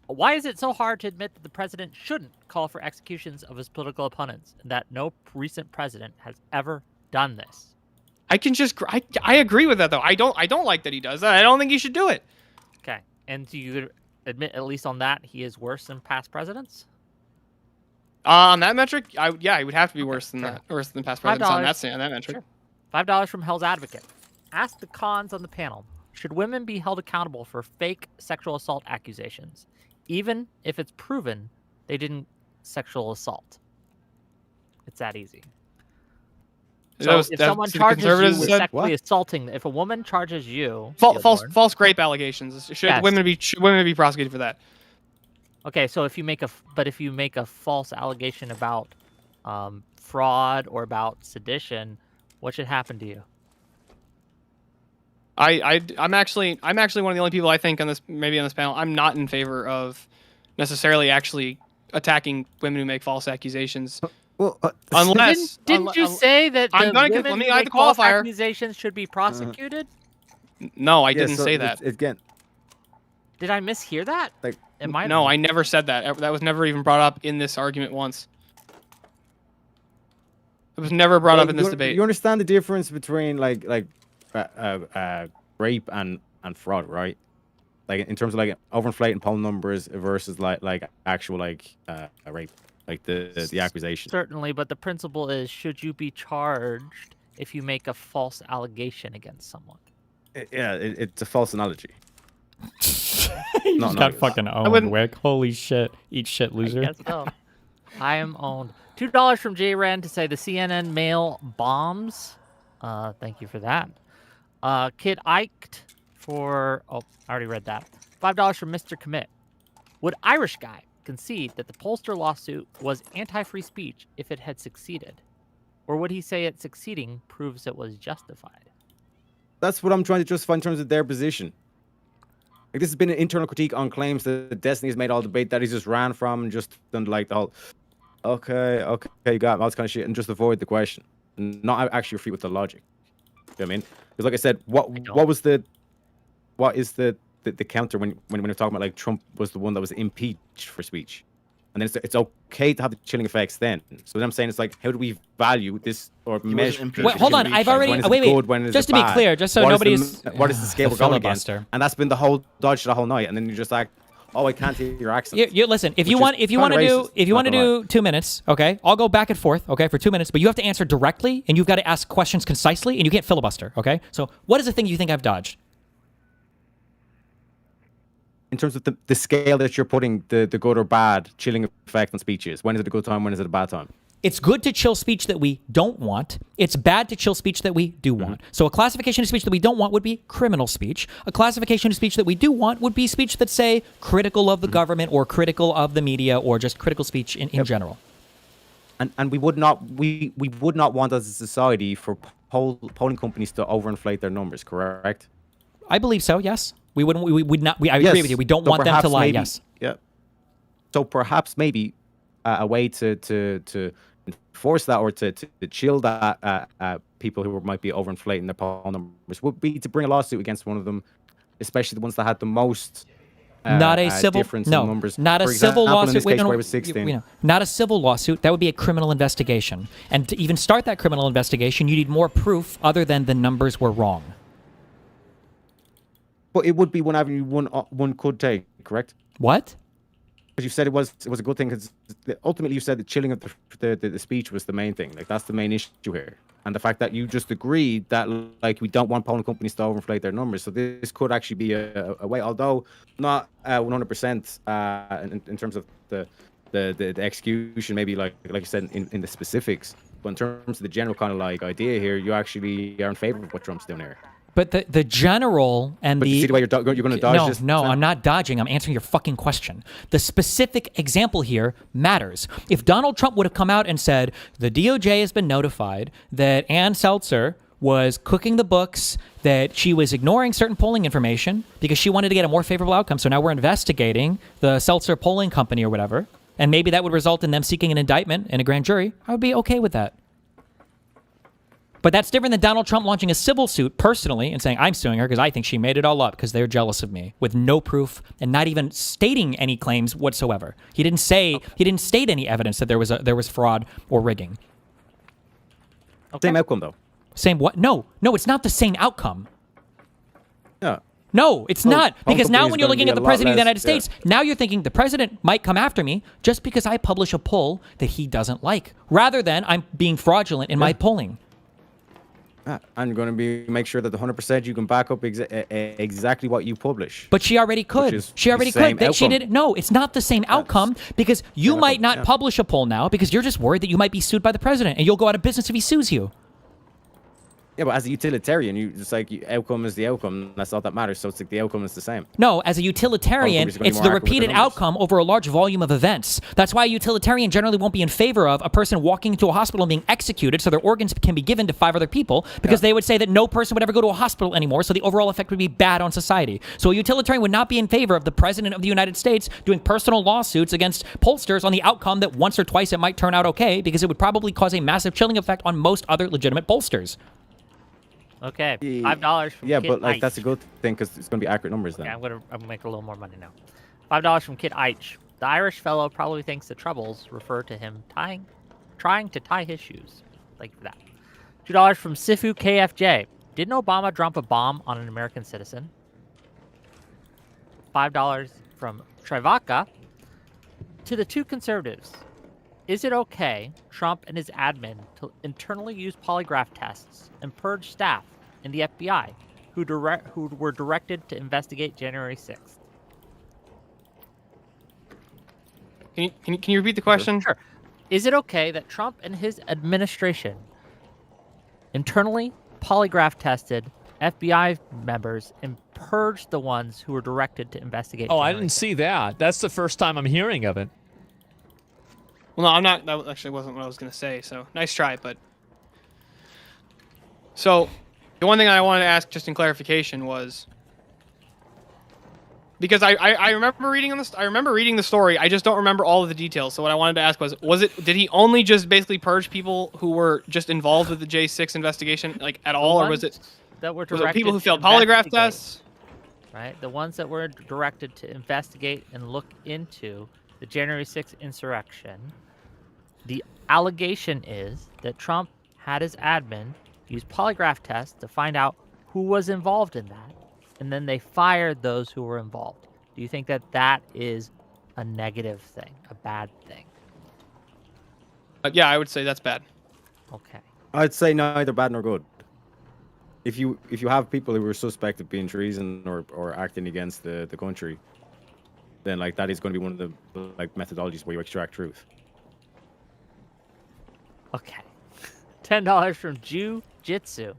Why is it so hard to admit that the president shouldn't call for executions of his political opponents and that no recent president has ever done this? I can just I agree with that though. I don't like that he does that. I don't think he should do it. Okay. And do you admit, at least on that, he is worse than past presidents? On that metric, he would have to be worse than that, worse than past presidents on that metric. Sure. $5 from Hell's Advocate. Ask the cons on the panel. Should women be held accountable for fake sexual assault accusations, even if it's proven they didn't sexual assault? It's that easy. So if someone charges you with sexually assaulting, if a woman charges you, false rape allegations, should women be prosecuted for that? Okay, so if you make a false allegation about fraud or about sedition, what should happen to you? I'm actually one of the only people I think on this panel. I'm not in favor of necessarily actually attacking women who make false accusations. Well, unless didn't you say that I'm gonna women let me who add make the false qualifier. accusations should be prosecuted? No, I didn't say that. Again, did I mishear that? Like, no, I never said that. That was never even brought up in this argument once. It was never brought up in this debate. You understand the difference between like rape and fraud, right? Like in terms of like overinflating poll numbers versus like actual like rape, like the accusation. Certainly, but the principle is, should you be charged if you make a false allegation against someone? It's a false analogy. You Not just got analogous. fucking owned, Wick. Holy shit. Eat shit, loser. I guess so. I am owned. $2 from J Ren to say the CNN mail bombs. Thank you for that. Kid Iked for... Oh, I already read that. $5 from Mr. Commit. Would Irish guy concede that the pollster lawsuit was anti-free speech if it had succeeded? Or would he say it succeeding proves it was justified? That's what I'm trying to justify in terms of their position. Like, this has been an internal critique on claims that Destiny's made all debate that he just ran from and just done like the whole, okay, you got it, all this kind of shit, and just avoid the question, and not actually refute with the logic. You know what I mean? Because like I said, what is the counter when we're talking about like Trump was the one that was impeached for speech, and then it's okay to have the chilling effects then. So what I'm saying is like, how do we value this or measure? Wait, hold on. I've already wait. Just to be clear, just so nobody's what is the scale we're going against? And that's been the whole dodge the whole night. And then you just like, oh, I can't hear your accent. You listen. If you want to do 2 minutes, okay, I'll go back and forth, okay, for 2 minutes. But you have to answer directly, and you've got to ask questions concisely, and you can't filibuster, okay? So what is the thing you think I've dodged? In terms of the scale that you're putting the good or bad chilling effect on speeches, when is it a good time? When is it a bad time? It's good to chill speech that we don't want. It's bad to chill speech that we do want. So a classification of speech that we don't want would be criminal speech. A classification of speech that we do want would be speech that's, say, critical of the government or critical of the media or just critical speech in general. And we would not want as a society for polling companies to overinflate their numbers, correct? I believe so, yes. I agree with you. We don't want them to lie, yes. Yeah. So perhaps maybe a way to enforce that or to chill that people who might be overinflating their poll numbers would be to bring a lawsuit against one of them, especially the ones that had the most difference in numbers. Not a For civil example, lawsuit. In this case, where it was 16. Not a civil lawsuit. That would be a criminal investigation. And to even start that criminal investigation, you need more proof other than the numbers were wrong. But it would be one avenue one could take, correct? What? Because you said it was a good thing. Because ultimately, you said the chilling of the speech was the main thing. Like that's the main issue here, and the fact that you just agreed that like we don't want polling companies to overinflate their numbers. So this could actually be a way, although not 100% in terms of the execution. Maybe like you said in the specifics, but in terms of the general kind of like idea here, you actually are in favor of what Trump's doing here. But the general and you see the way you're going to dodge this? No, I'm not dodging. I'm answering your fucking question. The specific example here matters. If Donald Trump would have come out and said, the DOJ has been notified that Ann Seltzer was cooking the books, that she was ignoring certain polling information because she wanted to get a more favorable outcome, so now we're investigating the Seltzer polling company or whatever, and maybe that would result in them seeking an indictment in a grand jury, I would be okay with that. But that's different than Donald Trump launching a civil suit personally and saying, I'm suing her because I think she made it all up because they're jealous of me, with no proof and not even stating any claims whatsoever. He didn't state any evidence that there was fraud or rigging. Okay. Same outcome though. Same what? No, it's not the same outcome. Yeah. No, it's not. Because now when you're looking at the president of the United States, now you're thinking the president might come after me just because I publish a poll that he doesn't like, rather than I'm being fraudulent in my polling. I'm going to make sure that the 100% you can back up exactly what you publish. But she already could. She already could. She did. No, it's not the same outcome because you might not publish a poll now because you're just worried that you might be sued by the president and you'll go out of business if he sues you. Yeah, but as a utilitarian, it's like outcome is the outcome. That's all that matters. So it's like the outcome is the same. No, as a utilitarian, it's the repeated outcome over a large volume of events. That's why a utilitarian generally won't be in favor of a person walking into a hospital and being executed so their organs can be given to 5 other people because they would say that no person would ever go to a hospital anymore, so the overall effect would be bad on society. So a utilitarian would not be in favor of the president of the United States doing personal lawsuits against pollsters on the outcome that once or twice it might turn out okay because it would probably cause a massive chilling effect on most other legitimate pollsters. Okay, $5 from Kid but like Ike. That's a good thing because it's going to be accurate numbers then. Okay, I'm gonna make a little more money now. $5 from Kid Ike. The Irish fellow probably thinks the Troubles refer to him trying to tie his shoes. Thank you for that. $2 from Sifu KFJ. Didn't Obama drop a bomb on an American citizen? $5 from Trivaka. To the two conservatives, is it okay Trump and his admin to internally use polygraph tests and purge staff in the FBI who were directed to investigate January 6th? Can you repeat the question? Sure. Is it okay that Trump and his administration internally polygraph tested FBI members and purged the ones who were directed to investigate? Oh, I didn't see that. That's the first time I'm hearing of it. Well, no, I'm not. That actually wasn't what I was going to say. So nice try, but. So, the one thing I wanted to ask, just in clarification, was because I remember reading on this. I remember reading the story. I just don't remember all of the details. So what I wanted to ask was it? Did he only just basically purge people who were just involved with the J6 investigation, like at all, or was it that were was it directed people who to failed polygraph investigate, tests? right? The ones that were directed to investigate and look into the January 6th insurrection. The allegation is that Trump had his admin use polygraph tests to find out who was involved in that, and then they fired those who were involved. Do you think that that is a negative thing, a bad thing? Yeah, I would say that's bad. Okay. I'd say neither bad nor good. If you have people who are suspected of being treason or acting against the country, then like that is going to be one of the like methodologies where you extract truth. Okay. $10 from Jiu-Jitsu.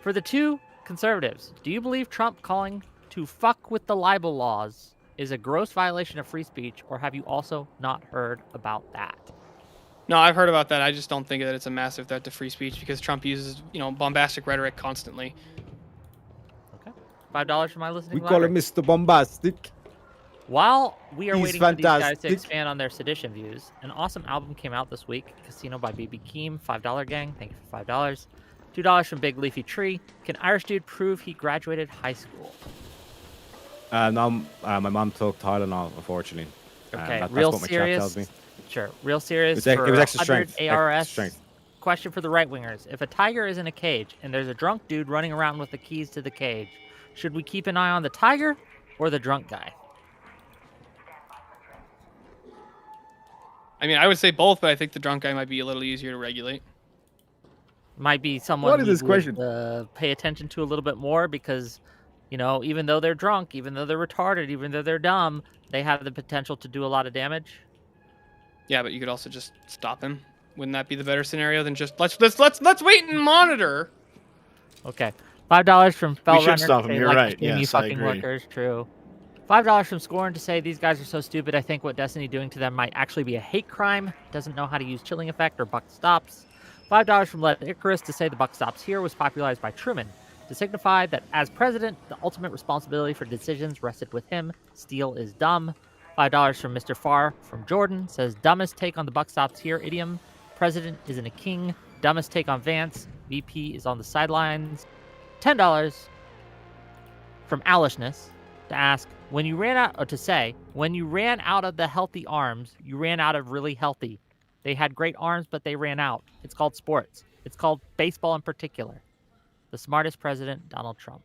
For the two conservatives, do you believe Trump calling to fuck with the libel laws is a gross violation of free speech, or have you also not heard about that? No, I've heard about that. I just don't think that it's a massive threat to free speech because Trump uses, bombastic rhetoric constantly. Okay. $5 for my listening We call library. him Mr. Bombastic. While we are He's waiting for these guys to fantastic. expand on their sedition views, an awesome album came out this week, Casino by B.B. Keem, $5 gang. Thank you for $5. $2 from Big Leafy Tree. Can Irish dude prove he graduated high school? No, my mom took Tylenol, unfortunately. Okay, that's real what my chat serious. tells me. Sure, real serious. It for was extra 100 strength. ARS. Extra strength. Question for the right wingers: if a tiger is in a cage and there's a drunk dude running around with the keys to the cage, should we keep an eye on the tiger or the drunk guy? I mean, I would say both, but I think the drunk guy might be a little easier to regulate. Might be someone What is we this would, question? pay attention to a little bit more because, even though they're drunk, even though they're retarded, even though they're dumb, they have the potential to do a lot of damage. Yeah, but you could also just stop him. Wouldn't that be the better scenario than just let's wait and monitor? Okay, $5 from Fell We should Runner. stop him, They you're like to right. shame you Yes, I fucking agree. workers. True. $5 from Scorn to say these guys are so stupid. I think what Destiny doing to them might actually be a hate crime. Doesn't know how to use chilling effect or buck stops. $5 from Let Icarus to say the buck stops here was popularized by Truman to signify that as president, the ultimate responsibility for decisions rested with him. Steele is dumb. $5 from Mr. Farr from Jordan says dumbest take on the buck stops here idiom. President isn't a king. Dumbest take on Vance. VP is on the sidelines. $10 from Alishness to ask when you ran out, or to say when you ran out of the healthy arms, you ran out of really healthy. They had great arms, but they ran out. It's called sports. It's called baseball in particular. The smartest president, Donald Trump.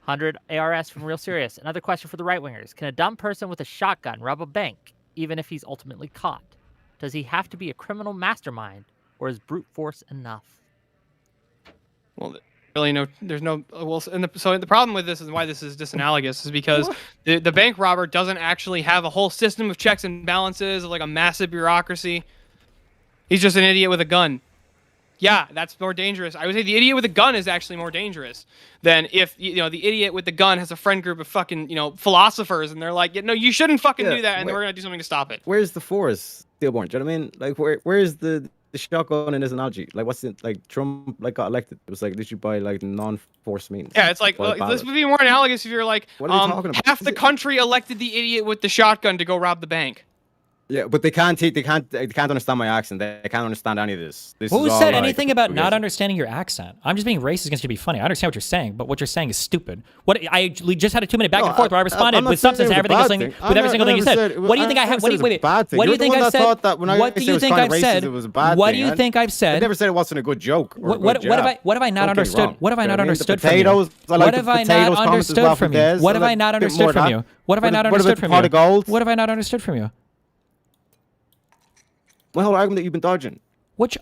100 ARS from Real Serious. Another question for the right wingers. Can a dumb person with a shotgun rob a bank, even if he's ultimately caught? Does he have to be a criminal mastermind, or is brute force enough? Well, really, there's no. Well, so the problem with this is why this is disanalogous is because the bank robber doesn't actually have a whole system of checks and balances, like a massive bureaucracy. He's just an idiot with a gun. Yeah, that's more dangerous. I would say the idiot with a gun is actually more dangerous than if the idiot with the gun has a friend group of fucking philosophers and they're like, no, you shouldn't fucking do that, and then we're gonna do something to stop it. Where's the force, Stillborn? Do you know what I mean? Like, where's the shotgun in this analogy? Like, what's it like? Trump got elected. It was like literally by like non-force means. Yeah, it's like this would be more analogous if you're like, What are you talking about? half the country elected the idiot with the shotgun to go rob the bank. Yeah, but they can't understand my accent. They can't understand any of this. Who is all, said like, anything about not fugazi. understanding your accent? I'm just being racist against you to be funny. I understand what you're saying, but what you're saying is stupid. What I just had a 2-minute back and forth where I responded with substance and everything, with every single thing you said. What do you think I have? What do you think I've said? What do you think I've said? What do you think I've said? I never said it wasn't a good joke. What have I not understood? What have I not understood from you? What have I not understood from you? What have I not understood from you? What have I not understood from you? What have I not understood from you? My whole argument that you've been dodging.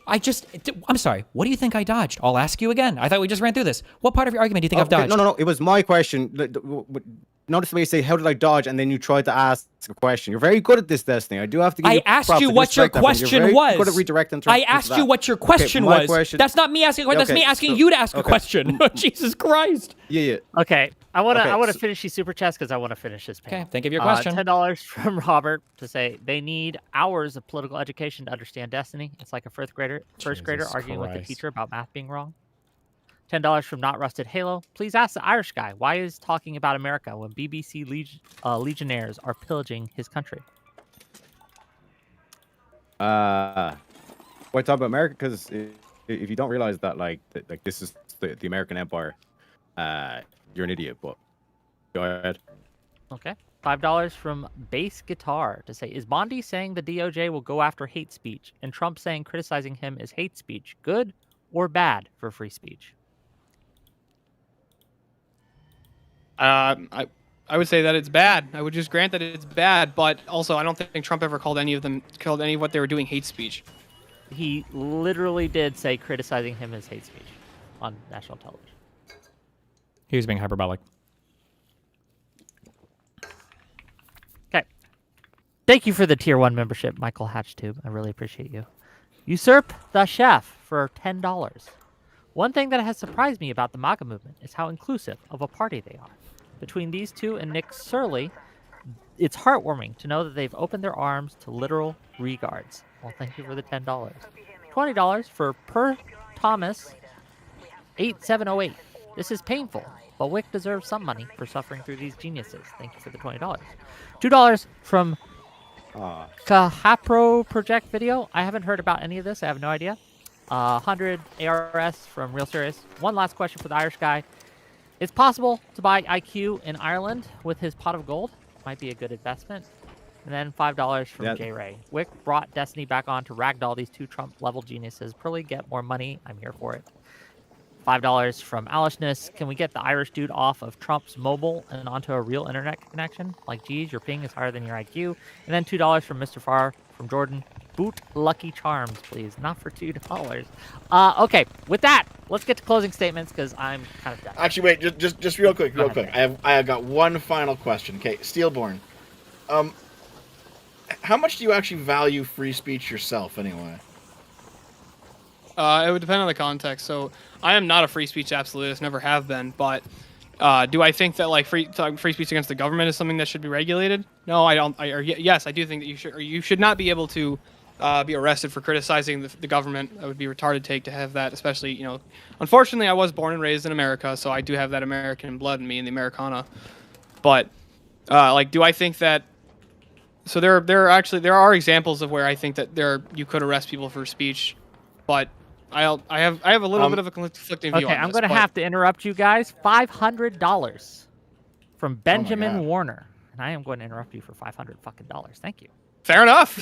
I'm sorry. What do you think I dodged? I'll ask you again. I thought we just ran through this. What part of your argument do you think I've dodged? No. It was my question. Notice the way you say, how did I dodge? And then you tried to ask a question. You're very good at this, Destiny. I do have to give you asked props. you what your question was. Good at redirecting. I asked you what your question was. That's not me asking a question. That's me asking you to ask a question. Jesus Christ. Yeah. Okay. I want to finish these super chats because I want to finish this panel. Okay, think of your question. $10 from Robert to say they need hours of political education to understand Destiny. It's like a first grader arguing with a teacher about math being wrong. $10 from Not Rusted Halo. Please ask the Irish guy why is talking about America when BBC legionnaires are pillaging his country. Why talk about America? Because if you don't realize that, like this is the American Empire, you're an idiot. But go ahead. Okay. $5 from Bass Guitar to say, is Bondi saying the DOJ will go after hate speech and Trump saying criticizing him is hate speech good or bad for free speech? I would say that it's bad. I would just grant that it's bad, but also I don't think Trump ever called any of what they were doing hate speech. He literally did say criticizing him as hate speech on national television. He was being hyperbolic. Okay. Thank you for the Tier 1 membership, Michael Hatchtube. I really appreciate you. Usurp the Chef for $10. One thing that has surprised me about the MAGA movement is how inclusive of a party they are. Between these two and Nick Surley, it's heartwarming to know that they've opened their arms to literal regards. Well, thank you for the $10. $20 for Per Thomas 8708. This is painful, but Whick deserves some money for suffering through these geniuses. Thank you for the $20. $2 from Kahapro Project Video. I haven't heard about any of this. I have no idea. 100 ARS from Real Serious. One last question for the Irish guy. It's possible to buy IQ in Ireland with his pot of gold. Might be a good investment. And then $5 from J. Ray. Whick brought Destiny back on to ragdoll these two Trump-level geniuses. Probably get more money. I'm here for it. $5 from Alishness. Can we get the Irish dude off of Trump's mobile and onto a real internet connection? Like, geez, your ping is higher than your IQ. And then $2 from Mr. Farr from Jordan. Boot Lucky Charms, please. Not for $2. Okay, with that, let's get to closing statements because I'm kind of done. Actually, wait, just real quick. I have got one final question. Okay, Steelborn. How much do you actually value free speech yourself, anyway? It would depend on the context. So I am not a free speech absolutist, never have been. But do I think that like free speech against the government is something that should be regulated? No, I don't. Yes, I do think that you should not be able to be arrested for criticizing the government. That would be retarded take to have that, especially Unfortunately, I was born and raised in America, so I do have that American blood in me and the Americana. But do I think that? So there are examples of where I think that you could arrest people for speech, but I have a little bit of a conflicting view on this. Okay, I'm going to have to interrupt you guys. $500 from Benjamin Warner, and I am going to interrupt you for $500 fucking dollars. Thank you. Fair enough.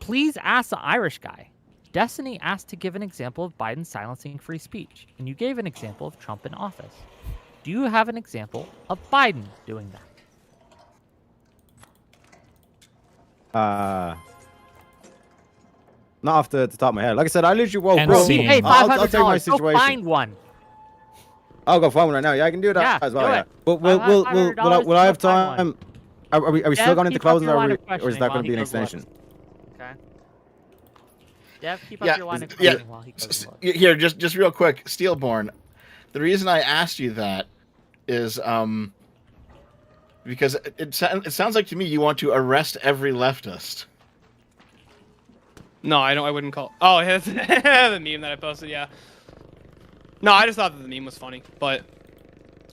Please ask the Irish guy. Destiny asked to give an example of Biden silencing free speech, and you gave an example of Trump in office. Do you have an example of Biden doing that? Not off the top of my head. Like I said, I literally woke up. Hey, $500. Go find one. I'll go find one right now. Yeah, I can do that as well. Yeah. But will I have time? Are we still going into closing, or is that going to be an extension? Okay. Dev, keep up your line of questioning while he goes. Here, just real quick, Steelborn. The reason I asked you that is because it sounds like to me you want to arrest every leftist. No, I wouldn't call. Oh, the meme that I posted. Yeah. No, I just thought that the meme was funny, but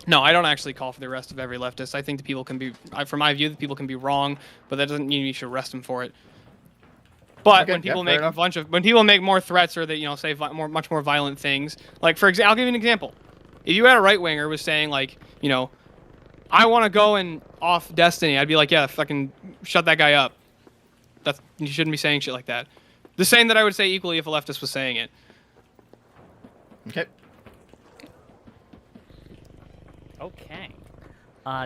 No, I don't actually call for the arrest of every leftist. I think the people can be, from my view, the people can be wrong, but that doesn't mean you should arrest them for it. But Okay, when people fair make enough. when people make more threats or they say much more violent things, like for example, I'll give you an example. If you had a right winger was saying like, I want to go and off Destiny, I'd be like, yeah, fucking shut that guy up. You shouldn't be saying shit like that. The same that I would say equally if a leftist was saying it. Okay. Okay.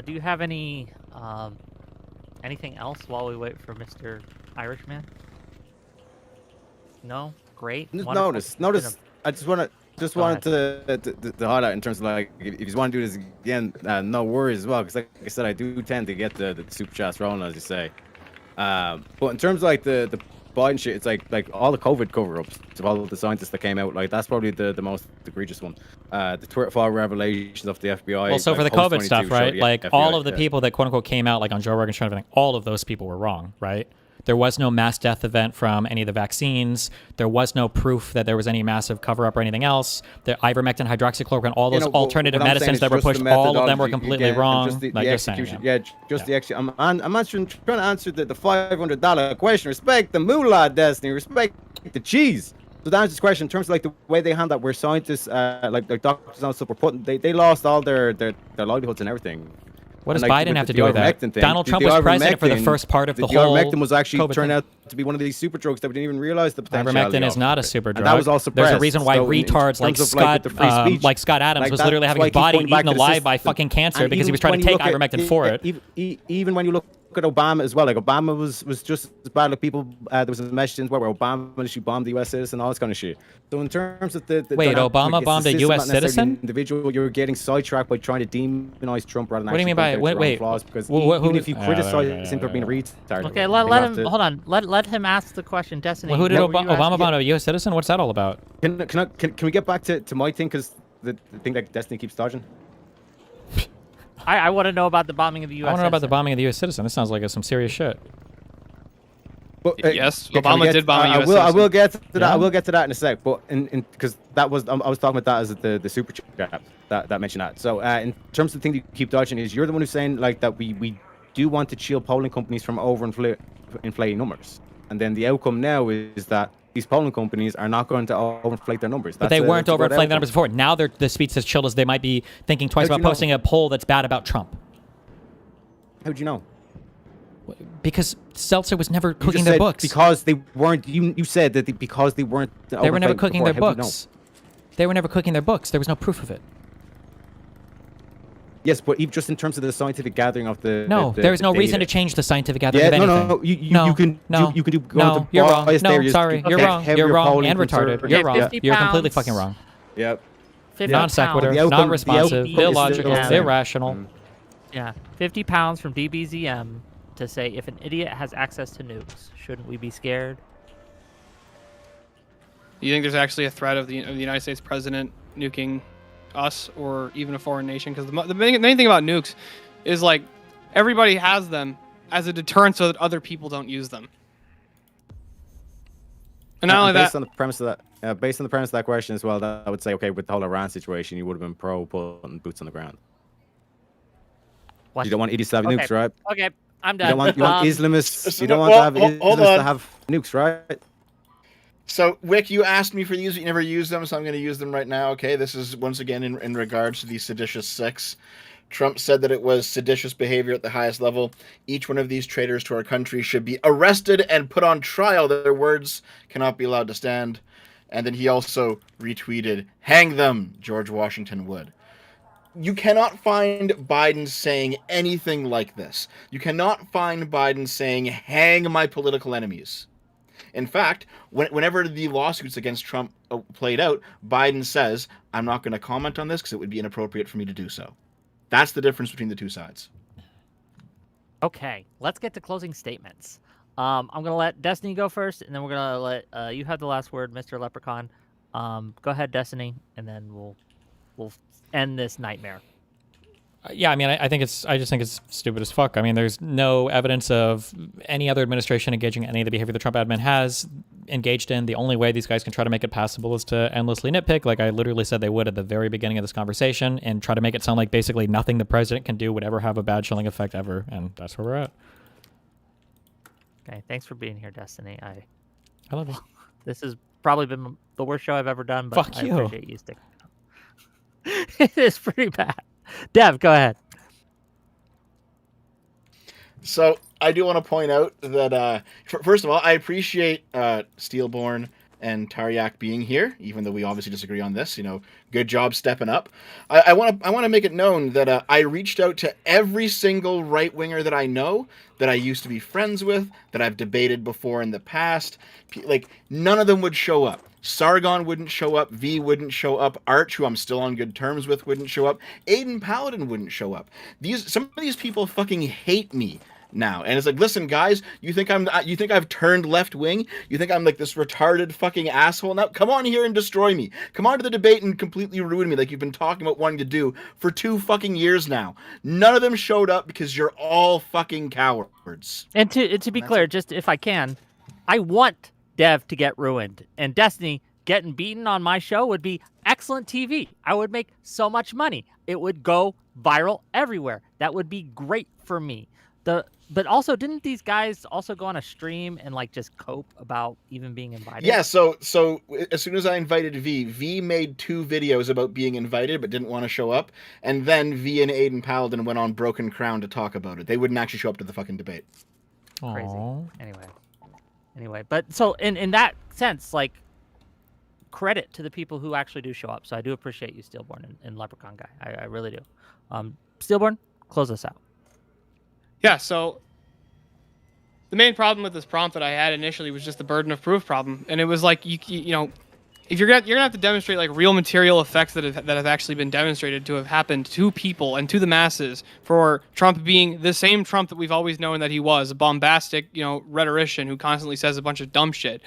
Do you have any anything else while we wait for Mr. Irishman? No? Great. Just Wonderful. notice. I just wanted ahead. to highlight in terms of like if you want to do this again, no worries as well. Because like I said, I do tend to get the super chats rolling, as you say. But in terms of like the Biden shit, it's like all the COVID cover-ups of all the scientists that came out. Like that's probably the most egregious one. The Twitter file revelations of the FBI. Well, so like, for the COVID stuff, right? Like FBI, all of the people that quote unquote came out like on Joe Rogan and everything, all of those people were wrong, right? There was no mass death event from any of the vaccines. There was no proof that there was any massive cover-up or anything else. The ivermectin, hydroxychloroquine, all those alternative medicines that were pushed, all of them were completely wrong. Just the execution. Yeah, the execution. I'm trying to answer the $500 question. Respect the moolah, Destiny. Respect the cheese. So to answer this question, in terms of like the way they handle that, where scientists, like doctors and stuff, were putting, they lost all their livelihoods and everything. What does And, like, Biden have the to do with that? ivermectin thing, Donald Trump was president for the first part of the whole ivermectin was actually COVID turned thing. out to be one of these super drugs that we didn't even realize the potentiality Ivermectin is of. not a super drug. And that was all suppressed. There's a reason why So in retards like terms of, Scott, with the free speech, like Scott Adams, like was literally having that's his why I keep body going back eaten to the alive by system. fucking cancer And because he even was trying when to you take look at- ivermectin for it. Even when you look at Obama as well, like Obama was just as bad. Like people, there was a message where Obama actually bombed the U.S. citizen, all this kind of shit. So in terms of the Wait, dynamic, Obama it's the bombed a system, US not necessarily citizen? the individual, you're getting sidetracked by trying to demonize Trump rather than. What do you mean by actually point out wait? your own flaws, because who- even if you yeah, criticize him for being a retard, Okay, you let have him to- hold on. Let him ask the question. Destiny. Well, who did what were you Obama asking? bomb a U.S. citizen? What's that all about? Can we get back to my thing, because the thing that Destiny keeps dodging? I want to know about the bombing of the U.S. I want to know about the citizen. bombing of the U.S. citizen. This sounds like some serious shit. But, Yes, can we Obama get- did bomb a I US will. I will citizen. get to that. Yeah. I will get to that in a sec. But because that was, I was talking about that as the super chat that mentioned that. So in terms of the thing you keep dodging, is you're the one who's saying like that we do want to shield polling companies from inflating numbers, and then the outcome now is that these polling companies are not going to overinflate their numbers. But they weren't that's a good overinflating the outcome. numbers before. Now the speech as chilled as they might be thinking twice How'd about you know? posting a poll that's bad about Trump. How'd you know? Because Seltzer was never You cooking just their said books. because they weren't. You said that because they weren't. They were never overinflating cooking before. their How'd you know? books. They were never cooking their books. There was no proof of it. Yes, but even just in terms of the scientific gathering of the No, there is no reason to data. change the scientific gathering Yeah, of anything. no. You can do go no, into you're wrong. biased No, areas, sorry, you you're can wrong. have You're your wrong polling and retarded. concern. You're wrong. 50 You're completely pounds. fucking wrong. Yep. 50 Non sequitur, The outcome- not the responsive, outcome is still illogical, the same. irrational. Yeah, 50 pounds from DBZM to say if an idiot has access to nukes, shouldn't we be scared? You think there's actually a threat of the United States president nuking us or even a foreign nation? Because the main thing about nukes is like everybody has them as a deterrent so that other people don't use them. And not only based that, on the premise of that, based on the premise of that question as well, that I would say, okay, with the whole Iran situation, you would have been pro putting boots on the ground. What? You don't want idiots to have nukes, right? Okay, I'm You done. don't want Islamists. so You don't no- want to have well, hold Islamists on. to have nukes, right? So, Wick, you asked me for these, but you never used them, so I'm going to use them right now. Okay, this is once again in regards to the seditious six. Trump said that it was seditious behavior at the highest level. Each one of these traitors to our country should be arrested and put on trial. Their words cannot be allowed to stand. And then he also retweeted, "Hang them, George Washington would." You cannot find Biden saying anything like this. You cannot find Biden saying, "Hang my political enemies." In fact, whenever the lawsuits against Trump played out, Biden says, "I'm not going to comment on this because it would be inappropriate for me to do so." That's the difference between the two sides. Okay, let's get to closing statements. I'm going to let Destiny go first, and then we're going to let you have the last word, Mr. Leprechaun. Go ahead, Destiny, and then we'll end this nightmare. Yeah, I mean, I just think it's stupid as fuck. I mean, there's no evidence of any other administration engaging in any of the behavior the Trump admin has engaged in. The only way these guys can try to make it passable is to endlessly nitpick, like I literally said they would at the very beginning of this conversation, and try to make it sound like basically nothing the president can do would ever have a bad chilling effect ever, and that's where we're at. Okay, thanks for being here, Destiny. I love you. This has probably been the worst show I've ever done, but Fuck I you. appreciate you sticking around. It is pretty bad. Dev, go ahead. So I do want to point out that first of all, I appreciate Steelborn and Taryak being here, even though we obviously disagree on this. Good job stepping up. I want to make it known that I reached out to every single right winger that I know, that I used to be friends with, that I've debated before in the past. Like, none of them would show up. Sargon wouldn't show up. V wouldn't show up. Arch, who I'm still on good terms with, wouldn't show up. Aiden Paladin wouldn't show up. Some of these people fucking hate me now, and it's like, listen, guys, you think I've turned left wing? You think I'm like this retarded fucking asshole now? Come on here and destroy me. Come on to the debate and completely ruin me, like you've been talking about wanting to do for 2 fucking years now. None of them showed up because you're all fucking cowards. And to be clear, just if I can, I want Dev to get ruined, and Destiny getting beaten on my show would be excellent TV. I would make so much money. It would go viral everywhere. That would be great for me. But also, didn't these guys also go on a stream and like just cope about even being invited? Yeah, so as soon as I invited V made 2 videos about being invited but didn't want to show up, and then V and Aiden Paladin went on Broken Crown to talk about it. They wouldn't actually show up to the fucking debate. Crazy. Aww. Anyway, but so in that sense, like, credit to the people who actually do show up. So I do appreciate you, Steelborn and Leprechaun Guy. I really do. Steelborn, close us out. Yeah, so the main problem with this prompt that I had initially was just the burden of proof problem, and it was like you know, if you're gonna have to demonstrate like real material effects that have actually been demonstrated to have happened to people and to the masses for Trump being the same Trump that we've always known that he was, a bombastic, rhetorician who constantly says a bunch of dumb shit,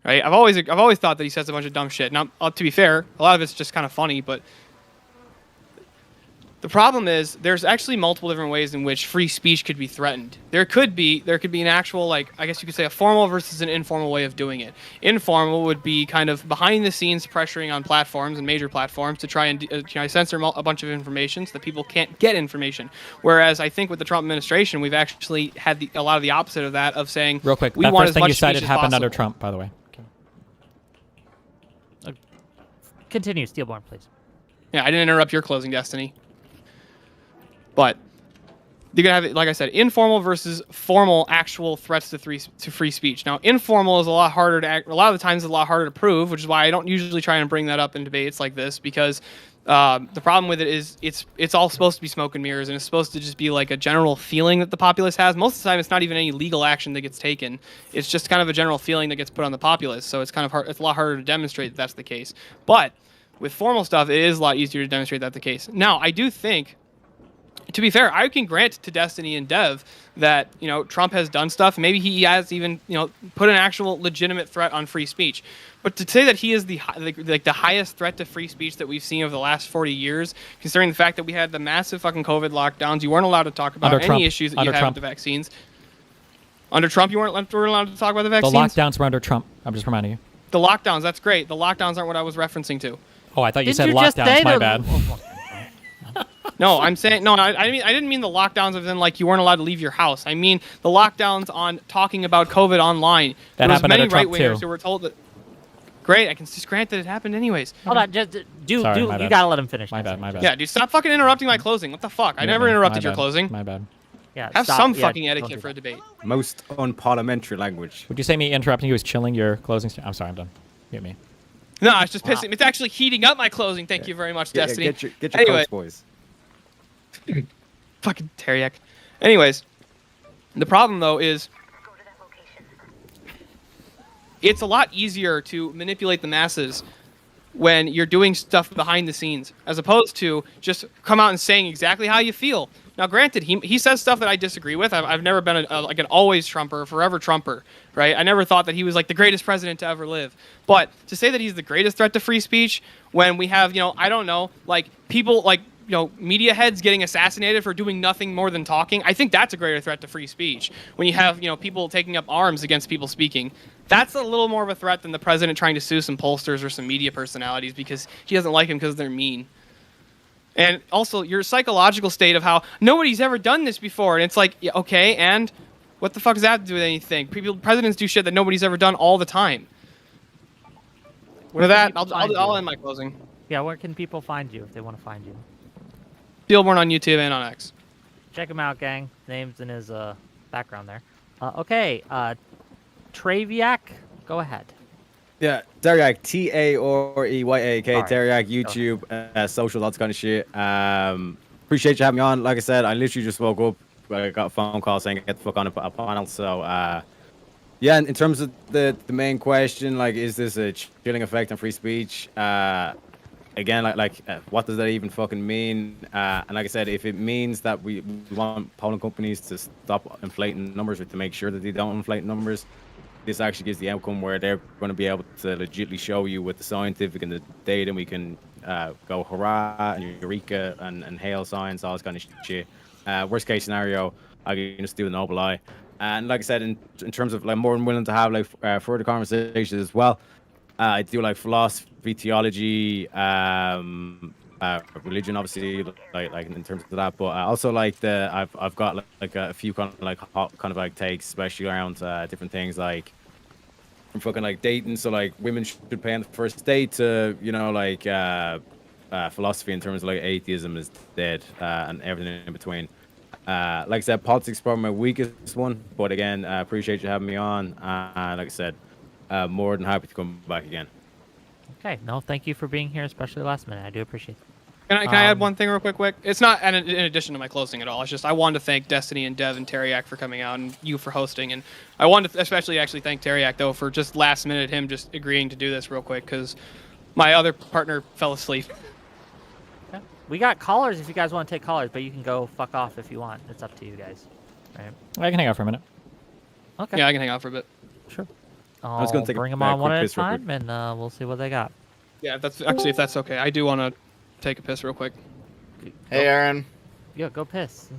right? I've always thought that he says a bunch of dumb shit. Now, to be fair, a lot of it's just kind of funny, but the problem is there's actually multiple different ways in which free speech could be threatened. There could be an actual, like, I guess you could say a formal versus an informal way of doing it. Informal would be kind of behind the scenes pressuring on platforms and major platforms to try and censor a bunch of information so that people can't get information. Whereas I think with the Trump administration, we've actually had a lot of the opposite of that, of saying, Real quick, we that want first as thing much you cited speech as happened under possible. Trump, by the way. Continue, Steelborn, please. Yeah, I didn't interrupt your closing, Destiny. But you're gonna have it, like I said, informal versus formal actual threats to free speech. Now, informal is a lot harder to a lot of the times it's a lot harder to prove, which is why I don't usually try and bring that up in debates like this, because the problem with it is it's all supposed to be smoke and mirrors, and it's supposed to just be like a general feeling that the populace has. Most of the time, it's not even any legal action that gets taken. It's just kind of a general feeling that gets put on the populace. So it's kind of hard. It's a lot harder to demonstrate that that's the case. But with formal stuff, it is a lot easier to demonstrate that's the case. Now, I do think, to be fair, I can grant to Destiny and Dev that, Trump has done stuff. Maybe he has even, put an actual legitimate threat on free speech. But to say that he is the highest threat to free speech that we've seen over the last 40 years, considering the fact that we had the massive fucking COVID lockdowns, you weren't allowed to talk about any issues that you had with the vaccines. Under Trump, you weren't allowed to talk about the vaccines? The lockdowns were under Trump. I'm just reminding you. The lockdowns, that's great. The lockdowns aren't what I was referencing to. Oh, I thought you said lockdowns. My bad. No, I'm saying I didn't mean the lockdowns of then like you weren't allowed to leave your house. I mean the lockdowns on talking about COVID online. That there was happened many under Trump, right-wingers too. who were told that. Great, I can just grant that it happened anyways. Hold on, just Sorry, you my bad. gotta let him finish. My bad. Yeah, dude, stop fucking interrupting my closing. What the fuck? I never interrupted your closing. My bad. Yeah, Have stop. some Yeah, fucking don't etiquette do for a that. debate. Most unparliamentary language. Would you say me interrupting you was chilling your closing? I'm sorry, I'm done. Mute me. No, it's just pissing. It's actually heating up my closing. Thank you very much, Destiny. Get your Anyway. coats, boys. Fucking Teriak. Anyways, the problem though is it's a lot easier to manipulate the masses when you're doing stuff behind the scenes, as opposed to just come out and saying exactly how you feel. Now, granted, he says stuff that I disagree with. I've never been like an always Trumper, forever Trumper, right? I never thought that he was like the greatest president to ever live. But to say that he's the greatest threat to free speech when we have, I don't know, like people like, media heads getting assassinated for doing nothing more than talking, I think that's a greater threat to free speech. When you have, people taking up arms against people speaking, that's a little more of a threat than the president trying to sue some pollsters or some media personalities because he doesn't like them because they're mean. And also your psychological state of how nobody's ever done this before. And it's like, yeah, okay, and what the fuck does that have to do with anything? Presidents do shit that nobody's ever done all the time. With that, I'll end my closing. Yeah, where can people find you if they want to find you? Steelborn on YouTube and on X. Check him out, gang. Name's in his background there. Okay, Traviak, go ahead. Yeah, Teriak, Taoreyyak, Alright. Teriak, YouTube, social, that kind of shit. Appreciate you having me on. Like I said, I literally just woke up. I got a phone call saying get the fuck on a panel. So, yeah, in terms of the main question, like, is this a chilling effect on free speech? Again, what does that even fucking mean? And like I said, if it means that we want polling companies to stop inflating numbers or to make sure that they don't inflate numbers, this actually gives the outcome where they're going to be able to legitimately show you with the scientific and the data, and we can go hurrah and eureka and hail science, all this kind of shit. Worst case scenario, I can just do the noble lie. And like I said, in terms of more than willing to have further conversations as well. I do like philosophy, theology, religion, obviously, like in terms of that. But also I've got a few kind of takes, especially around different things like from fucking dating. So women should pay on the first date to philosophy in terms of atheism is dead and everything in between. Like I said, politics is probably my weakest one. But again, I appreciate you having me on. Like I said. More than happy to come back again. Okay, no, thank you for being here, especially last minute. I do appreciate it. Can I add one thing real quick? It's not in addition to my closing at all. It's just I wanted to thank Destiny and Dev and Teriak for coming out and you for hosting. And I wanted to especially thank Teriak, though, for just last minute him just agreeing to do this real quick because my other partner fell asleep. Okay. We got callers if you guys want to take callers, but you can go fuck off if you want. It's up to you guys. Right? I can hang out for a minute. Okay. Yeah, I can hang out for a bit. Sure. I was going to bring them on one at a time, and we'll see what they got. Yeah, if that's okay. I do want to take a piss real quick. Hey, Aaron. Yeah, go piss.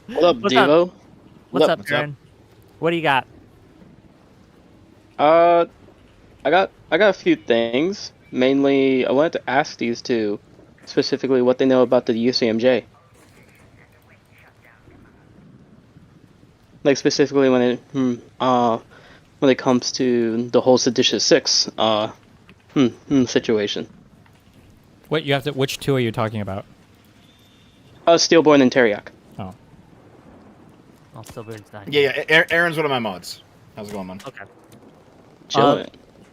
What up, Devo? What's up, Aaron? What do you got? I got a few things. Mainly, I wanted to ask these two, specifically what they know about the UCMJ. Specifically when it comes to the whole seditious six situation. Which two are you talking about? Steelborn and Teriak. Oh. I'll still be done. Yeah. Aaron's one of my mods. How's it going, man? Okay. Chill.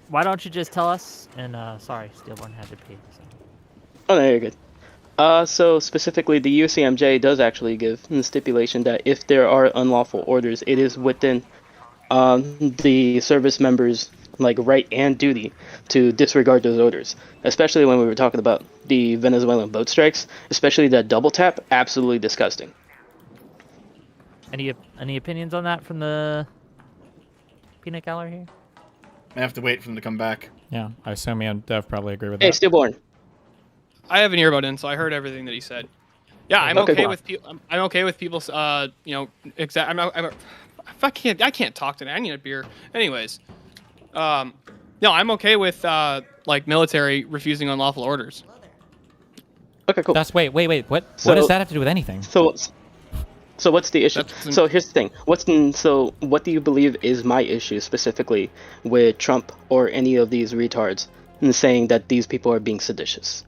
Why don't you just tell us? And sorry, Steelborn had to pee. So. Oh, no, you're good. So specifically, the UCMJ does actually give the stipulation that if there are unlawful orders, it is within the service members' right and duty to disregard those orders. Especially when we were talking about the Venezuelan boat strikes, especially that double tap, absolutely disgusting. Any opinions on that from the peanut gallery here? I have to wait for them to come back. Yeah, I assume me and Dev probably agree with Hey, that. Stillborn. I have an earbud in, so I heard everything that he said. Yeah, I'm okay with people. I'm okay with people's. I can't talk today. I need a beer. Anyways, no, I'm okay with military refusing unlawful orders. Okay, cool. Wait. What does that have to do with anything? So what's the issue? So here's the thing. What do you believe is my issue specifically with Trump or any of these retards in saying that these people are being seditious?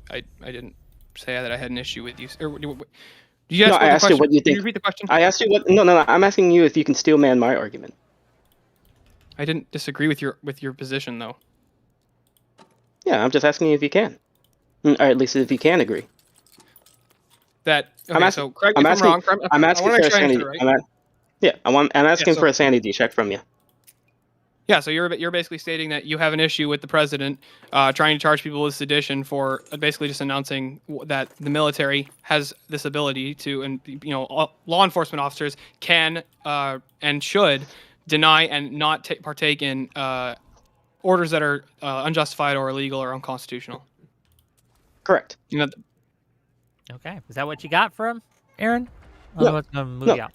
I didn't say that I had an issue with you. You I asked you what you think. Can you repeat the question? I asked you what. No. I'm asking you if you can steel man my argument. I didn't disagree with your position, though. Yeah, I'm just asking you if you can, or at least if you can agree. I'm asking for a sanity. I'm asking for a sanity check from you. Yeah, so you're basically stating that you have an issue with the president trying to charge people with sedition for basically just announcing that the military has this ability to, and law enforcement officers can and should deny and not partake in orders that are unjustified or illegal or unconstitutional. Correct. You know, Okay. Is that what you got for him, Aaron? No, Otherwise, I'm gonna move no, you out.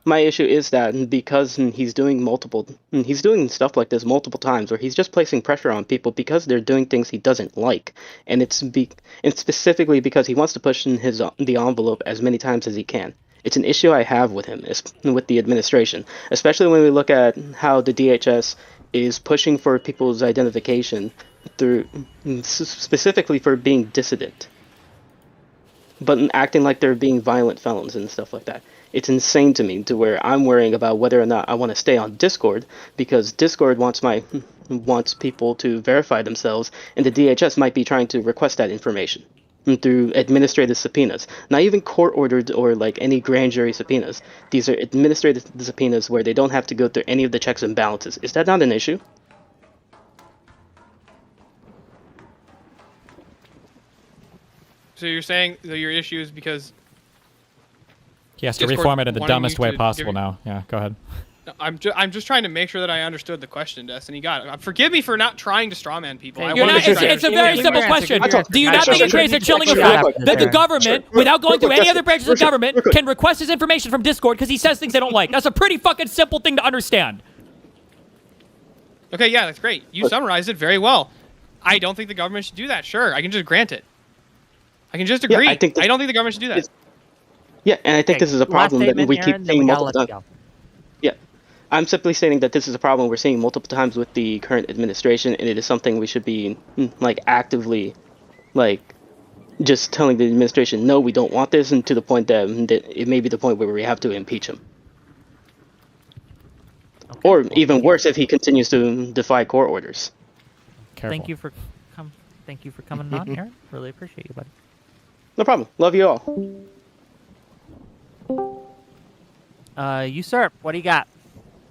my issue is that because he's doing stuff like this multiple times, where he's just placing pressure on people because they're doing things he doesn't like, and it's specifically because he wants to push in the envelope as many times as he can. It's an issue I have with him, with the administration, especially when we look at how the DHS is pushing for people's identification through specifically for being dissident, but acting like they're being violent felons and stuff like that. It's insane to me, to where I'm worrying about whether or not I want to stay on Discord, because Discord wants people to verify themselves, and the DHS might be trying to request that information through administrative subpoenas. Not even court ordered or like any grand jury subpoenas. These are administrative subpoenas where they don't have to go through any of the checks and balances. Is that not an issue? so you're saying that your issue is because He has to Discord reform it in the wanting dumbest you way to possible give- now. Yeah, go ahead. I'm just trying to make sure that I understood the question, Destiny. God, forgive me for not trying to strawman people. I You're wanted not- to it's- try- it's a very simple question. Do you not think it creates a chilling effect that the government, without going through any other branches of government, can request his information from Discord because he says things they don't like? That's a pretty fucking simple thing to understand. Okay, yeah, that's great. You summarized it very well. I don't think the government should do that. Sure, I can just grant it. I can just agree. I don't think the government should do that. Yeah, and I think Okay, this is a last problem that statement, we keep Aaron, then we seeing gotta multiple let you times. go. Yeah, I'm simply stating that this is a problem we're seeing multiple times with the current administration, and it is something we should be like actively, like, just telling the administration, no, we don't want this, and to the point that it may be the point where we have to impeach him. Okay. Or even worse, if he continues to defy court orders. Careful. Thank you for coming on, Aaron. Really appreciate you, buddy. No problem. Love you all. Usurp, what do you got?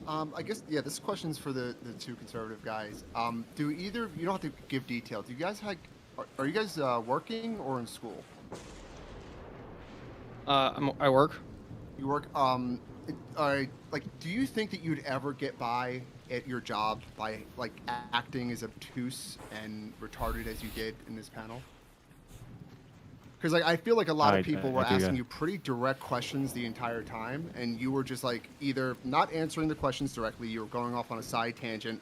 I guess, yeah, this question's for the two conservative guys. Do either, you don't have to give details, do you guys are you guys working or in school? I work. You work, like, do you think that you'd ever get by at your job by, like, acting as obtuse and retarded as you did in this panel? Because, like, I feel like a lot of people were asking you pretty direct questions the entire time, and you were just, like, either not answering the questions directly, you were going off on a side tangent,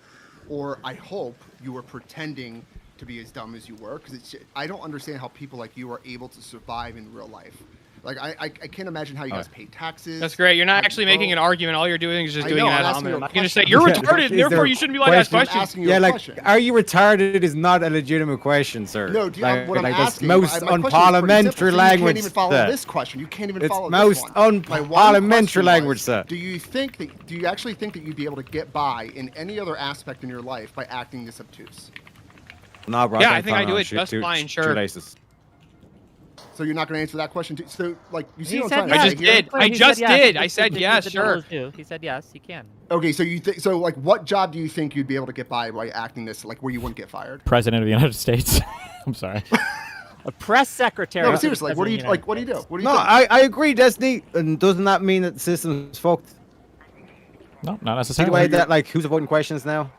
or I hope you were pretending to be as dumb as you were, because I don't understand how people like you are able to survive in real life. Like, I can't imagine how you guys pay taxes. That's great. You're not actually making an argument. All you're doing is just doing an ad hominem. You can just say, you're retarded, therefore you shouldn't be allowed to ask questions. Yeah, like, are you retarded is not a legitimate question, sir. No, what I'm asking, most my unparliamentary language. You can't even follow this question. You can't even follow this one. It's most unparliamentary language, sir. Do you actually think that you'd be able to get by in any other aspect in your life by acting this obtuse? No, bro. Yeah, I think I do it just fine, sure. So you're not going to answer that question? So, like, you see He what I'm said trying to yes. say here? I just did. I said yes, sure. He said yes, he can. Okay, so like, what job do you think you'd be able to get by acting this, like, where you wouldn't get fired? President of the United States. I'm sorry. A press secretary. No, seriously, like, what do you do? What do you do? No, I agree, Destiny. And doesn't that mean that the system's fucked? No, not See the necessarily. way that, like, who's avoiding questions now?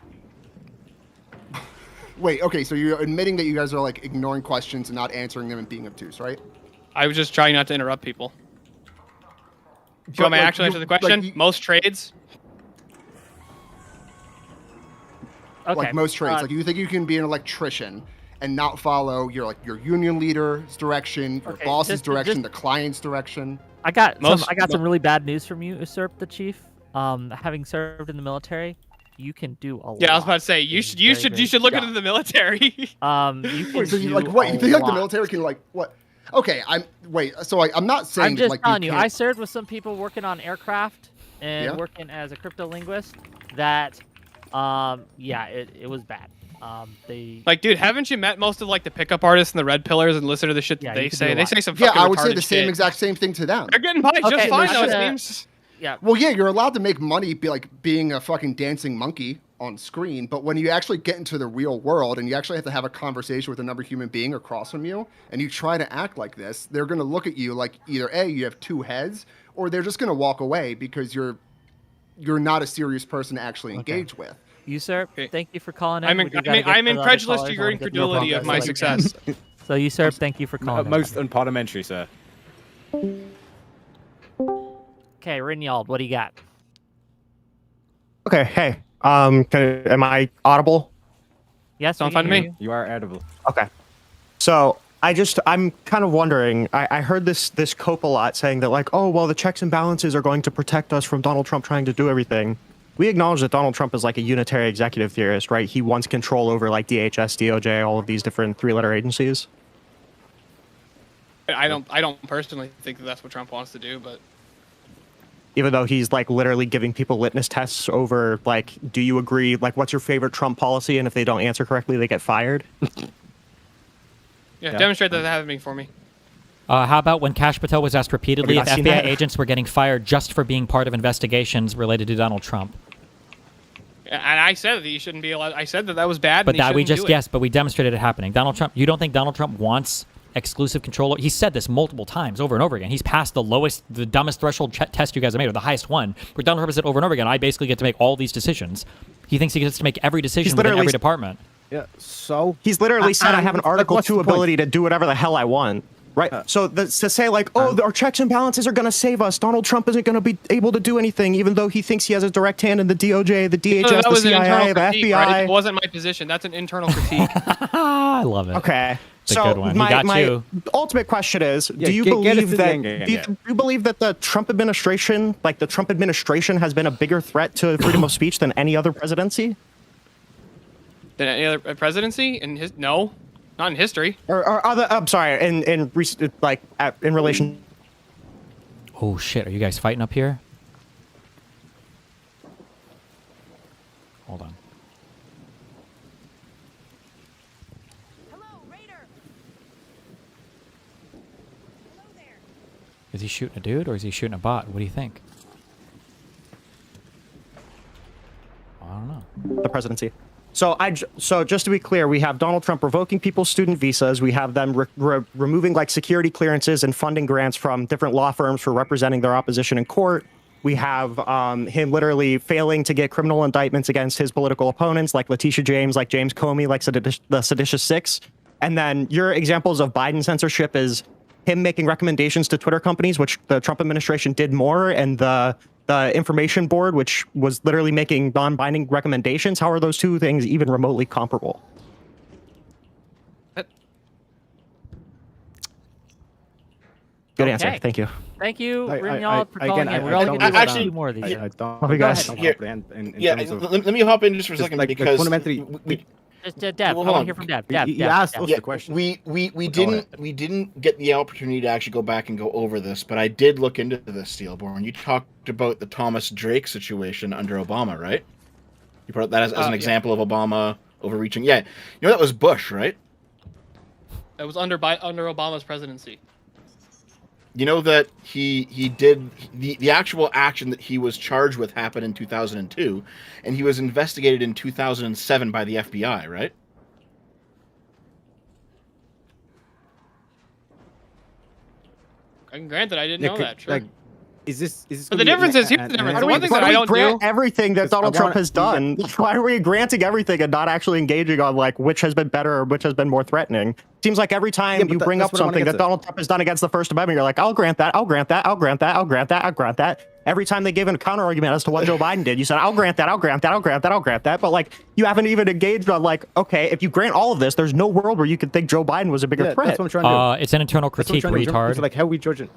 Wait, okay, so you're admitting that you guys are, like, ignoring questions and not answering them and being obtuse, right? I was just trying not to interrupt people. Do you want me to actually answer the question? Like, most trades? Okay. Like, most trades. Like, you think you can be an electrician and not follow your union leader's direction, your boss's direction, the client's direction? I got some really bad news from you, Usurp the Chief. Having served in the military, you can do a lot. Yeah, I was about to say you should look into the military. You can so you do like what? a You think like the lot. military can like what? Okay, I'm not saying I'm just like telling you. can't- I served with some people working on aircraft and working as a crypto linguist. That, it was bad. They like, dude, haven't you met most of like the pickup artists and the red pillars and listen to the shit that they say? They say some fucking I would say retarded the shit. exact same thing to them. They're getting by just Okay, fine though. It listen, seems. Yeah. Well, yeah, you're allowed to make money being a fucking dancing monkey on screen, but when you actually get into the real world and you actually have to have a conversation with another human being across from you and you try to act like this, they're going to look at you like either A, you have two heads, or they're just going to walk away because you're not a serious person to actually engage with. You, sir, thank you for calling in. I'm incredulous to your incredulity of my success. So usurp, thank you for calling. Most unparliamentary, sir. Okay, Rinyald, what do you got? Okay, hey. Am I audible? Yes, sounds fine to me. You are audible. Okay. So I'm kind of wondering. I heard this cope a lot saying that like, oh well, the checks and balances are going to protect us from Donald Trump trying to do everything. We acknowledge that Donald Trump is like a unitary executive theorist, right? He wants control over like DHS, DOJ, all of these different three-letter agencies. I don't personally think that that's what Trump wants to do, but Even though he's like literally giving people litmus tests over like, do you agree? Like, what's your favorite Trump policy? And if they don't answer correctly, they get fired. yeah, demonstrate that happening for me. How about when Kash Patel was asked repeatedly if Have you not FBI seen that? agents were getting fired just for being part of investigations related to Donald Trump? And I said that he shouldn't be allowed. I said that that was bad. But and he that we shouldn't just do it. yes, but we demonstrated it happening. Donald Trump. You don't think Donald Trump wants exclusive control? He said this multiple times, over and over again. He's passed the lowest, the dumbest threshold test you guys have made, or the highest one. Where Donald Trump has said over and over again, I basically get to make all these decisions. He thinks he gets to make every decision within every department. Yeah. So he's literally said I have an Article what's the 2 point? ability to do whatever the hell I want. Right. So to say like, oh, our checks and balances are going to save us. Donald Trump isn't going to be able to do anything, even though he thinks he has a direct hand in the DOJ, the DHS, that was the an internal CIA, the critique, FBI. right? It wasn't my position. That's an internal critique. I love it. Okay. It's a So good one. He got my you. ultimate question is: Yeah, Do you get us believe to the that end game, do you believe that the Trump administration, like the Trump administration, has been a bigger threat to freedom of speech than any other presidency? Than any other presidency in his not in history. Or other? I'm sorry. In relation. Oh shit! Are you guys fighting up here? Hold on. Is he shooting a dude or is he shooting a bot? What do you think? I don't know. The presidency. So just to be clear, we have Donald Trump revoking people's student visas. We have them removing like security clearances and funding grants from different law firms for representing their opposition in court. We have him literally failing to get criminal indictments against his political opponents, like Letitia James, like James Comey, like the Seditious Six. And then your examples of Biden censorship is him making recommendations to Twitter companies, which the Trump administration did more, and the information board, which was literally making non-binding recommendations. How are those two things even remotely comparable? Good answer. Thank you. Thank you, Rinyald, for calling in. We're I only going to do don't- two more of these. I don't comprehend in terms of- let me hop in just for a second like because fundamentally, Just Deb. Well, I want hold to hear from Deb. Deb. you Deb, asked Deb. us the question. we didn't get the opportunity to actually go back and go over this, but I did look into this, Steelborn. You talked about the Thomas Drake situation under Obama, right? You brought that as an example of Obama overreaching. Yeah, you know that was Bush, right? It was under Obama's presidency. You know that he did the actual action that he was charged with happened in 2002, and he was investigated in 2007 by the FBI, right? I can grant that I didn't know that. Sure. Like, is this? But the difference is here's the difference. The one thing that I don't grant do. everything that Donald Trump has done. Why are we granting everything and not actually engaging on like which has been better or which has been more threatening? Seems like every time you bring up something that Donald Trump has done against the First Amendment, you're like, I'll grant that, I'll grant that, I'll grant that, I'll grant that, I'll grant that. Every time they gave a counter argument as to what Joe Biden did, you said, I'll grant that, I'll grant that, I'll grant that, I'll grant that. But like, you haven't even engaged on like, okay, if you grant all of this, there's no world where you could think Joe Biden was a bigger threat. That's what I'm trying to do. It's an internal critique, retard. So like, how are we judging?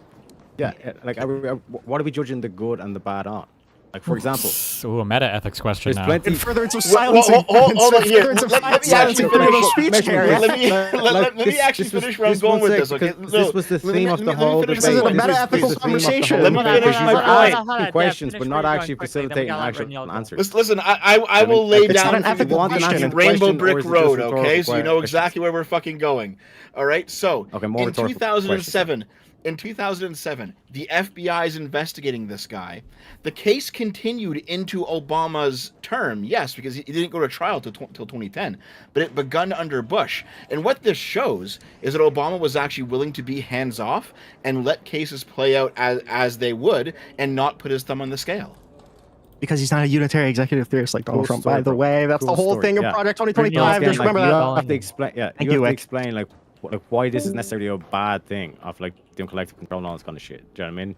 Yeah, like, what are we judging the good and the bad on? Like, for example, ooh, a meta ethics question now. In furtherance of silencing. Hold on here. Let me actually finish. Let me actually finish where I'm going with this. Okay, this was the theme of the whole debate. This is a meta-ethical conversation. Let me finish my point. Two questions, but not actually facilitating actual answers. Listen, I will lay down Rainbow Brick Road, okay? So you know exactly where we're fucking going. All right. So in 2007. In 2007, the FBI is investigating this guy. The case continued into Obama's term, yes, because he didn't go to trial till 2010, but it begun under Bush. And what this shows is that Obama was actually willing to be hands-off and let cases play out as they would and not put his thumb on the scale. Because he's not a unitary executive theorist like Donald Trump, by the way. That's the whole thing of Project 2025. Just remember that. You have to explain, you have to explain, like, like why this is necessarily a bad thing of like doing collective control and all this kind of shit. Do you know what I mean?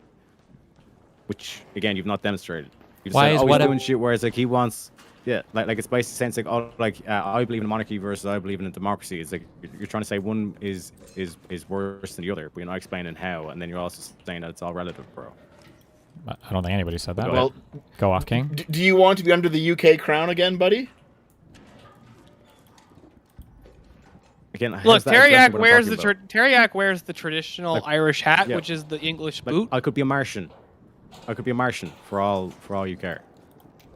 Which again, you've not demonstrated. You just Why said, is oh, what he's doing shit where it's like he wants, yeah, like it's basically saying it's like, oh, like I believe in monarchy versus I believe in a democracy. It's like you're trying to say one is worse than the other, but you're not explaining how, and then you're also saying that it's all relative, bro. I don't think anybody said that. Well, go off, King. Do you want to be under the UK crown again, buddy? Again, look, Teriak wears the traditional like, Irish hat, yeah. which is the English Like, boot. I could be a Martian. I could be a Martian for all you care.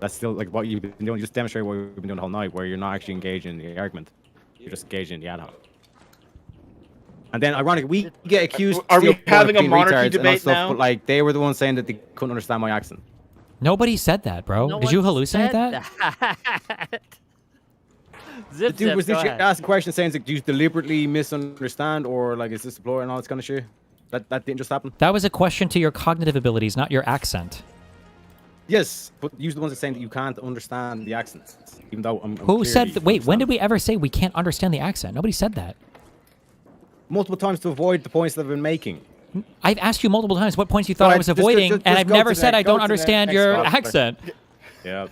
That's still like what you've been doing. You just demonstrate what we've been doing the whole night, where you're not actually engaging in the argument. You're just engaging in the ad hoc. And then, ironically, we get accused. Are we of having a being monarchy retards and all debate stuff, now? But like, they were the ones saying that they couldn't understand my accent. Nobody said that, bro. No Did you one hallucinate said that? Zip, The dude was go literally ahead. asking questions saying, like, do you deliberately misunderstand, or like, is this a ploy and all this kind of shit? That didn't just happen. That was a question to your cognitive abilities, not your accent. Yes, but you're the ones that saying that you can't understand the accent, even though I'm Who said? clearly Wait, when did we ever say we can't understand the accent? Nobody said that. multiple times to avoid the points that I've been making. I've asked you multiple times what points you thought I was Just avoiding, and I've go never to said the- I go don't to the understand next your topic. accent. Yeah.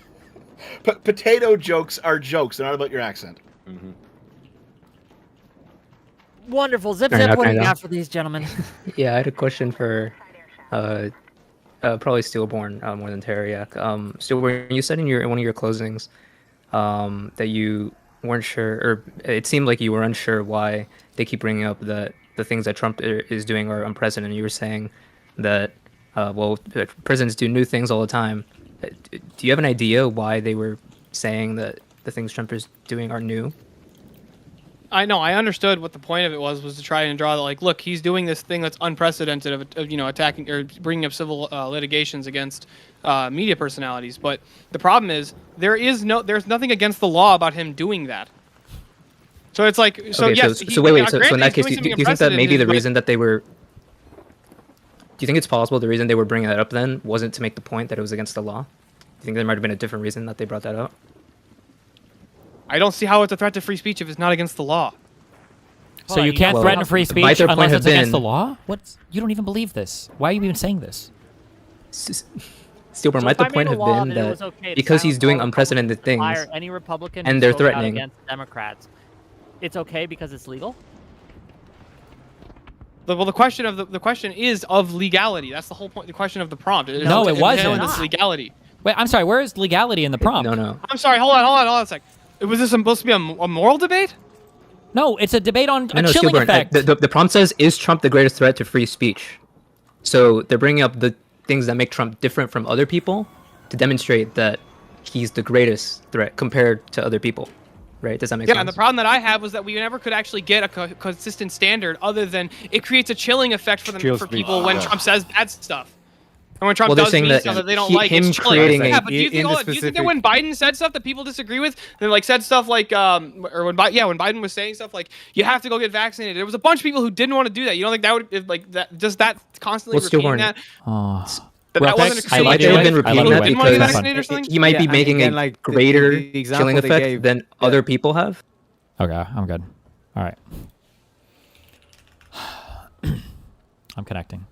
Potato jokes are jokes. They're not about your accent. Mm-hmm. Wonderful. Zip, Alright, what do you okay, got for these gentlemen? Yeah, I had a question for probably Steelborn more than Teriak. Steelborn, you said in one of your closings that you weren't sure, or it seemed like you were unsure why they keep bringing up that the things that Trump is doing are unprecedented. You were saying that, that presidents do new things all the time. Do you have an idea why they were saying that the things Trump is doing are new? I know. I understood what the point of it was to try and draw that, like, look, he's doing this thing that's unprecedented of attacking or bringing up civil litigations against media personalities. But the problem is there's nothing against the law about him doing that. So it's like, so okay, yes. So in that case, do do you think that maybe the reason that they were, do you think it's possible the reason they were bringing that up then wasn't to make the point that it was against the law? Do you think there might have been a different reason that they brought that up? I don't see how it's a threat to free speech if it's not against the law. So you can't threaten free speech unless it's against the law? You don't even believe this. Why are you even saying this? Steelborn, might the point have been that because he's doing unprecedented things, any Republican and who they're spoke out threatening against Democrats, it's okay because it's legal? Well, the question is of legality. That's the whole point. The question of the prompt. No, it wasn't. It's legality. Wait, I'm sorry. Where is legality in the prompt? No. I'm sorry. Hold on a sec. Was this supposed to be a moral debate? No, it's a debate on a chilling Steelborn, effect. The prompt says, "Is Trump the greatest threat to free speech?" So they're bringing up the things that make Trump different from other people to demonstrate that he's the greatest threat compared to other people. Right? Does that make sense? Yeah, and the problem that I have was that we never could actually get a consistent standard other than it creates a chilling effect for people when Trump says bad stuff. And when Trump does mean stuff that they don't like, it's chilling. Yeah, but do you think that when Biden said stuff that people disagree with, then like said stuff like, or when Biden was saying stuff like, you have to go get vaccinated, there was a bunch of people who didn't want to do that. You don't think that would, like, that just that constantly repeating that? That wasn't I like they've been repeating that because he might be making again, a like, greater the example chilling they effect gave, than other people have. Okay, I'm good. All right. I'm connecting.